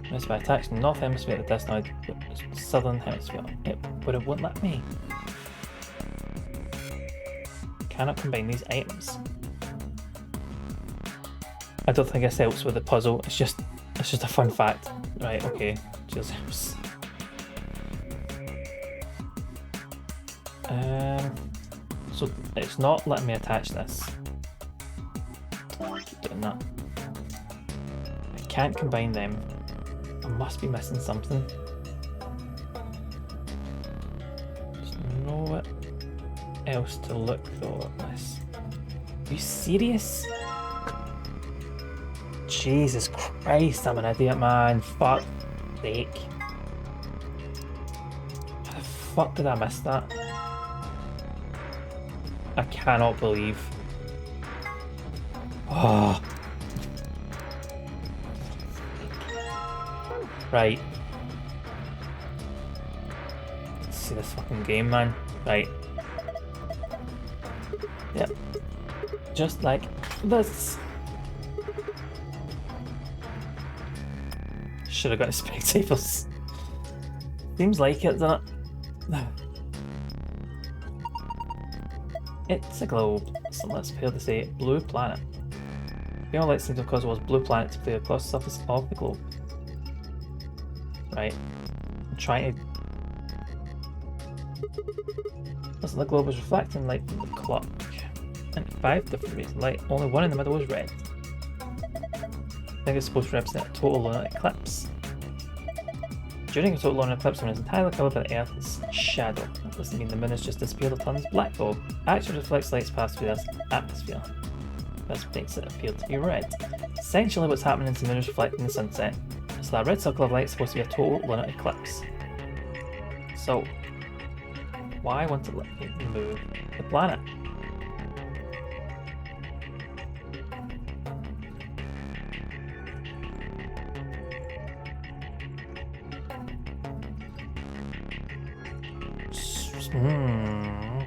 If I attach the North Hemisphere to the disc now, Southern Hemisphere. But it won't let me. Cannot combine these items. I don't think this helps with the puzzle. It's just a fun fact. Right, okay. Cheers. So it's not letting me attach this. Keep doing that. I can't combine them. I must be missing something. There's nowhere else to look though at this. Are you serious? Jesus Christ, I'm an idiot, man. Fuck sake. How the fuck did I miss that? I cannot believe. Oh. Right. Let's see this fucking game, man. Right. Yep. Just like this. Should have got spectators. Seems like it, doesn't it? It's a globe. So let's appear to say blue planet. The only light seems to cause was blue planet to clear across the surface of the globe. Right. I'm trying to. Listen, the globe is reflecting light from the clock. And 5 different rays of light. Only one in the middle is red. I think it's supposed to represent a total lunar eclipse. During a total lunar eclipse, when it's entirely covered by the Earth's shadow. That doesn't mean the moon has just disappeared or turned black though. It actually reflects lights passed through Earth's atmosphere. This makes it appear to be red. Essentially what's happening is the moon is reflecting the sunset. So that red circle of light is supposed to be a total lunar eclipse. So, why won't it let me move the planet?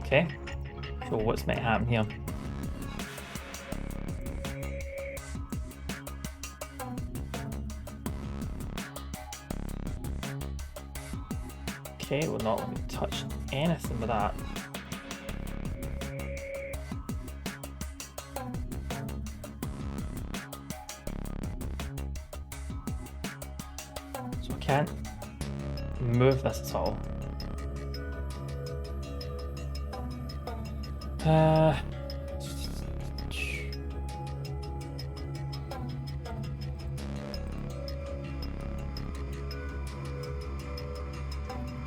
Okay. So what's might happen here? Okay, will not let me touch anything with that. So I can't move this at all.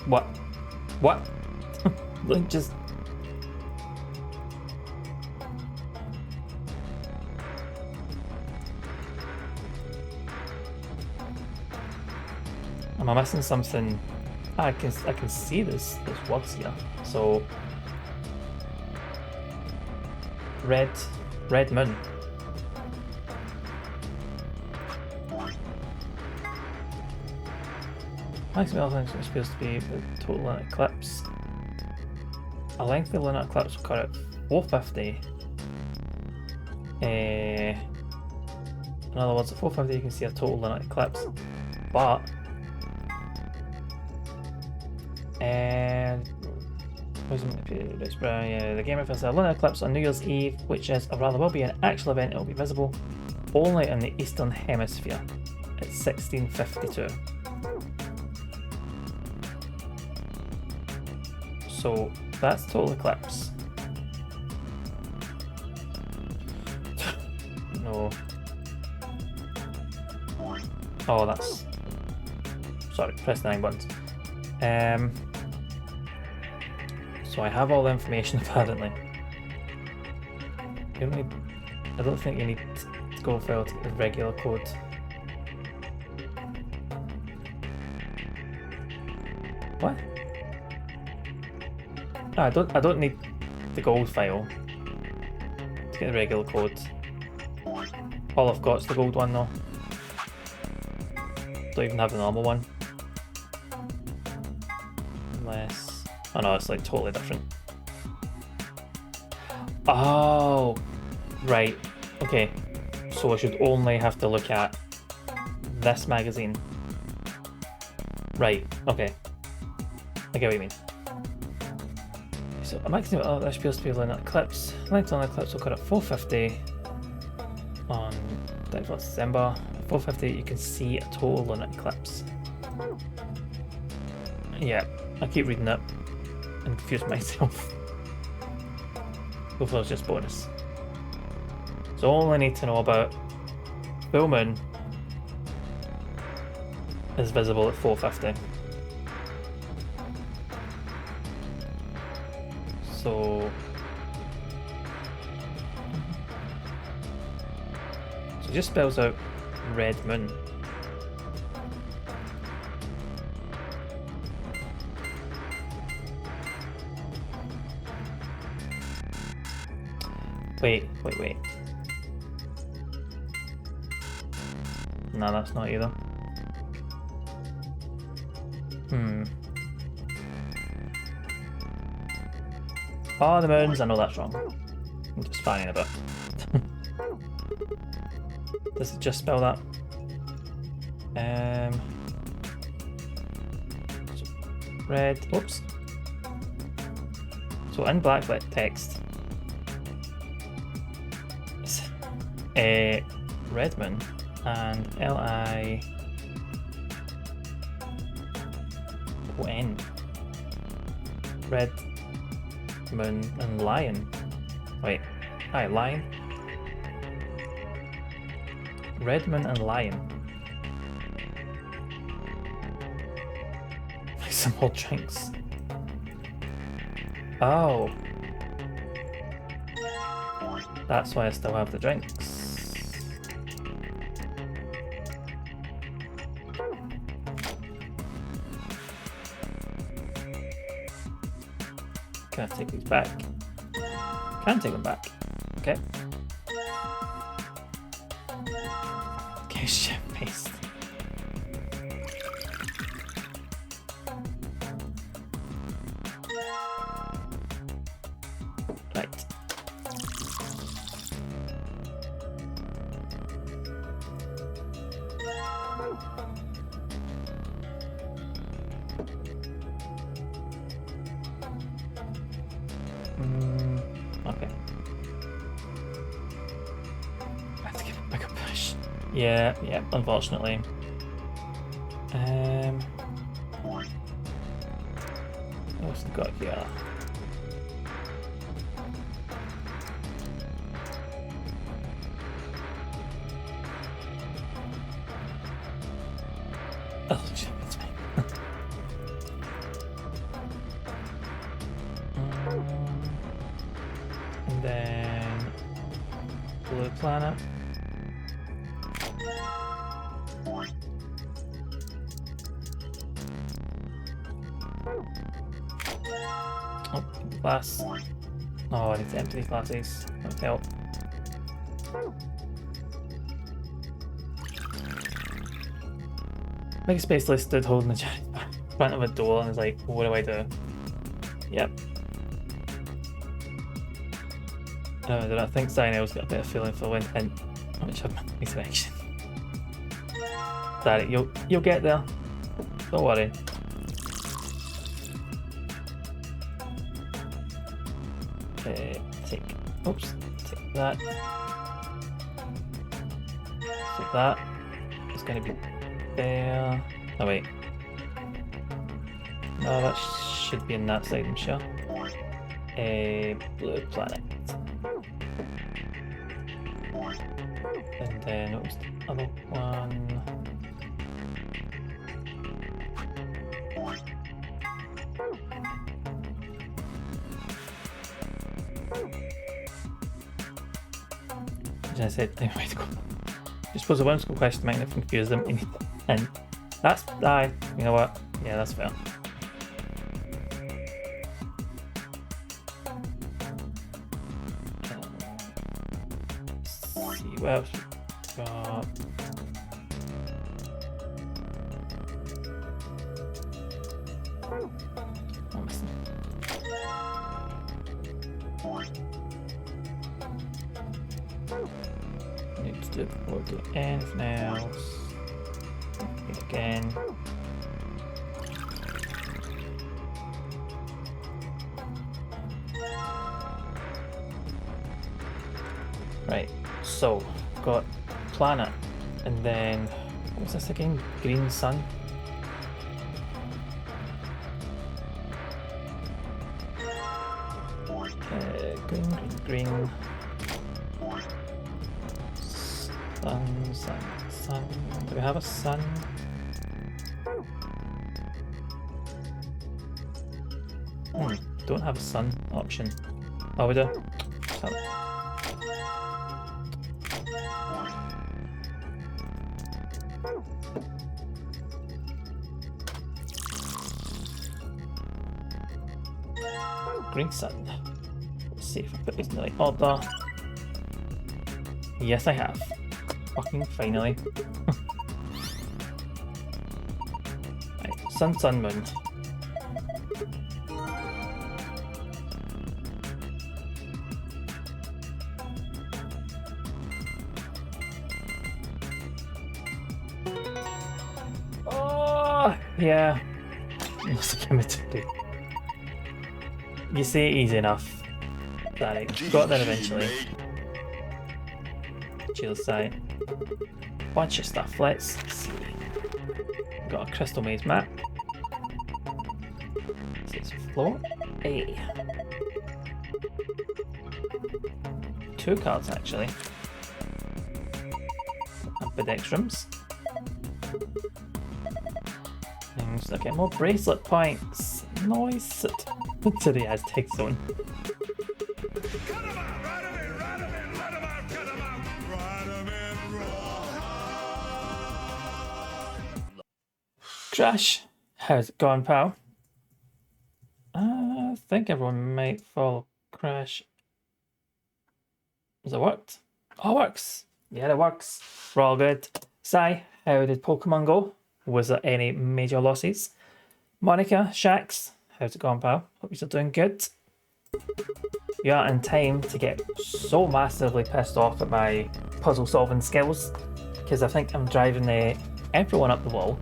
What? What? Like just. Am I missing something? I can see this words here. So red moon. Maximum length is supposed to be the total lunar eclipse. A lengthy lunar eclipse will occur at 450. In other words, at 450 you can see a total lunar eclipse, but the game refers to a lunar eclipse on New Year's Eve, which is, or rather will be an actual event. It will be visible only in the Eastern Hemisphere at 1652. So that's total eclipse. No. Oh, that's... Sorry, press the 9 buttons. So I have all the information apparently. You don't need... I don't think you need to go file to get the regular code. What? No, I don't need the gold file to get the regular code. All I've got is the gold one though. Don't even have the normal one. Unless... Oh no, it's like totally different. Oh! Right. Okay. So I should only have to look at this magazine. Right. Okay. I get what you mean. So a magazine with this appears to be Lunar Eclipse. Length on Eclipse will cut at 450 on 31st December. 450 you can see a total lunar eclipse. Yeah, I keep reading it and confuse myself. Hopefully it's just bonus. So all I need to know about full moon is visible at 450. So it just spells out red moon. Wait. No, that's not either. Oh, the moons, I know that's wrong. I'm just fanning a bit. Does it just spell that? So red, oops. So in blacklit text, it's Redmond and L-I-O-N. Red Moon and Lion. Wait, hi, Lion. Redmond and Lion. Like some old drinks. Oh. That's why I still have the drinks. Can I take these back? Can take them back. Okay. Okay, shit, paste. Right. Okay. I have to give it a bigger push. Yeah, unfortunately. What else have we got here? Oh shit, that's fine. And then blue planet. Oh, glass. Oh, I need to empty these glasses. That would help. Mega Space List stood holding the giant in front of a door and is like, what do I do? Yep. I think Cyanel's got a bit of feeling for when and which have my selection. Sorry, you'll get there. Don't worry. Take that. Take that. It's gonna be there. Oh wait. No, that should be in that side, I'm sure. A blue planet. And then what was the other one? As I said, anyway, I suppose the whimsical question might have confused them, and that's, you know what? Yeah, that's fair. Let's see what else we've got. I'm missing. Need to do before we do anything else. Again. Right, so got planet, and then what was this again? Green sun. Green. Sun. Do we have a sun? Don't have a sun option. Oh, we do. Green sun. Let's see if I put these in the right order. Yes, I have. Fucking finally. Right, sun, moon. Oh, yeah. You say it easy enough. Right, got that eventually. Chill side. Bunch of stuff. Let's see. Got a crystal maze map. It's floor A. 2 cards actually. Ambidextrums. And so I get more bracelet points. Nice. To the Aztec zone. Crash, how's it going, pal? I think everyone might follow Crash. Has it worked? Oh, it works. Yeah, it works. We're all good. Sai, how did Pokemon go? Was there any major losses? Monica, Shax, how's it going, pal? Hope you're doing good. You are in time to get so massively pissed off at my puzzle solving skills, because I think I'm driving everyone up the wall.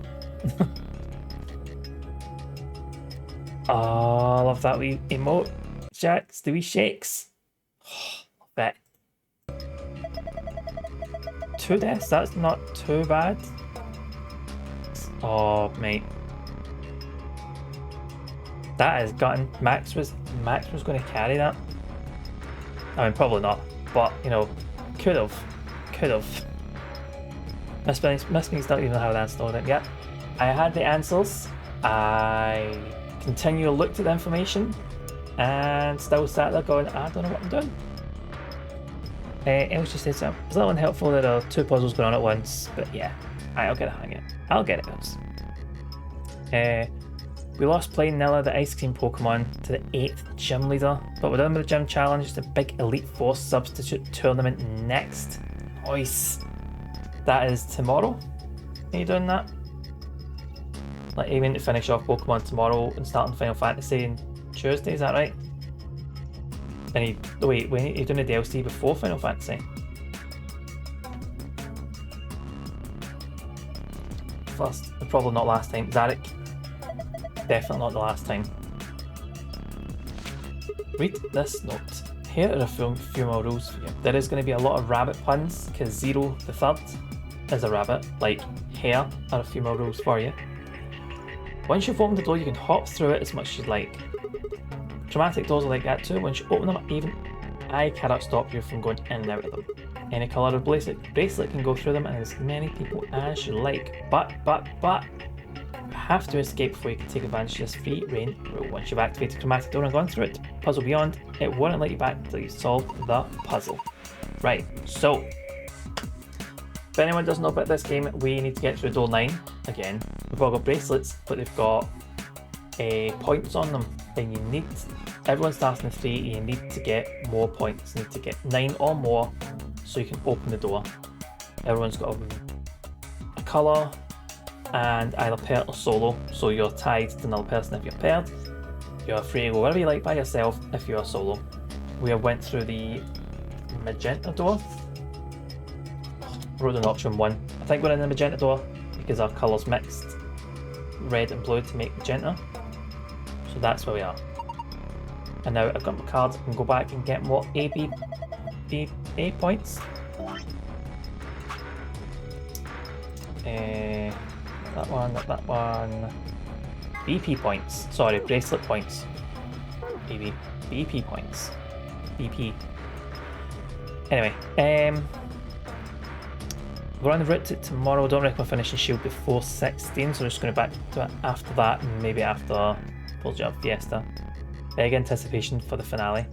Oh, I love that wee emote. Shax, the wee shakes. Oh, love it. 2 deaths, that's not too bad. Oh, mate. That is gutting. Max was going to carry that. I mean, probably not, but you know, could have. Miss Me's not even how that installed it yet. I had the answers. I continue to look at the information, and still sat there going, I don't know what I'm doing. It was just it's a little unhelpful that there are 2 puzzles going on at once, but yeah, I'll get a hang of it. I'll get it, guys. We lost playing Nilla, the ice cream Pokemon, to the 8th gym leader, but we're done with the gym challenge, the big Elite Four substitute tournament next. Nice. That is tomorrow. Are you doing that? Like aiming to finish off Pokemon tomorrow and starting Final Fantasy on Tuesday, is that right? And wait, when are you doing a DLC before Final Fantasy? First, probably not last time. Zarek, definitely not the last time. Read this note. Here are a few more rules for you. There is going to be a lot of rabbit puns, because Zero the Third is a rabbit. Like, here are a few more rules for you. Once you've opened the door, you can hop through it as much as you'd like. Dramatic doors are like that too. Once you open them, even I cannot stop you from going in and out of them. Any colour of bracelet can go through them, and as many people as you like. But you have to escape before you can take advantage of this free reign rule. Once you've activated Chromatic Door and gone through it, Puzzle Beyond, it won't let you back until you solve the puzzle. Right, so if anyone doesn't know about this game, we need to get through door 9 again. We've all got bracelets, but they've got points on them, and you need, everyone starts in the 3, you need to get more points. You need to get 9 or more so you can open the door. Everyone's got a colour and either paired or solo, so you're tied to another person if you're paired. You're free to go wherever you like by yourself if you're solo. We have went through the magenta door. Wrote an option 1. I think we're in the magenta door because our colours mixed red and blue to make magenta. So that's where we are. And now I've got my cards, I can go back and get more A points. That one, not that one. BP points. Sorry, bracelet points. BP points. BP. Anyway, we're on the route to tomorrow. Don't reckon we're finishing Shield before 16, so we're just going back to it after that, and maybe after Full Job Fiesta. Big anticipation for the finale.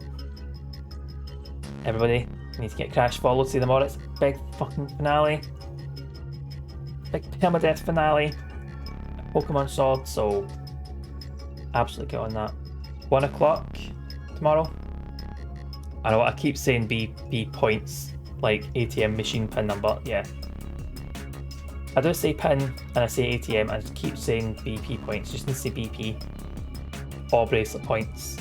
Everybody needs to get Crash followed, see them all. It's a big fucking finale. Big permadeath finale. Pokemon Sword, so absolutely get on that. 1 o'clock tomorrow. I know I keep saying B points, like ATM machine pin number, yeah. I do say pin and I say ATM, I just keep saying BP points, just need to say BP or bracelet points.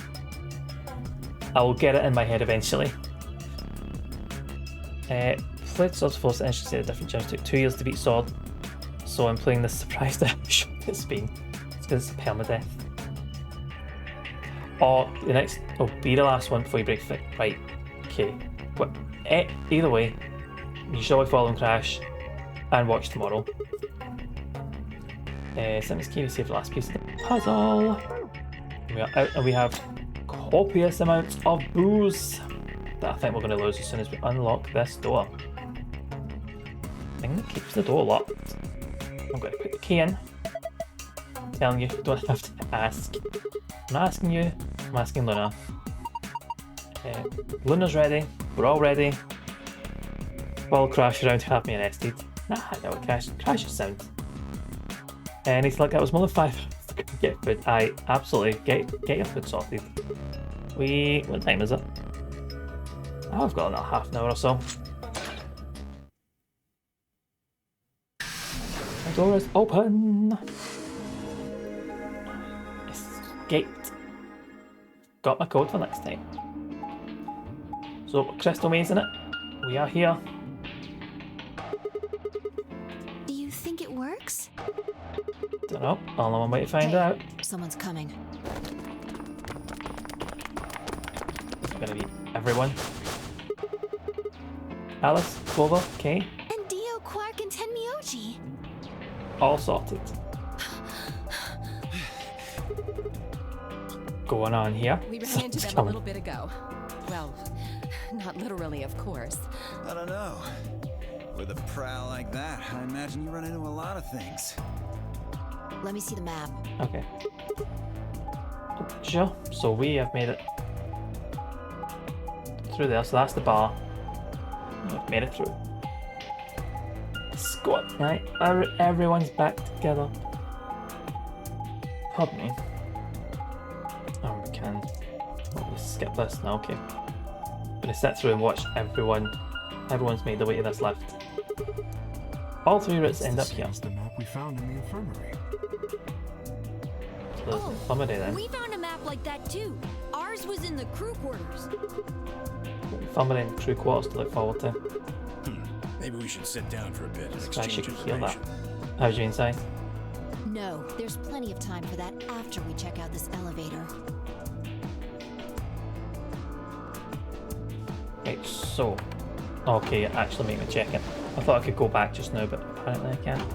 I will get it in my head eventually. Played Swords of Force, and she said a different gyms took 2 years to beat Sword, so I'm playing this surprised at how short it's been. It's because it's permadeath. Or the next will be the last one before you break fit. Right, okay. But either way, you should always follow and Crash and watch tomorrow. Something's key to save the last piece of the puzzle. We are out and we have copious amounts of booze that I think we're going to lose as soon as we unlock this door. Thing that keeps the door locked. I'm going to put the key in. Telling you don't have to ask. I'm not asking you, I'm asking Luna. Luna's ready, we're all ready. Follow Crash around to have me arrested. Nah, no, Crash is sound. And he's like, that was more than 5 minutes to get food. Aye, absolutely, get your food sorted. What time is it? Oh, I've got another half an hour or so. The door is open. Escape. Got my code for next time. So, Crystal Maze in it. We are here. Do you think it works? Don't know. Only one way to find out. Someone's coming. It's gonna be everyone. Alice, Clover, Kay. And Dio, Quark, and Tenmyoji. All sorted. Going on here. We ran into them a little bit ago. Well, not literally, of course. I don't know. With a prowl like that, I imagine you run into a lot of things. Let me see the map. Okay. Sure. So we have made it through there. So that's the bar. We've made it through. Squad. Right. Everyone's back together. Pardon me. Oh, we can. Oh, let's skip this now. Okay. I'm gonna sit through and watch everyone. Everyone's made their way to this lift. All 3 routes end up here. The map we found in the infirmary. So there's the infirmary then. We found a map like that too. Ours was in the crew quarters. Infirmary and crew quarters to look forward to. Maybe we should sit down for a bit and I should exchange heal that. information. How's you inside? No, there's plenty of time for that after we check out this elevator. Right, so... Okay, actually make me check it. I thought I could go back just now, but apparently I can't.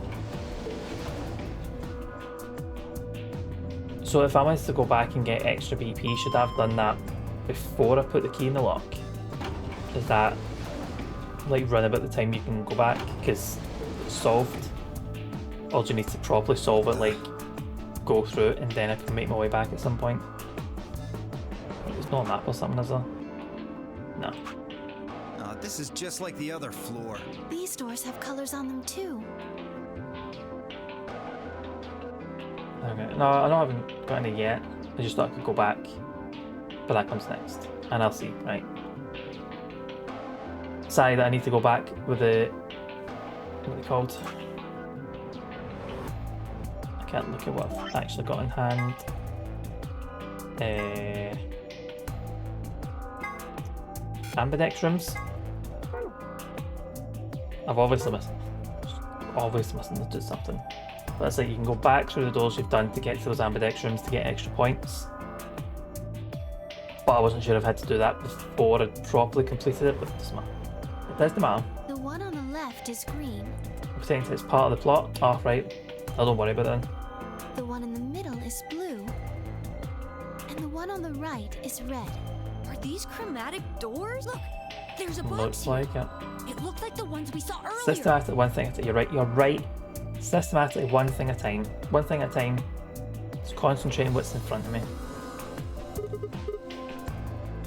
So if I wanted to go back and get extra BP, should I have done that before I put the key in the lock? Is that like run about the time you can go back because it's solved? Or do you need to properly solve it, like go through it and then I can make my way back at some point? There's no map or something, is there? No. This is just like the other floor. These doors have colors on them too. Okay, no, I haven't got any yet. I just thought I could go back. But that comes next. And I'll see, right. Sorry that I need to go back with the... what are they called? I can't look at what I've actually got in hand. Ambidextrums. I've obviously missed to do something. But it's like you can go back through the doors you've done to get to those ambidextrums to get extra points. But I wasn't sure if I had to do that before I'd properly completed it, but it doesn't matter. It does matter. The one on the left is green. Pretending it's part of the plot. Oh, right. Oh, don't worry about that. The one in the middle is blue. And the one on the right is red. Are these chromatic doors? Look, there's a box. Looks like it. It looked like the ones we saw earlier. Systematically, one thing at a time. You're right. Systematically, one thing at a time. One thing at a time. Just concentrating what's in front of me.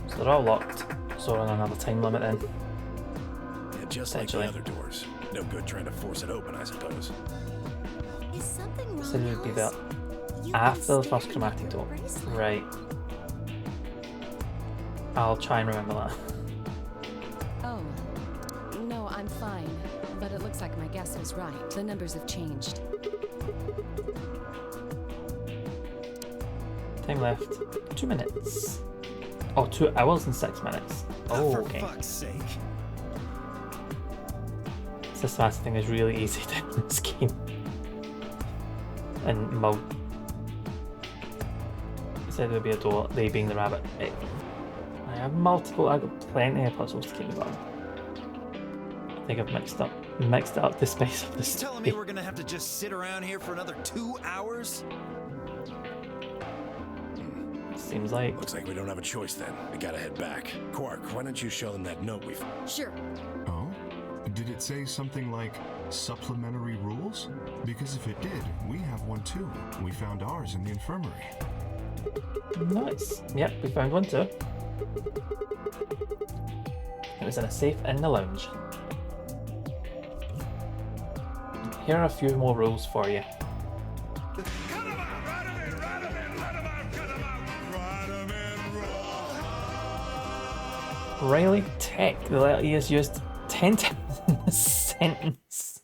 So they're all locked. So we're on another time limit then. Yeah, just like the other doors. No good trying to force it open, I suppose. Is something wrong? So it would be that Alice? after the first chromatic door. Right. I'll try and remember that. Oh, no, I'm fine. But it looks like my guess was right. The numbers have changed. Time left. 2 minutes. Oh, 2 hours and 6 minutes. Oh, For okay. fuck's sake. Systematic thing is really easy to do in this game. And Mo said there would be a door, they being the rabbit. I have I've got plenty of puzzles to keep me going. I think I've mixed it up the space of this. You telling me we're gonna have to just sit around here for another 2 hours? Seems like. Looks like we don't have a choice then. We gotta head back. Quark, why don't you show them that note we've... Sure. Oh? Did it say something like supplementary rules? Because if it did, we have one too. We found ours in the infirmary. Nice. Yep, we found one too. It was in a safe in the lounge. Here are a few more rules for you. Riley Tech, the letter E is used 10 times in a sentence.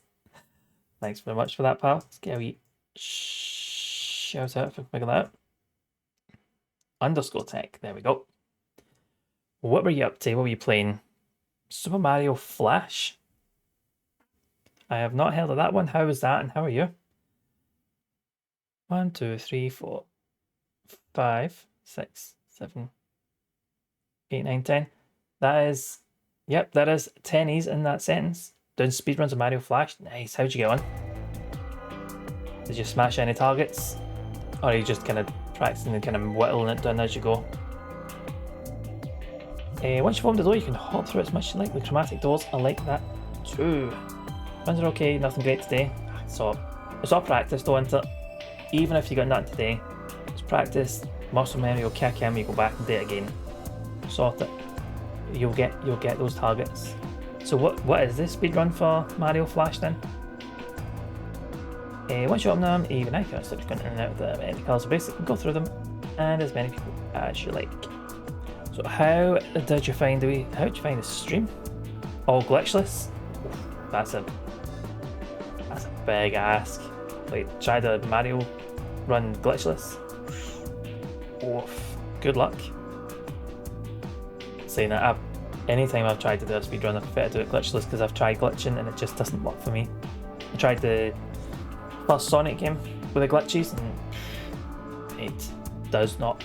Thanks very much for that, pal. Let's get a wee shout out if I can figure that out. Underscore Tech, there we go. What were you up to? What were you playing? Super Mario Flash? I have not heard of that one. How is that and how are you? 1, 2, 3, 4, 5, 6, 7, 8, 9, 10. That is, yep, that is 10 E's in that sentence. Doing speedruns of Mario Flash. Nice. How'd you get on? Did you smash any targets? Or are you just kind of practicing and kind of whittling it down as you go? Once you've opened the door, you can hop through it as much as you like. The chromatic doors are like that too. Runs are okay, nothing great today. So, it's all practice though, isn't it? Even if you got nothing today, it's practice. Muscle memory will kick in, you go back and do it again. Sort it. You'll get those targets. So what is this speedrun for Mario Flash then? Once you open them, even I can slip in and out of them. The colours are basic, go through them, and as many people as you like. So how did you find the stream? All glitchless? That's a big ask. Like, try the Mario run glitchless. Oof. Good luck. Saying that, anytime I've tried to do a speedrun, I prefer to do it glitchless because I've tried glitching and it just doesn't work for me. I tried the first Sonic game with the glitches and it does not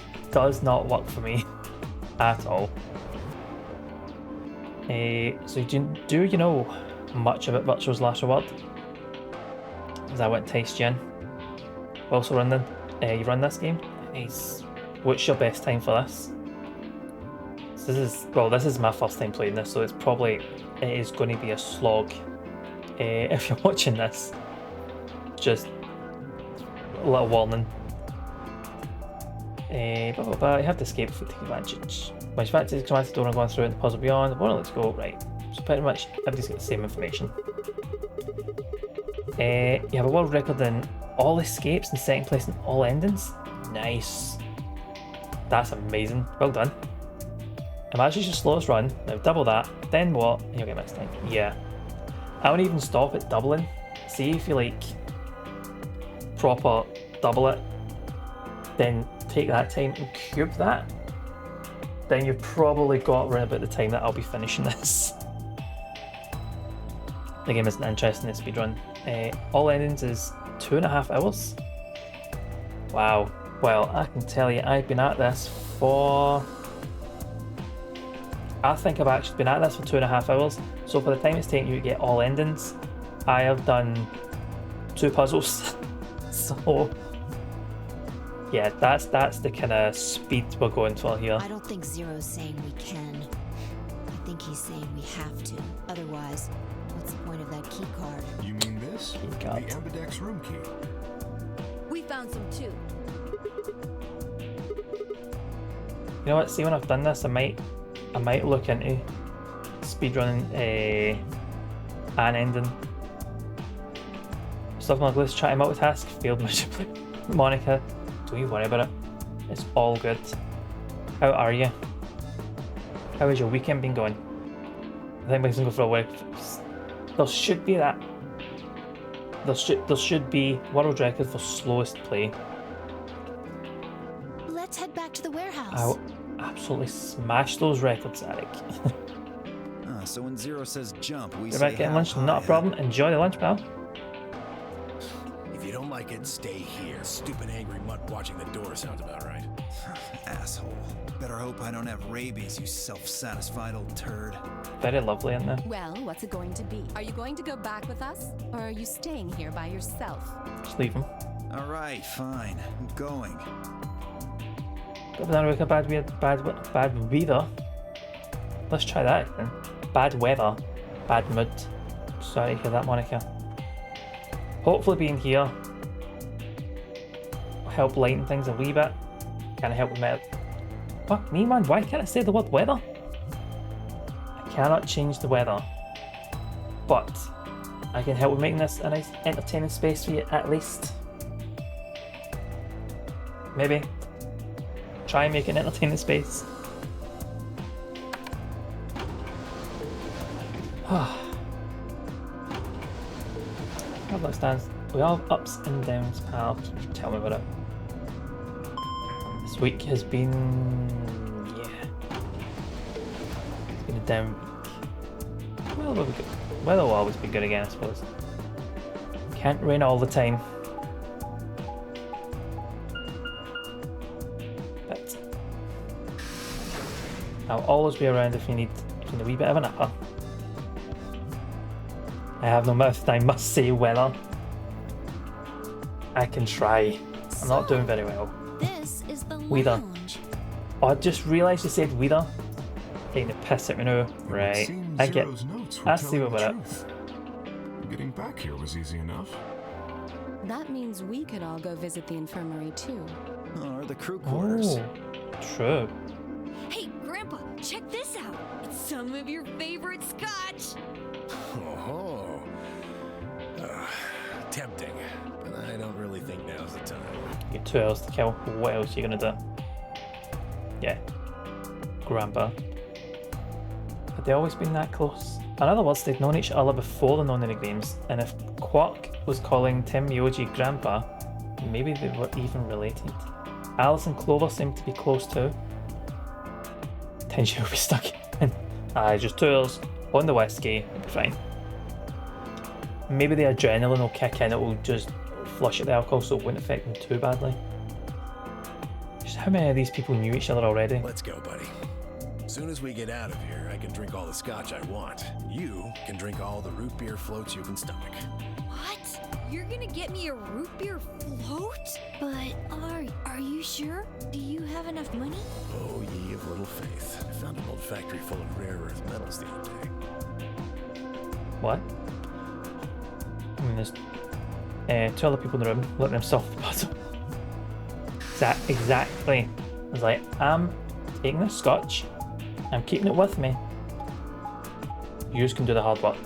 work for me at all. So do you know much about Virtual's Last Reward? Is that what enticed you in? Also you run this game? Nice. What's your best time for this? This is my first time playing this, so it is going to be a slog. If you're watching this, just a little warning. You have to escape if you take advantage. When you back to the chromatic door and going through it, the puzzle beyond, the let's go. Right, So pretty much everybody's got the same information. You have a world record in all escapes and second place in all endings. Nice. That's amazing. Well done. Imagine your slowest run. Now double that. Then what? And you'll get next time. Yeah. I won't even stop at doubling. See if you like proper double it, then take that time and cube that. Then you've probably got around about the time that I'll be finishing this. The game isn't interesting, this speedrun. All endings is 2.5 hours. Wow. Well, I can tell you, I've been at this for... I think I've actually been at this for 2.5 hours. So for the time it's taken you to get all endings, I have done 2 puzzles. So... yeah, that's the kind of speed we're going for here. I don't think Zero's saying we can. I think he's saying we have to. Otherwise, what's the point of that key card? You mean this? The Ambidex room key. We found some too. You know what? See, when I've done this, I might look into speedrunning an ending. Stuff like this. Try to multitask. Failed miserably. Monica, don't you worry about it. It's all good. How are you? How has your weekend been going? I think we can go for a week. There should be that. There should be world record for slowest play. Let's head back to the warehouse. I'll absolutely smash those records, Eric. So when Zero says jump, we You're say about getting how lunch, high, not a problem. Enjoy the lunch, pal. If you don't like it, stay here. Stupid angry mutt watching the door sounds about right. Asshole. Better hope I don't have rabies, you self-satisfied old turd. Very lovely, isn't it? Well, what's it going to be? Are you going to go back with us? Or are you staying here by yourself? Just leave him. Alright, fine. I'm going. But then we got bad weather. Let's try that then. Bad weather. Bad mood. Sorry to hear that, Monica. Hopefully being here will help lighten things a wee bit. Can I help with it? Fuck me, man. Why can't I say the word weather? I cannot change the weather. But I can help with making this a nice entertaining space for you at least. Maybe. Try and make an entertaining space. We all have ups and downs, pal. Tell me about it. This week has been... yeah. It's been a down week. Well, weather will always be good again, I suppose. Can't rain all the time. But I'll always be around if you need a wee bit of an upper. I have no mouth, I must say weather. I can try. I'm not doing very well. This is the Weather. lounge. Oh, I just realised you said weather. Taking the piss at me now. Right. I get. I see what about it. Getting back here was easy enough. That means we could all go visit the infirmary too. Or the crew quarters. Oh, true. Hey, Grandpa, check this out. It's some of your favorite scotch. Oh, tempting, but I don't really think now's the time. You get 2 hours to kill. What else are you gonna do? Yeah. Grandpa. Had they always been that close? In other words, they'd known each other before the Nonary games, and if Quark was calling Tim Myoji Grandpa, maybe they were even related. Alice and Clover seem to be close too. Tenchi will be stuck in. Just 2 hours on the whiskey, it'll be fine. Maybe the adrenaline will kick in, it will just flush out the alcohol so it won't affect them too badly. Just how many of these people knew each other already? Let's go, buddy. As soon as we get out of here, I can drink all the scotch I want. You can drink all the root beer floats you can stomach. What? You're gonna get me a root beer float? But are you sure? Do you have enough money? Oh, ye of little faith. I found an old factory full of rare earth metals the other day. What? I mean, there's 2 other people in the room letting them solve the puzzle. Exactly. I was like, I'm taking this scotch, I'm keeping it with me. You can do the hard work.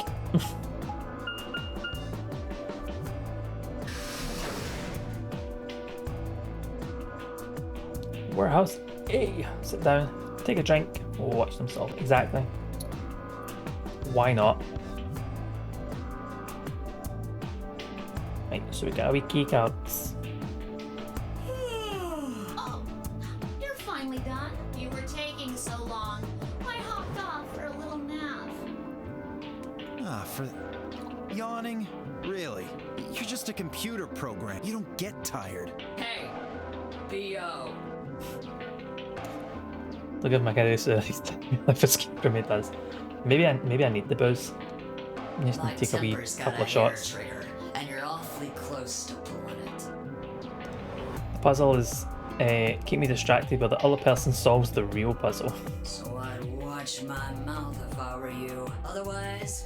Warehouse A. Sit down, take a drink, watch them solve. Exactly. Why not? Right, so we got our wee key cards. Oh, you're finally done. You were taking so long. I hopped off for a little nap. For yawning? Really? You're just a computer program. You don't get tired. Hey, B.O. Look at my guy. He's life escape me does. Maybe I need the booze. I just need to take a wee couple of shots. Trigger, and you're awfully close to pulling it. The puzzle is keep me distracted while the other person solves the real puzzle. So I'd watch my mouth if I were you. Otherwise,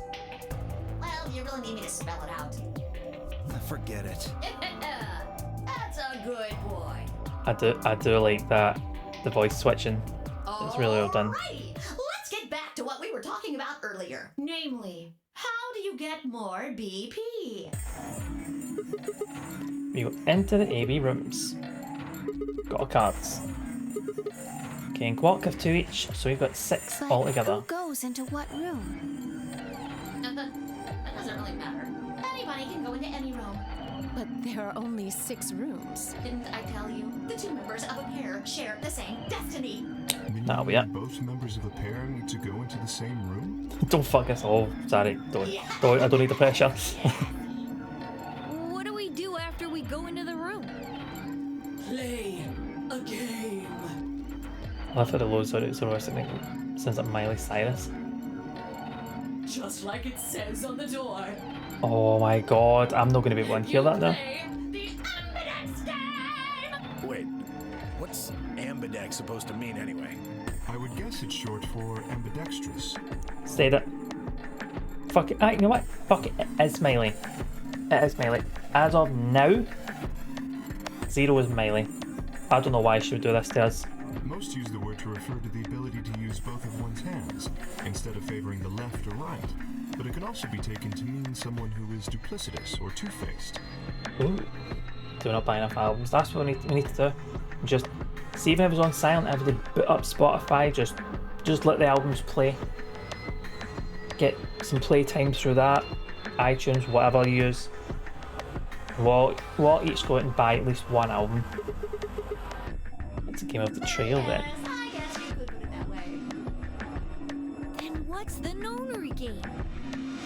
Well, you really need me to spell it out. Forget it. That's a good boy. I do like that. The voice switching. It's really well done. Alrighty, let's get back to what we were talking about earlier. Namely, how do you get more BP? We go into the AB rooms. Got our cards. Okay, and Quark have 2 each, so we've got 6 But altogether. who goes into what room? That doesn't really matter. Anybody can go into any room. But there are only 6 rooms. Didn't I tell you? The 2 members of a pair share the same destiny. Nah, we are. Both members of a pair need to go into the same room? Don't fuck us all. Sorry, don't. I don't need the pressure. What do we do after we go into the room? Play a game. I love how the loads out so something sounds like Miley Cyrus. Just like it says on the door. Oh my god, I'm not gonna be able to hear that now. Play the Ambidex game. Wait, what's ambidex supposed to mean anyway? I would guess it's short for ambidextrous. Say that. Fuck it. You know what? Fuck it. It is Miley. It is Miley. As of now, 0 is Miley. I don't know why she would do this to us. Most use the word to refer to the ability to use both of one's hands, instead of favoring the left or right. But it can also be taken to mean someone who is duplicitous or two-faced. Ooh. Do not buy enough albums. That's what we need to do. Just see if it was on silent, if they boot up Spotify, just let the albums play. Get some playtime through that. iTunes, whatever you use. We'll each go out and buy at least 1 album. It's a game of the trail then. I guess you could put it that way. Then what's the nonary game?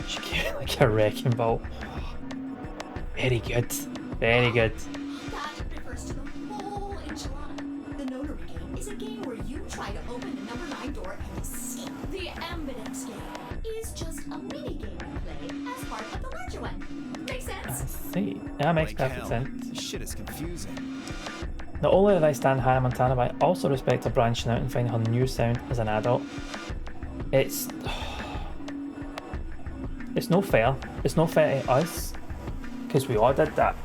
She gave like a wrecking ball. Very good. Very good. That refers to the whole enchilada. The notary game is a game where you try to open the number 9 door and escape. The Ambidex game is just a mini game you play as part of the larger one. Makes sense? See, that makes Like perfect hell. sense. This shit is confusing. Not only do I stand Hannah Montana, but I also respect her branching out and finding her new sound as an adult. It's no fair. It's no fair to us, because we all did that.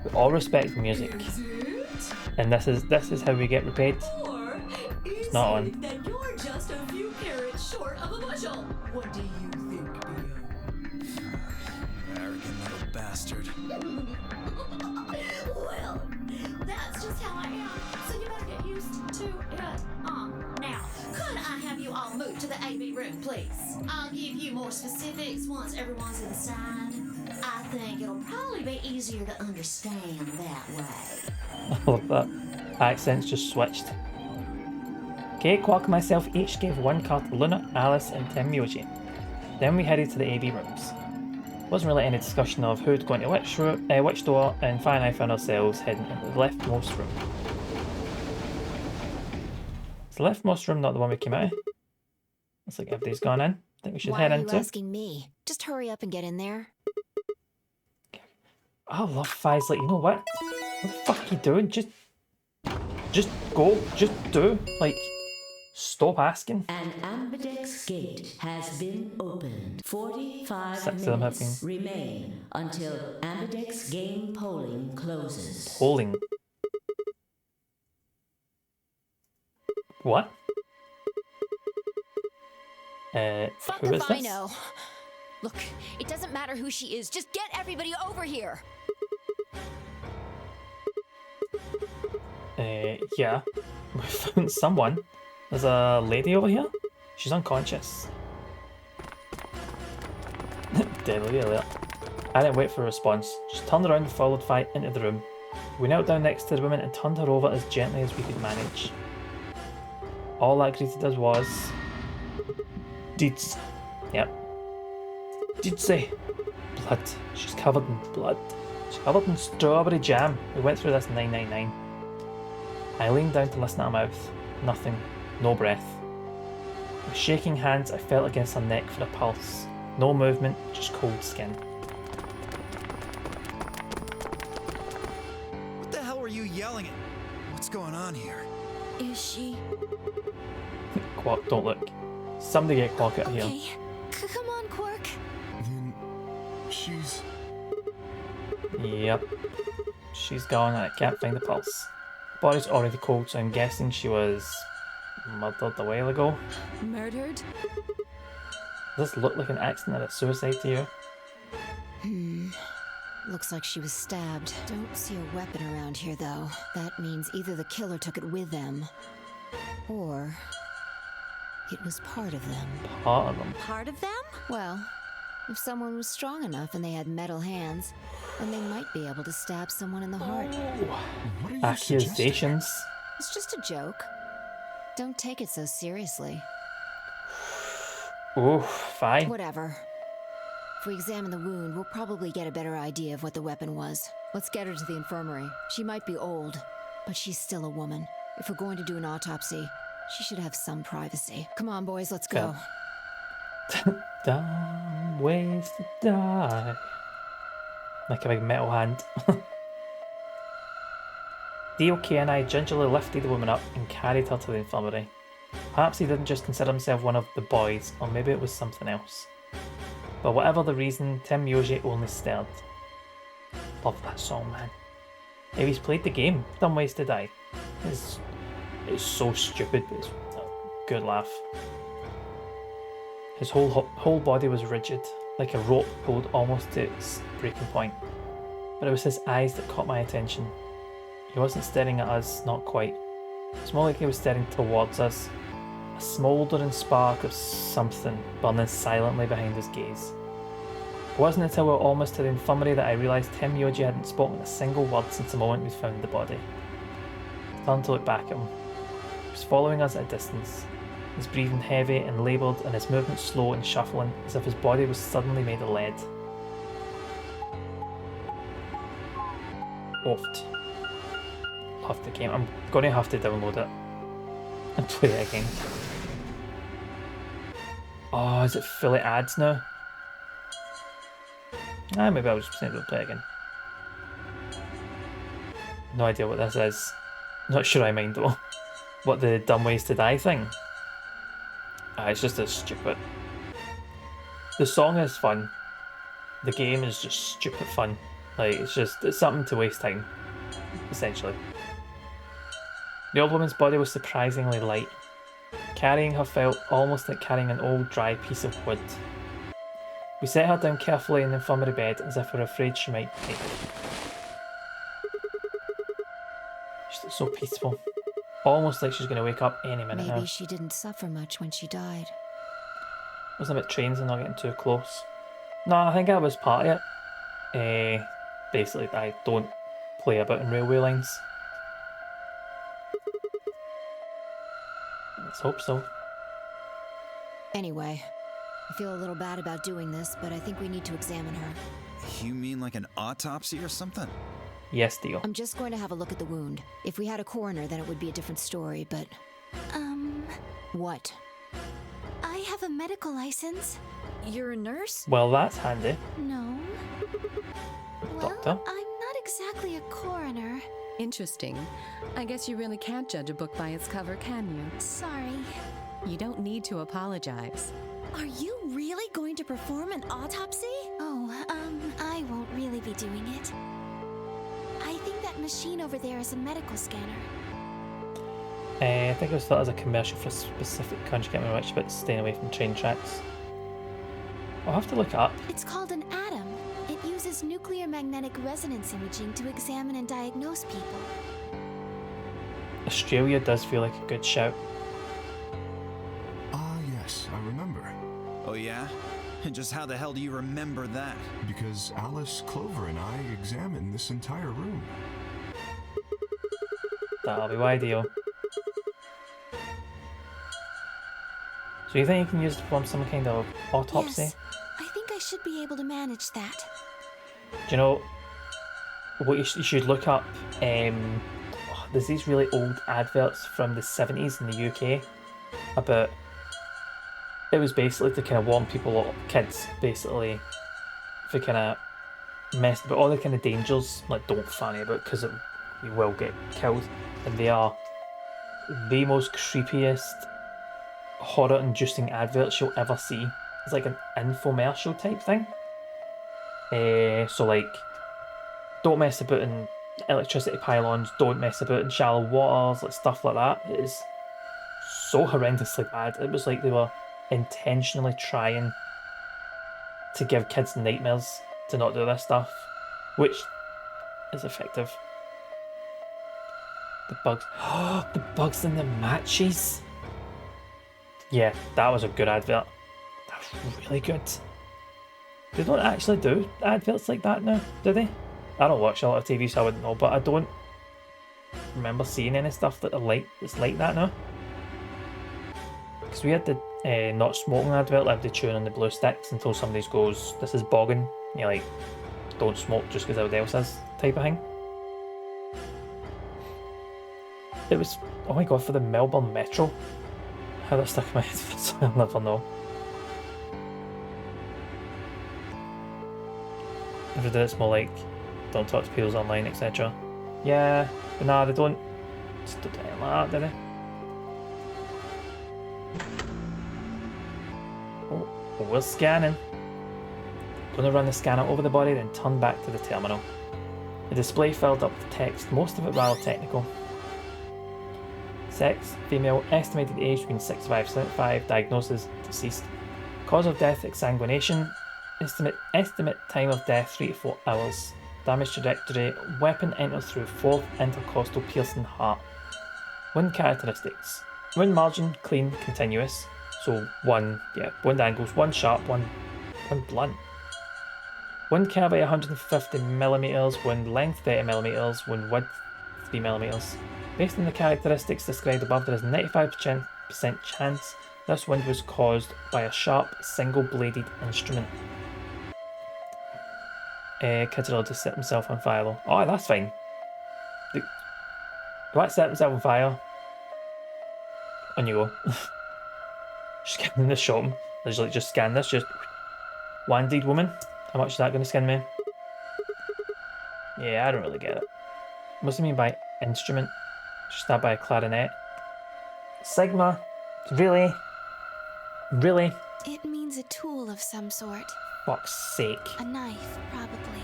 We all respect music, Is it? and this is how we get repaid. Or is not it on. that you're just a few carrots short of a bushel? What do you think, B.O.? Arrogant little bastard. Well, that's just how I am. So you better get used to it. Now, could I have you all move to the AB room, please? I'll give you more specifics once everyone's inside. I think it'll probably be easier to understand that way. I love that. Accents just switched. Okay, Quark and myself each gave 1 card to Luna, Alice, and Tim Myoji. Then we headed to the AB rooms. Wasn't really any discussion of who'd go into which door, and Fi and I found ourselves heading into the leftmost room. Is the leftmost room not the one we came out of? Looks like everybody's gone in. I think we should Why head are you into. asking me? Just hurry up and get in there. I love Fi's like, you know what? What the fuck are you doing? Just go. Just do. Like, stop asking. An ambidex gate has been opened. 45 Six of them have minutes remain until ambidex game polling closes. Polling. What? Fuck who is if I this? know. Look, it doesn't matter who she is. Just get everybody over here. Yeah. We found someone. There's a lady over here. She's unconscious. Deadly alert. I didn't wait for a response. Just turned around and followed Fi into the room. We knelt down next to the woman and turned her over as gently as we could manage. All that greeted us was... Deeds. Yep. Deedsy. Blood. She's covered in blood. She's covered in strawberry jam. We went through this 999. I leaned down to listen at her mouth. Nothing. No breath. With shaking hands, I felt against her neck for a pulse. No movement, just cold skin. What the hell were you yelling at? What's going on here? Is she? Quark, don't look. Somebody get Quark out of here. Okay. Come on, Quark. Then she's... Yep. She's gone and I can't find the pulse. Body's already cold, so I'm guessing she was murdered a while ago. Murdered? Does this look like an accident or a suicide to you? Looks like she was stabbed. Don't see a weapon around here, though. That means either the killer took it with them, or it was part of them. Part of them. Part of them? Well, if someone was strong enough and they had metal hands, then they might be able to stab someone in the heart. What are you Accusations. It's just a joke. Don't take it so seriously. Ooh, fine. Whatever. If we examine the wound, we'll probably get a better idea of what the weapon was. Let's get her to the infirmary. She might be old, but she's still a woman. If we're going to do an autopsy, she should have some privacy. Come on, boys, let's go. Dumb ways to die. Like a big metal hand. DOK and I gingerly lifted the woman up and carried her to the infirmary. Perhaps he didn't just consider himself one of the boys, or maybe it was something else. But whatever the reason, Tim Yoji only stared. Love that song, man. If he's played the game, Dumb Ways to Die. It's so stupid, but it's a good laugh. His whole body was rigid, like a rope pulled almost to its breaking point. But it was his eyes that caught my attention. He wasn't staring at us, not quite. It's more like he was staring towards us. A smouldering spark of something burning silently behind his gaze. It wasn't until we were almost to the infirmary that I realised Tim Yoji hadn't spoken a single word since the moment we'd found the body. I turned to look back at him. He was following us at a distance, his breathing heavy and laboured and his movements slow and shuffling, as if his body was suddenly made of lead. Oofed. Love the game. I'm going to have to download it and play it again. Oh, is it full of ads now? Maybe I'll just need to play it again. No idea what this is. Not sure I mind though. What, the Dumb Ways to Die thing? It's just as stupid. The song is fun. The game is just stupid fun. Like, it's something to waste time, essentially. The old woman's body was surprisingly light. Carrying her felt almost like carrying an old dry piece of wood. We set her down carefully in the infirmary bed as if we were afraid she might break. She looked so peaceful. Almost like she's going to wake up any minute now. Maybe she didn't suffer much when she died. Wasn't a bit trains and not getting too close. No, I think that was part of it. Basically, I don't play about in railway lines. Let's hope so. Anyway, I feel a little bad about doing this, but I think we need to examine her. You mean like an autopsy or something? Yes, Dio. I'm just going to have a look at the wound. If we had a coroner, then it would be a different story, but... What? I have a medical license. You're a nurse? Well, that's handy. No. Well, Doctor? I'm not exactly a coroner. Interesting. I guess you really can't judge a book by its cover, can you? Sorry. You don't need to apologize. Are you really going to perform an autopsy? Oh, I won't really be doing it. I think that machine over there is a medical scanner. I think it was thought as a commercial for a specific country, can't remember which, but staying away from train tracks. I'll have to look it up. It's called an atom. It uses nuclear magnetic resonance imaging to examine and diagnose people. Australia does feel like a good shout. Ah, yes, I remember. Oh yeah? And just how the hell do you remember that? Because Alice, Clover, and I examined this entire room. That'll be why, Dio. So you think you can use it to perform some kind of autopsy? Yes, I think I should be able to manage that. Do you know what you should look up? There's these really old adverts from the 70s in the UK about. It was basically to kind of warn people, or kids, basically, for kind of mess about all the kind of dangers. Like, don't fanny about because you will get killed, and they are the most creepiest, horror-inducing adverts you'll ever see. It's like an infomercial type thing. So like, don't mess about in electricity pylons, don't mess about in shallow waters, like stuff like that. It is so horrendously bad. It was like they were intentionally trying to give kids nightmares to not do this stuff, which is effective. The bugs. The bugs in the matches. Yeah, that was a good advert. That's really good. They don't actually do adverts like that now, do they? I don't watch a lot of TV, so I wouldn't know, but I don't remember seeing any stuff that it's like that now. Because we had the not smoking advert, like they chewing on the blue sticks until somebody goes, "This is bogging." And you're like, "Don't smoke just because everybody else is," type of thing. It was, oh my god, for the Melbourne Metro. How that stuck in my head, so I'll never know. Every day it's more like, don't talk to people online, etc. Yeah, but nah, they don't. Just don't do anything like that, do they? Oh, we're scanning. Gonna run the scanner over the body, then turn back to the terminal. The display filled up with text, most of it rather technical. Sex, female, estimated age between 65 and 75, diagnosis, deceased. Cause of death, exsanguination. Estimate time of death, 3 to 4 hours. Damage trajectory, weapon enters through 4th intercostal piercing heart. Wound characteristics. Wound margin, clean, continuous. So wound angles, one sharp, one blunt. Wound cavity 150mm, wound length 30mm, wound width 3mm. Based on the characteristics described above, there is a 95% chance this wound was caused by a sharp, single-bladed instrument. Kid's allowed to set himself on fire though. Oh, that's fine. Do I set himself on fire? On you go. Scanning the shop. Just scan this. Just one deed woman. How much is that going to skin me? Yeah, I don't really get it. What's it mean by instrument? Just that by a clarinet. Sigma. Really? Really? It means a tool of some sort. Fuck's sake. A knife, probably.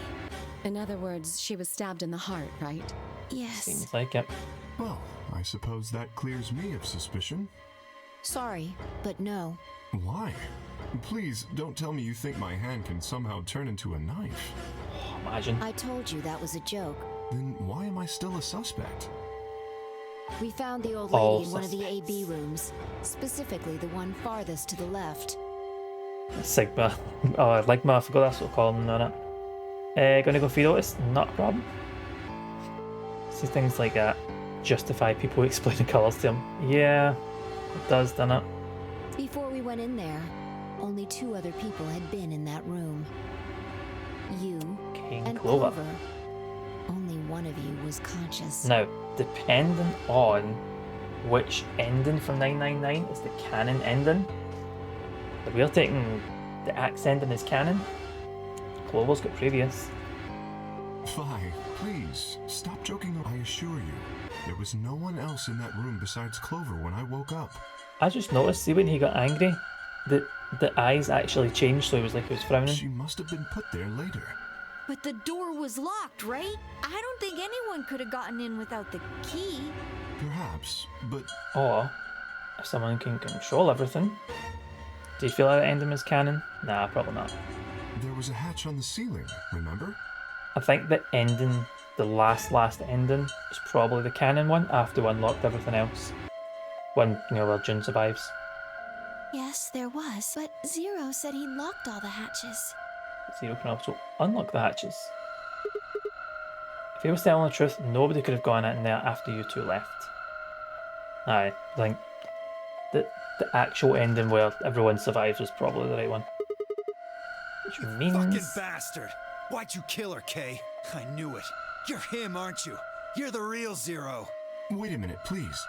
In other words, she was stabbed in the heart, right? Yes. Seems like it. Well, I suppose that clears me of suspicion. Sorry, but no. Why? Please, don't tell me you think my hand can somehow turn into a knife. Oh, imagine. I told you that was a joke. Then why am I still a suspect? We found the old lady in one of the AB rooms, specifically the one farthest to the left. Sigma. Oh, Ligma, I forgot that's what we'll call them, no. Gonna go feed Otis? Not a problem. See things like that justify people explaining colours to him. Yeah, it does, doesn't it? Before we went in there, only 2 other people had been in that room. You and Clover. Only one of you was conscious. Now, depending on which ending from 999 is the canon ending, if we're taking the axe ending as canon, Clover's got previous. Fi, please, stop joking. I assure you, there was no one else in that room besides Clover when I woke up. I just noticed, see when he got angry, the eyes actually changed, so it was like he was frowning. She must have been put there later. But the door was locked, right? I don't think anyone could have gotten in without the key. Perhaps, but Or if someone can control everything. Do you feel like the ending is canon? Nah, probably not. there was a hatch on the ceiling, remember? I think the ending, the last ending, is probably the canon one after we unlocked everything else. When, where June survives. Yes, there was, but Zero said he locked all the hatches. Zero can also unlock the hatches. If he was telling the truth, nobody could have gone in there after you two left. I think the actual ending where everyone survives was probably the right one. Which means... Fucking bastard! Why'd you kill her, Kay? I knew it. You're him, aren't you? You're the real Zero. Wait a minute, please.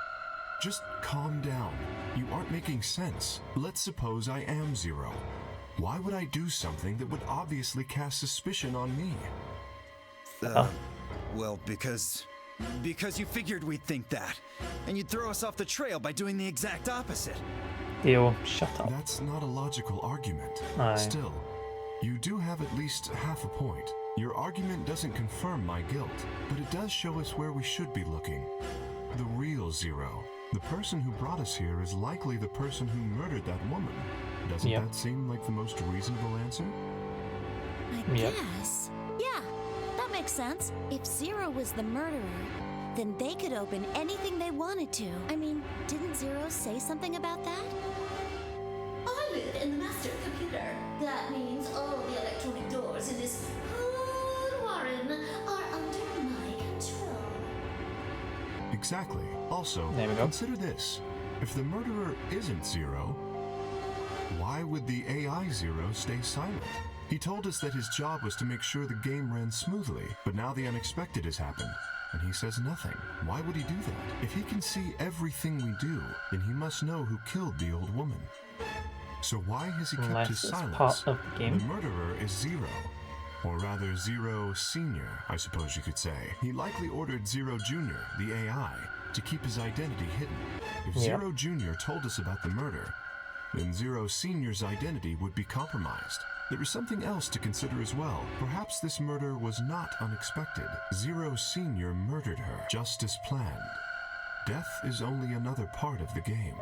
Just calm down. You aren't making sense. Let's suppose I am Zero. Why would I do something that would obviously cast suspicion on me? Well, because you figured we'd think that. And you'd throw us off the trail by doing the exact opposite. Theo, shut up. That's not a logical argument. Aye. Still, you do have at least half a point. Your argument doesn't confirm my guilt, but it does show us where we should be looking. The real Zero. The person who brought us here is likely the person who murdered that woman. Doesn't that seem like the most reasonable answer? I guess. Yeah, that makes sense. If Zero was the murderer, then they could open anything they wanted to. I mean, didn't Zero say something about that? I live in the master computer. That means all the electronic doors in this whole warren are under my control. Exactly. Also, there we go. Consider this. If the murderer isn't Zero, why would the AI Zero stay silent? He told us that his job was to make sure the game ran smoothly, but now the unexpected has happened, and he says nothing. Why would he do that? If he can see everything we do, then he must know who killed the old woman. So why has he kept his silence? Part of the game. The murderer is Zero. Or rather, Zero Senior, I suppose you could say. He likely ordered Zero Junior, the AI, to keep his identity hidden. If Zero Junior told us about the murder, then Zero Senior's identity would be compromised. There is something else to consider as well. Perhaps this murder was not unexpected. Zero Senior murdered her, just as planned. Death is only another part of the game.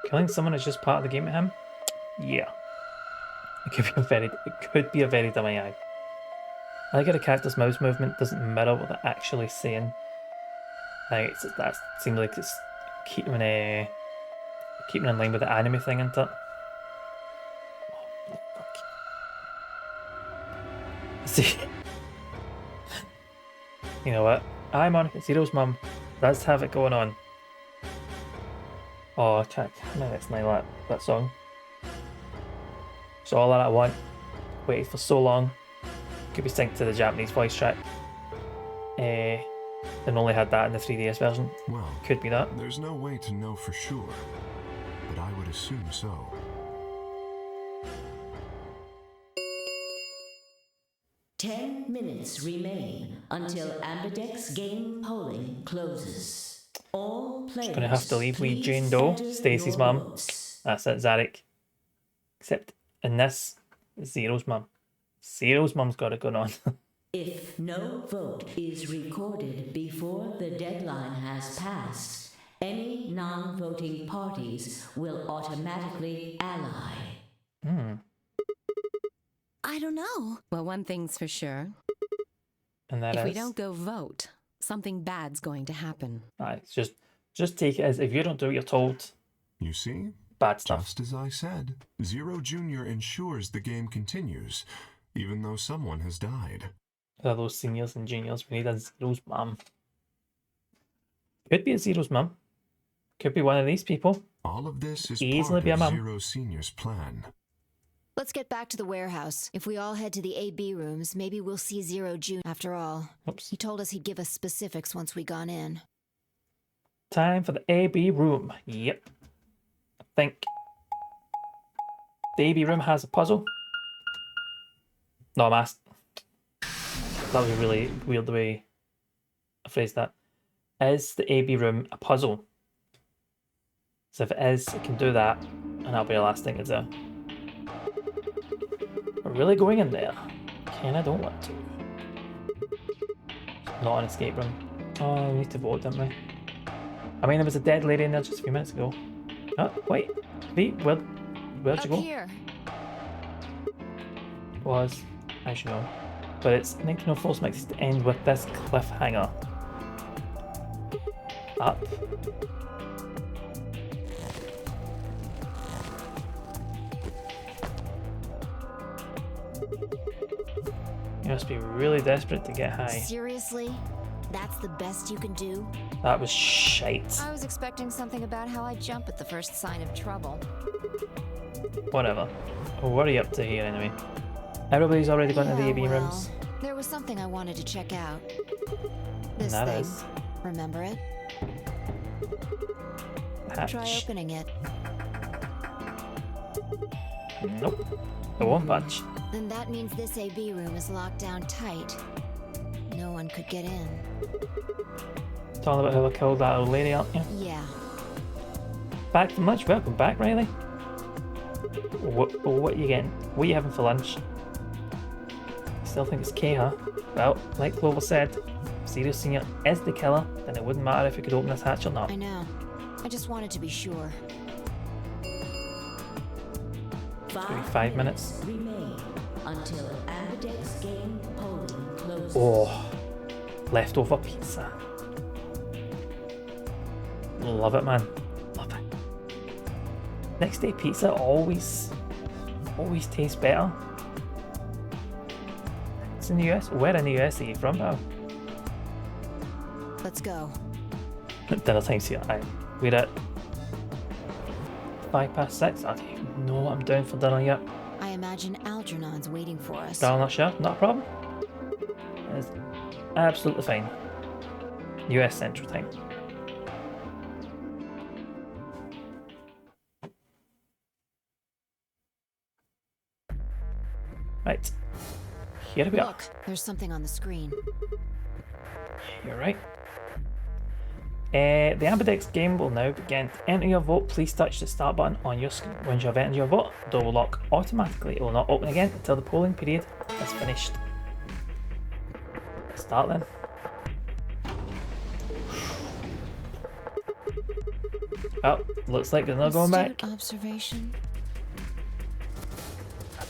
Killing someone is just part of the game to him? Yeah. It could be a very dumb AI. I like how the character's mouse movement doesn't mirror what they're actually saying. Like that seems like it's keeping in line with the anime thing, isn't it? Oh, fuck. See, you know what? Hi, Monica, Zero's mum. Let's have it going on. Oh, no, that's not that song. So all that I want. Waited for so long. Could be synced to the Japanese voice track. And only had that in the 3DS version. Well, could be that. There's no way to know for sure, but I would assume so. "10 minutes remain until Ambidex game polling closes. All players. Just gonna have to leave with Jane Doe, Stacy's mum. That's it, Zarek. Except in this, Zero's mum. Zero's mum's got it going on. If no vote is recorded before the deadline has passed, any non-voting parties will automatically ally. I don't know. Well, one thing's for sure. And that if is... we don't go vote, something bad's going to happen. Right, just take it as if you don't do what you're told. You see? Bad stuff. Just as I said, Zero Junior ensures the game continues, even though someone has died. Are those seniors and juniors? We need a Zero's mum. Could be a Zero's mum. Could be one of these people. All of this is easily part be a of mum. Zero Senior's plan. Let's get back to the warehouse. If we all head to the AB rooms, maybe we'll see Zero June after all. Oops. He told us he'd give us specifics once we gone in. Time for the AB room. Yep. I think the AB room has a puzzle. No, I'm asked. That was a really weird way I phrased that. Is the AB room a puzzle? So if it is, it can do that, and that'll be the last thing to do. We're really going in there? Kinda don't want to. Not an escape room. Oh, we need to vote, don't we? I mean, there was a dead lady in there just a few minutes ago. Oh, wait. V, where'd you go? Here. Was, as you know. But it's 1904 makes it to end with this cliffhanger. Up. You must be really desperate to get high. Seriously? That's the best you can do? That was shite. I was expecting something about how I jump at the first sign of trouble. Whatever. What are you up to here anyway? Everybody's already gone to the AB rooms. There was something I wanted to check out. This And that thing. is Remember it? hatch. Try opening it. Nope. It won't budge. Then that means this AB room is locked down tight. No one could get in. Talking about how I killed that old lady, aren't you? Yeah. Back from lunch. Welcome back, Riley. What are you getting? What are you having for lunch? Still think it's K, huh? Well, like Clover said, if Zero Senior is the killer, then it wouldn't matter if we could open this hatch or not. I know. I just wanted to be sure. 5 minutes. Remain until Ambidex game polling closes. Oh, leftover pizza. Love it, man. Love it. Next day pizza always tastes better. It's in the US. Where in the US are you from, pal? Let's go. Dinner time's here. We're at 6:05. Okay, no, I'm down for dinner yet. I imagine Algernon's waiting for us. Still not sure. Not a problem. It's absolutely fine. US Central Time. Right. Here we are. Look, there's something on the screen. You're right. The Ambidex game will now begin. To enter your vote, please touch the start button on your screen. Once you have entered your vote, the door will lock automatically. It will not open again until the polling period is finished. Let's start then. Oh, looks like they're not going back. Astute observation.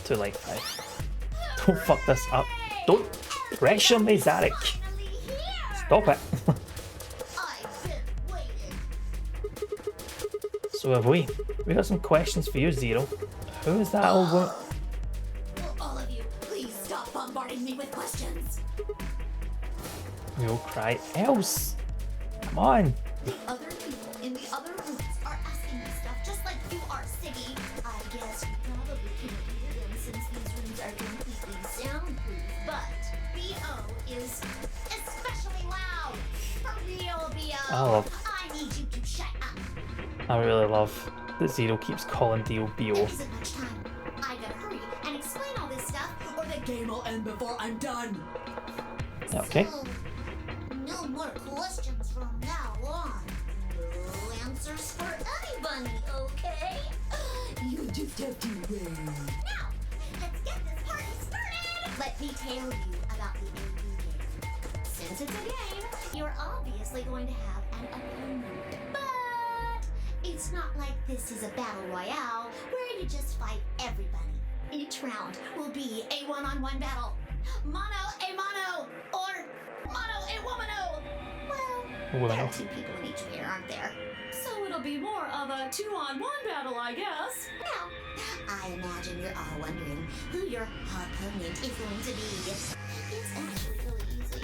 Too late, Don't fuck this up. Don't pressure me, Zarek. Stop it. So have we. We got some questions for you, Zero. Who is that old woman? Will all of you please stop bombarding me with questions? We all cry. Else. Come on. The other people in the other rooms are asking me stuff just like you are, Siggy. I guess you probably can't hear them since these rooms are completely soundproof, but B.O. is especially loud. For real, B.O. I need you to shut up. I really love that Zero keeps calling Dio B.O. There isn't much time. I gotta hurry and explain all this stuff, or the game will end before I'm done. Okay. So, no more questions from now on. No answers for anybody, okay? You just have to wait. Now, let's get this party started! Let me tell you about the AB game. Since it's a game, you're obviously going to have an opponent. But it's not like this is a battle royale where you just fight everybody. Each round will be a one-on-one battle. Mono a mono, or mono a womano. Well, there are two people in each pair, aren't there? So it'll be more of a 2-on-1 battle, I guess. Now, I imagine you're all wondering who your opponent is going to be. It's actually really easy.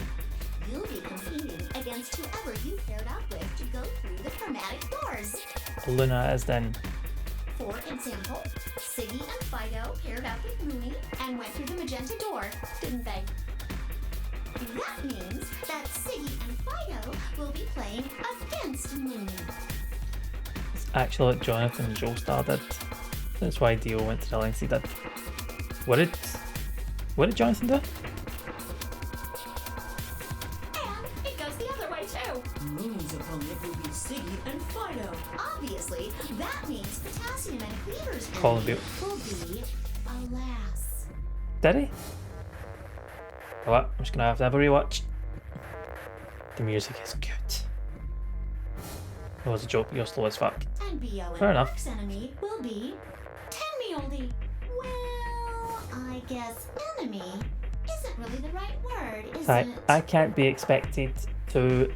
You'll be competing against whoever you paired up with to go through the chromatic doors. Luna is then. For example, Siggy and Fido paired up with Mooney and went through the magenta door, didn't they? That means that Siggy and Fido will be playing against Mooney. It's actually what Jonathan and Joestar did. That's why Dio went to the lengths he did. What did Jonathan do? And it goes the other way too. Mooney's opponent will be Siggy and Fido. Obviously, that means Potassium and Cleaver's Call enemy of will be a lass. Did he? Oh, what? I'm just gonna have to have a rewatch. The music is good. It was a joke, you're slow as fuck. And BO Fair and enough. Mark's enemy will be Tenmioldi. Well, I guess enemy isn't really the right word, is it? I can't be expected to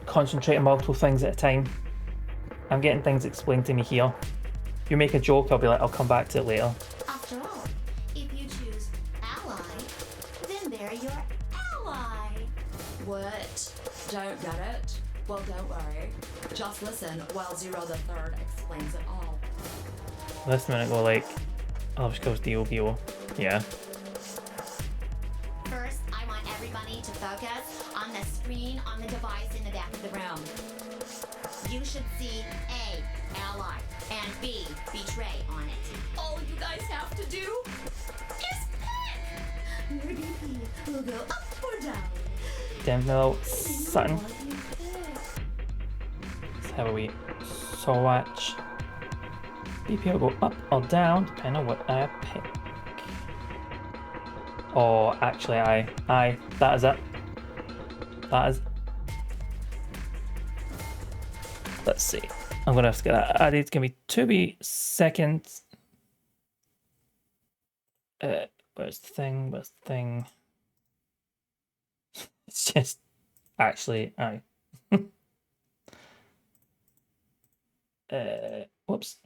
concentrate on multiple things at a time. I'm getting things explained to me here. If you make a joke, I'll be like, I'll come back to it later. After all, if you choose ally, then they're your ally. What? Don't get it? Well, don't worry. Just listen while Zero the Third explains it all. This minute go like, oh, just goes DOBO. Yeah. First, I want everybody to focus on the screen on the device in the back of the room. You should see A, ally, and B, betray on it. All you guys have to do is pick! Your BP will go up or down. Denville Sutton. Let's have a wee swatch. BP will go up or down depending on what I pick. Oh, actually, I. That is it. That is. Let's see. I'm gonna have to get that added. It's gonna be 2 seconds. Where's the thing? Where's the thing? It's just actually I. Whoops.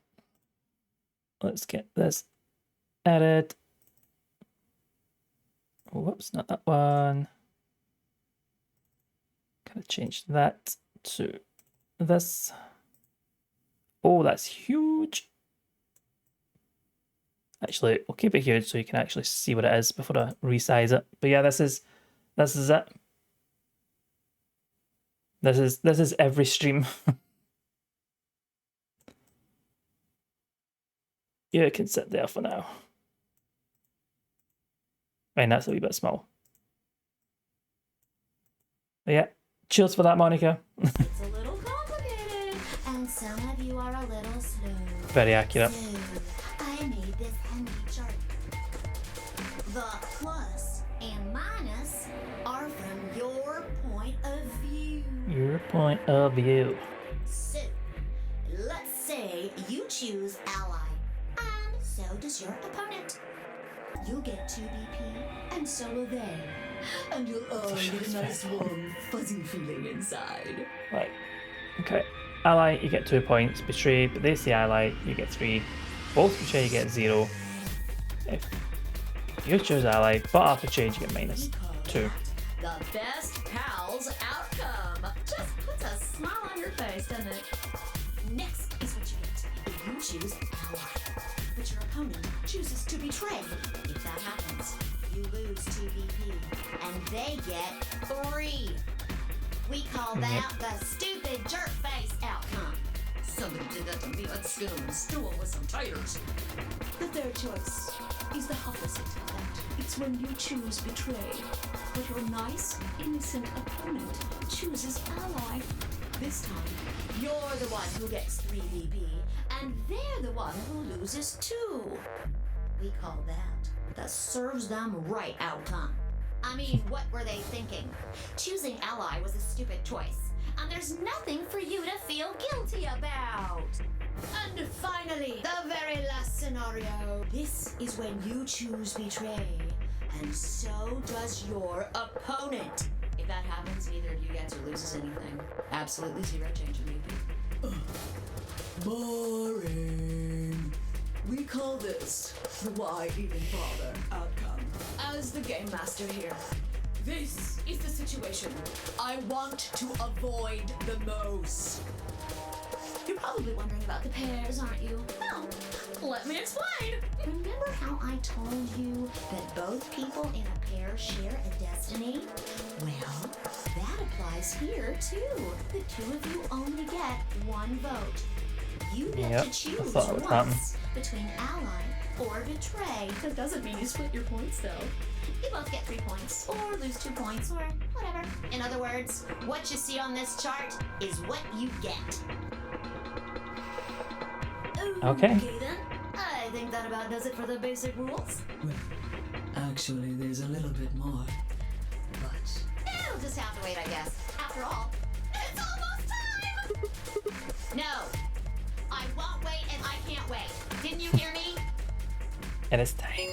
Let's get this added. Whoops, not that one. Gotta change that to this. Oh, that's huge. Actually, we'll keep it huge so you can actually see what it is before I resize it. But yeah, this is it. This is every stream. Yeah, it can sit there for now. And that's a wee bit small. But yeah, cheers for that, Monica. It's a little complicated, and some of you are a little slow. Very accurate. So, I made this handy chart. The plus and minus are from your point of view. Your point of view. So, let's say you choose ally, and so does your opponent. You'll get 2 BP, and so will they. And you'll all get a nice warm, fuzzy feeling inside. Right. Okay. Ally, you get 2 points. Betray, but they say ally, you get 3. Both betray, you get 0. If you choose ally, but after change, you get -2. The best pals outcome. Just puts a smile on your face, doesn't it? Next is what you get if you choose ally, but your opponent chooses to betray. If that happens, you lose 2 BP, and they get 3. We call that the stupid jerk face outcome. Somebody did that to me. I'd skin them and stew them with some taters. The third choice is the opposite of that. It's when you choose betray, but your nice, innocent opponent chooses ally. This time, you're the one who gets 3 BP, and they're the one who loses 2. We call that the serves them right outcome. I mean, what were they thinking? Choosing ally was a stupid choice, and there's nothing for you to feel guilty about. And finally, the very last scenario. This is when you choose betray, and so does your opponent. If that happens, neither of you gets or loses anything. Absolutely 0 change in BP. Boring. We call this the why even bother outcome. As the game master here, this is the situation I want to avoid the most. You're probably wondering about the pairs, aren't you? Well, let me explain. Remember how I told you that both people in a pair share a destiny? Well, that applies here too. The 2 of you only get 1 vote. You get to choose once between ally or betray. That doesn't mean you split your points, though. You both get 3 points, or lose 2 points, or whatever. In other words, what you see on this chart is what you get. Okay. Then. I think that about does it for the basic rules. Well, actually, there's a little bit more. But It'll just have to wait, I guess. After all, it's almost time! No. I won't wait and I can't wait. Didn't you hear me? And it's time.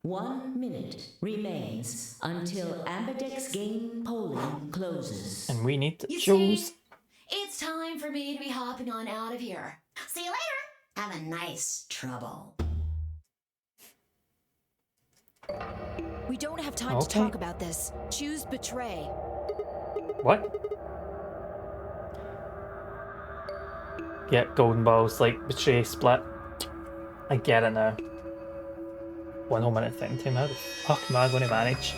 1 minute remains until Ambidex game polling closes. And we need to You choose. see, it's time for me to be hopping on out of here. See you later. Have a nice trouble. We don't have time to talk about this. Choose betray. What? Yeah, golden balls, like betray, split. I get it now. 1 whole minute thinking time. How the fuck am I going to manage?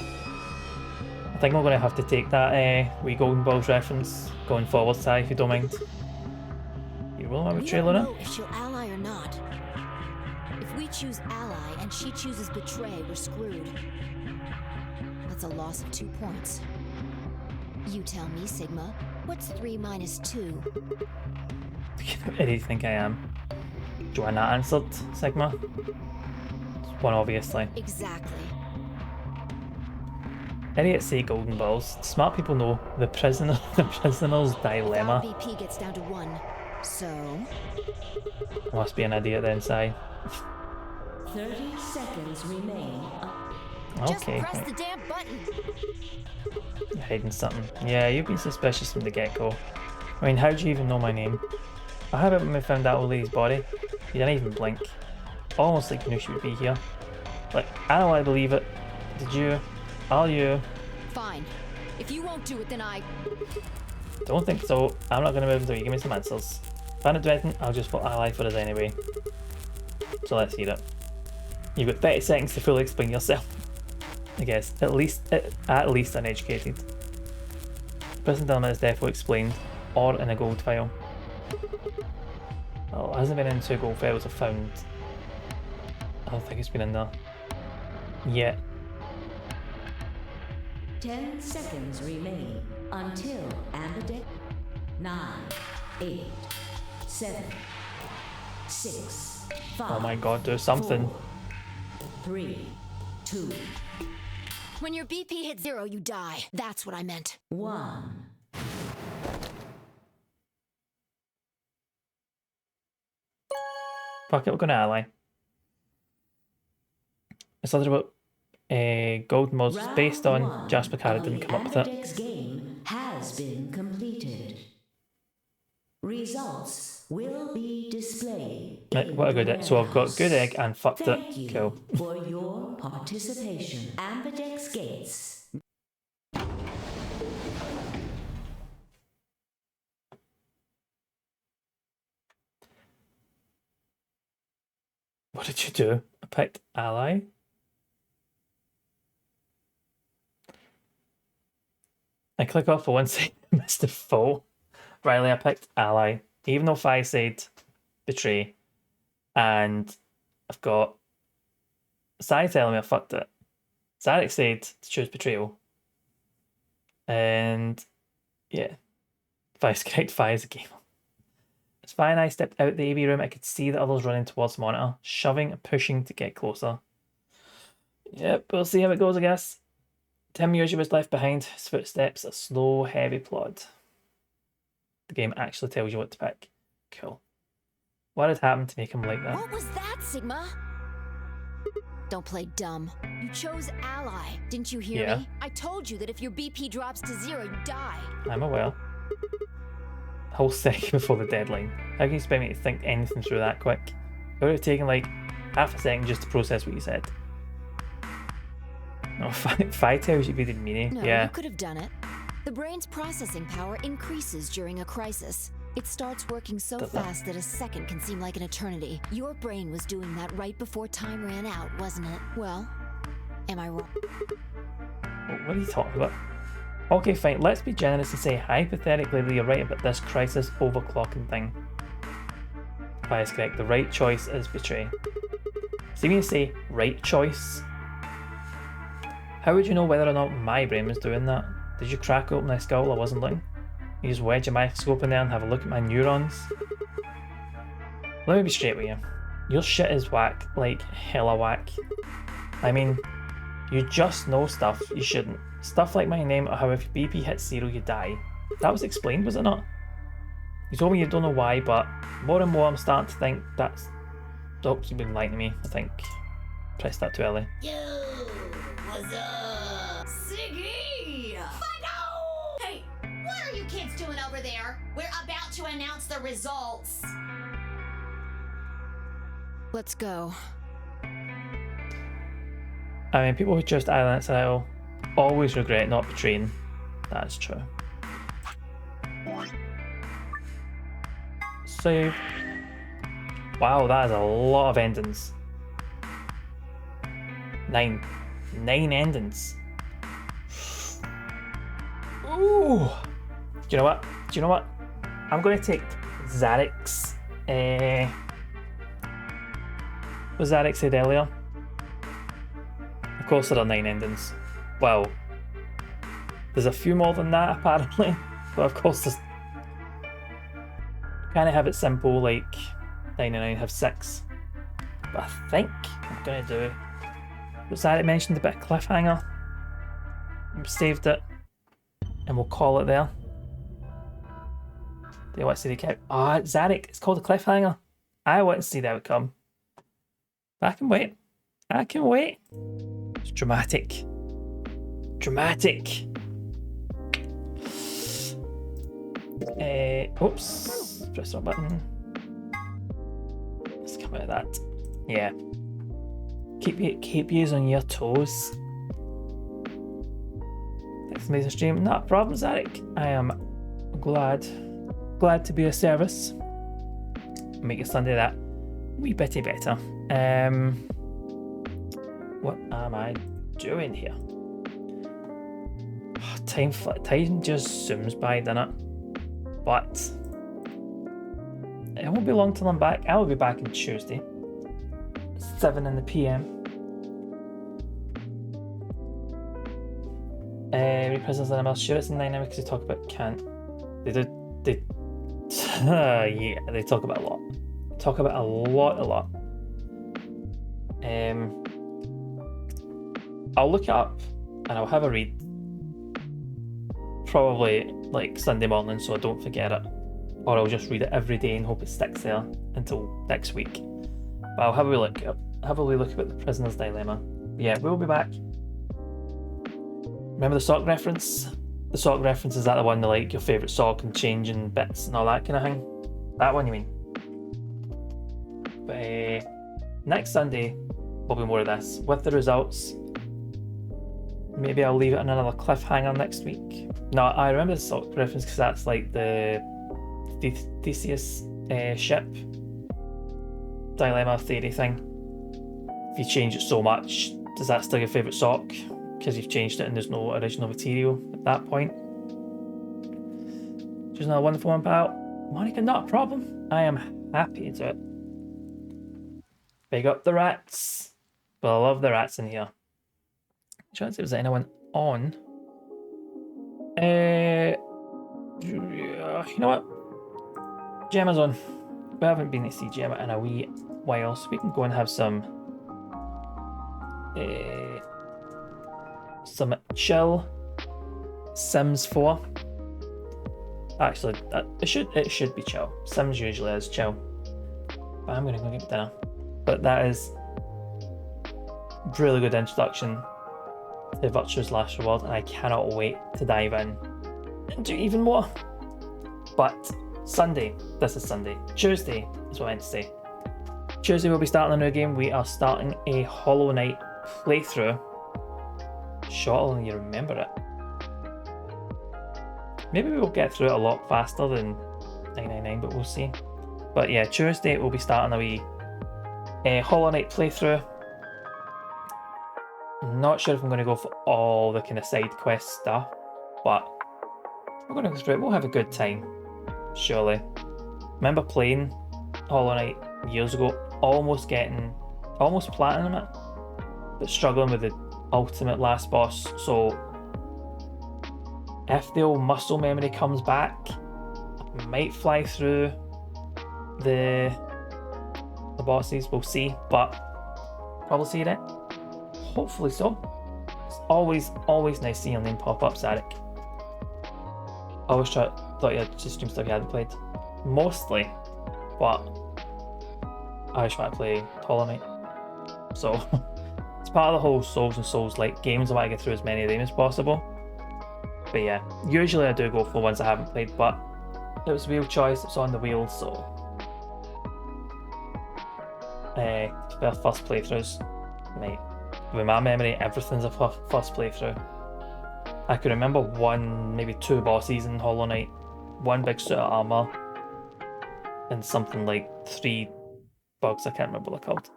I think we're going to have to take that wee golden balls reference going forward, Si, if you don't mind. You will have a We betray, don't Luna? know if she'll ally or not. If we choose ally and she chooses betray, we're screwed. That's a loss of 2 points. You tell me, Sigma. What's 3 minus 2? Who do you think I am? Joanna answered, Sigma. One, obviously. Exactly. Idiots say golden balls. Smart people know the prisoner's dilemma. Our BP gets down to 1. So Must be an idiot then, Si. 30 seconds remain. just Okay. press the damn button. You're hiding something. Yeah, you've been suspicious from the get-go. I mean, how do you even know my name? I had it when we found that old lady's body. You didn't even blink. Almost like you knew she would be here. Like, I don't want to believe it. Did you? Are you? Fine. If you won't do it, then I... Don't think so. I'm not going to move until you give me some answers. If I don't do anything, I'll just put ally for us anyway. So let's hear it. You've got 30 seconds to fully explain yourself. I guess. At least uneducated. Prison dilemma is therefore explained, or in a gold file. Oh, it hasn't been in 2 gold files I've found. I don't think it's been in there yet. 10 seconds remain until Ambidex. 9, 8, 7, 6, 5. Oh my god, do something. 4, 3, 2, When your BP hits 0, you die. That's what I meant. 1. Fuck it, we're gonna ally. It's something about golden balls based on Jasper Carrot didn't come up with it. Ambidex game has been completed. Results will be displayed. Right, what a good egg. So I've got good egg and fucked Thank it. you Cool. for your participation. Ambidex gates. What did you do? I picked ally. I click off for 1 second, missed the full. Riley, I picked ally. Even though Fi said betray. And I've got Sai telling me I fucked it. Zarek said to choose betrayal. And yeah. Fi's correct, Fi is a gamer. As Fi and I stepped out the AV room, I could see the others running towards the monitor, shoving and pushing to get closer. Yep, we'll see how it goes, I guess. Tim usually was left behind, his footsteps a slow, heavy plod. The game actually tells you what to pick. Cool. What had happened to make him like that? What was that, Sigma? Don't play dumb. You chose ally. Didn't you hear Yeah. me? I told you that if your BP drops to 0, you die. I'm aware. A whole second before the deadline. How can you expect me to think anything through that quick? It would have taken like half a second just to process what you said. No, Fi tells you if you didn't mean it. No, Yeah. you could have done it. The brain's processing power increases during a crisis. It starts working so fast that a second can seem like an eternity. Your brain was doing that right before time ran out, wasn't it? Well, am I wrong? What are you talking about? Okay, fine. Let's be generous and say hypothetically that you're right about this crisis overclocking thing. Fi is correct. The right choice is betray. See when you say right choice? How would you know whether or not my brain was doing that? Did you crack open my skull while I wasn't looking? You just wedge a microscope in there and have a look at my neurons? Let me be straight with you. Your shit is whack, like hella whack. I mean, You just know stuff you shouldn't. Stuff like my name or how if BP hits 0 you die. That was explained, was it not? You told me you don't know why, but more and more I'm starting to think that's... Oh, you've been lying to me, I think. Pressed that too early. Yo, what's up? Siggy! Fido! Hey, what are you kids doing over there? We're about to announce the results. Let's go. I mean, people who choose Island Exile always regret not betraying. That's true. Save. Wow, that is a lot of endings. 9 endings. Ooh. Do you know what? I'm going to take Zarek's. What Zarek said earlier. Of course, there are 9 endings. Well, there's a few more than that apparently, but of course, there's. Kind of have it simple, like 99 have 6. But I think I'm gonna do. Was that it mentioned a bit of cliffhanger? I've saved it, and we'll call it there. Do you want to see the count? Ah, Zarek. It's called a cliffhanger. I want to see the outcome. I can wait. It's dramatic. Oops. Press the wrong button. Let's come out of that. Yeah. Keep you on your toes. Thanks for amazing stream. Not a problem, Zarek. I am glad to be of service. Make your Sunday that wee bitty better. What am I doing here? Time just zooms by, doesn't it? But it won't be long till I'm back. I will be back on Tuesday, 7 in the PM. Represents I'm sure it's in 9 because they talk about can't. They yeah, they talk about a lot. A lot. I'll look it up and I'll have a read. Probably like Sunday morning so I don't forget it. Or I'll just read it every day and hope it sticks there until next week. But I'll have a wee look about the Prisoner's Dilemma. But yeah, we'll be back. Remember the sock reference? The sock reference is that the one that like your favourite sock and changing bits and all that kind of thing? That one you mean? But next Sunday will be more of this with the results. Maybe I'll leave it on another cliffhanger next week. No, I remember the sock reference because that's like the Theseus ship dilemma theory thing. If you change it so much, does that still your favourite sock? Because you've changed it and there's no original material at that point. Just another wonderful one, pal. Monica, not a problem. I am happy to do it. Big up the rats. But I love the rats in here. Trying to see if there's anyone on. You know what? Gemma's on. We haven't been to see Gemma in a wee while, so we can go and have some chill Sims 4. Actually, it should be chill. Sims usually is chill. But I'm gonna go get dinner. But that is really good introduction to Virtue's Last Reward, and I cannot wait to dive in and do even more. But Sunday, this is Sunday. Tuesday is what I meant to say. Tuesday we'll be starting a new game. We are starting a Hollow Knight playthrough. Shorter than you remember it. Maybe we'll get through it a lot faster than 999, but we'll see. But yeah, Tuesday we'll be starting a wee Hollow Knight playthrough. I'm not sure if I'm going to go for all the kind of side quest stuff, but we're going to go through it. We'll have a good time, surely. Remember playing Hollow Knight years ago, almost platinum it, but struggling with the ultimate last boss. So if the old muscle memory comes back, I might fly through the bosses. We'll see, but probably see it. Hopefully so. It's always nice seeing your name pop up, Zarek. Thought you had to stream stuff you hadn't played. Mostly, but I just want to play Hollow Knight. So, it's part of the whole Souls and Souls-like games. I want to get through as many of them as possible. But yeah, usually I do go for ones I haven't played, but it was wheel choice, it's on the wheel, so... their first playthroughs, mate. With my memory, everything's a first playthrough. I can remember one, maybe two bosses in Hollow Knight, one big suit of armor, and something like 3 bugs, I can't remember what they're called.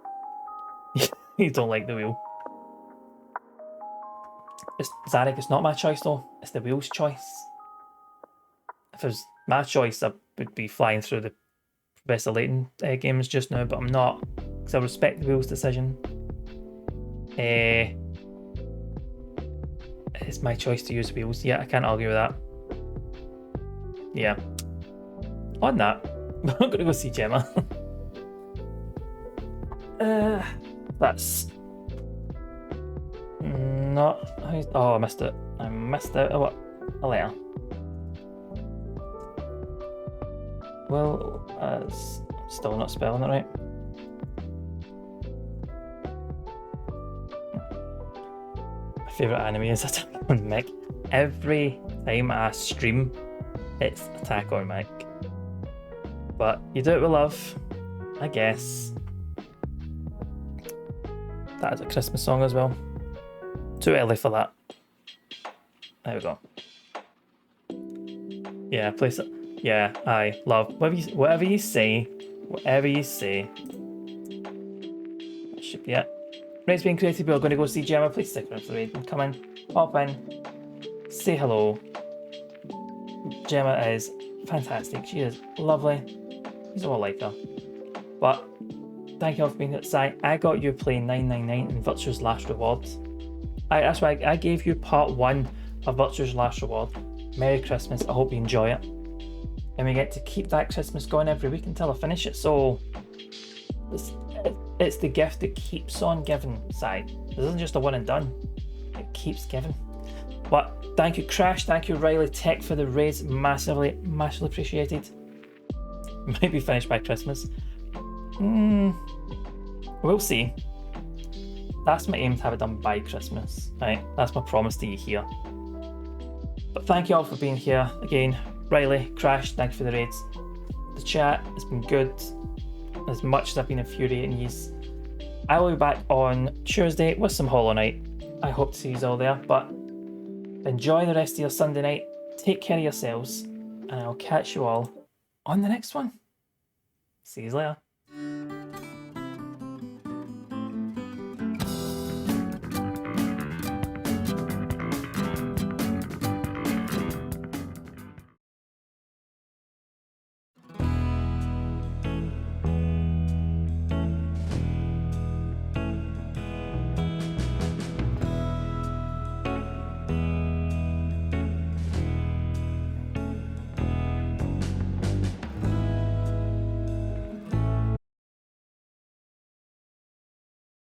You don't like the wheel. Zarek, it's not my choice though, it's the wheel's choice. If it was my choice, I would be flying through the Professor Layton games just now, but I'm not, because I respect the wheel's decision. It's my choice to use wheels. Yeah, I can't argue with that. Yeah. On that, I'm gonna go see Gemma. That's not. Oh, I missed it. I missed out a letter. Well, still not spelling it right. My favourite anime is Attack on Mech. Every time I stream, it's Attack on Mech. But you do it with love, I guess. That is a Christmas song as well. Too early for that. There we go. Yeah, place it. Yeah, I love whatever you say. That should be it. Raid's being created. We're going to go see Gemma. Please stick around for the raid and come in, pop in, say hello. Gemma is fantastic. She is lovely. He's all like her. But thank you all for being here. Si, I got you playing 999 in Virtue's Last Reward. That's why I gave you part 1 of Virtue's Last Reward. Merry Christmas. I hope you enjoy it. And we get to keep that Christmas going every week until I finish it. So it's the gift that keeps on giving, Si. This isn't just a one and done. It keeps giving. But thank you, Crash. Thank you, Riley Tech, for the raids. Massively appreciated. Might be finished by Christmas. We'll see. That's my aim, to have it done by Christmas. Right, that's my promise to you here. But thank you all for being here again. Riley, Crash, thank you for the raids. The chat has been good, as much as I've been infuriating yous. I will be back on Tuesday with some Hollow Knight. I hope to see you all there, but enjoy the rest of your Sunday night. Take care of yourselves, and I'll catch you all on the next one. See you later.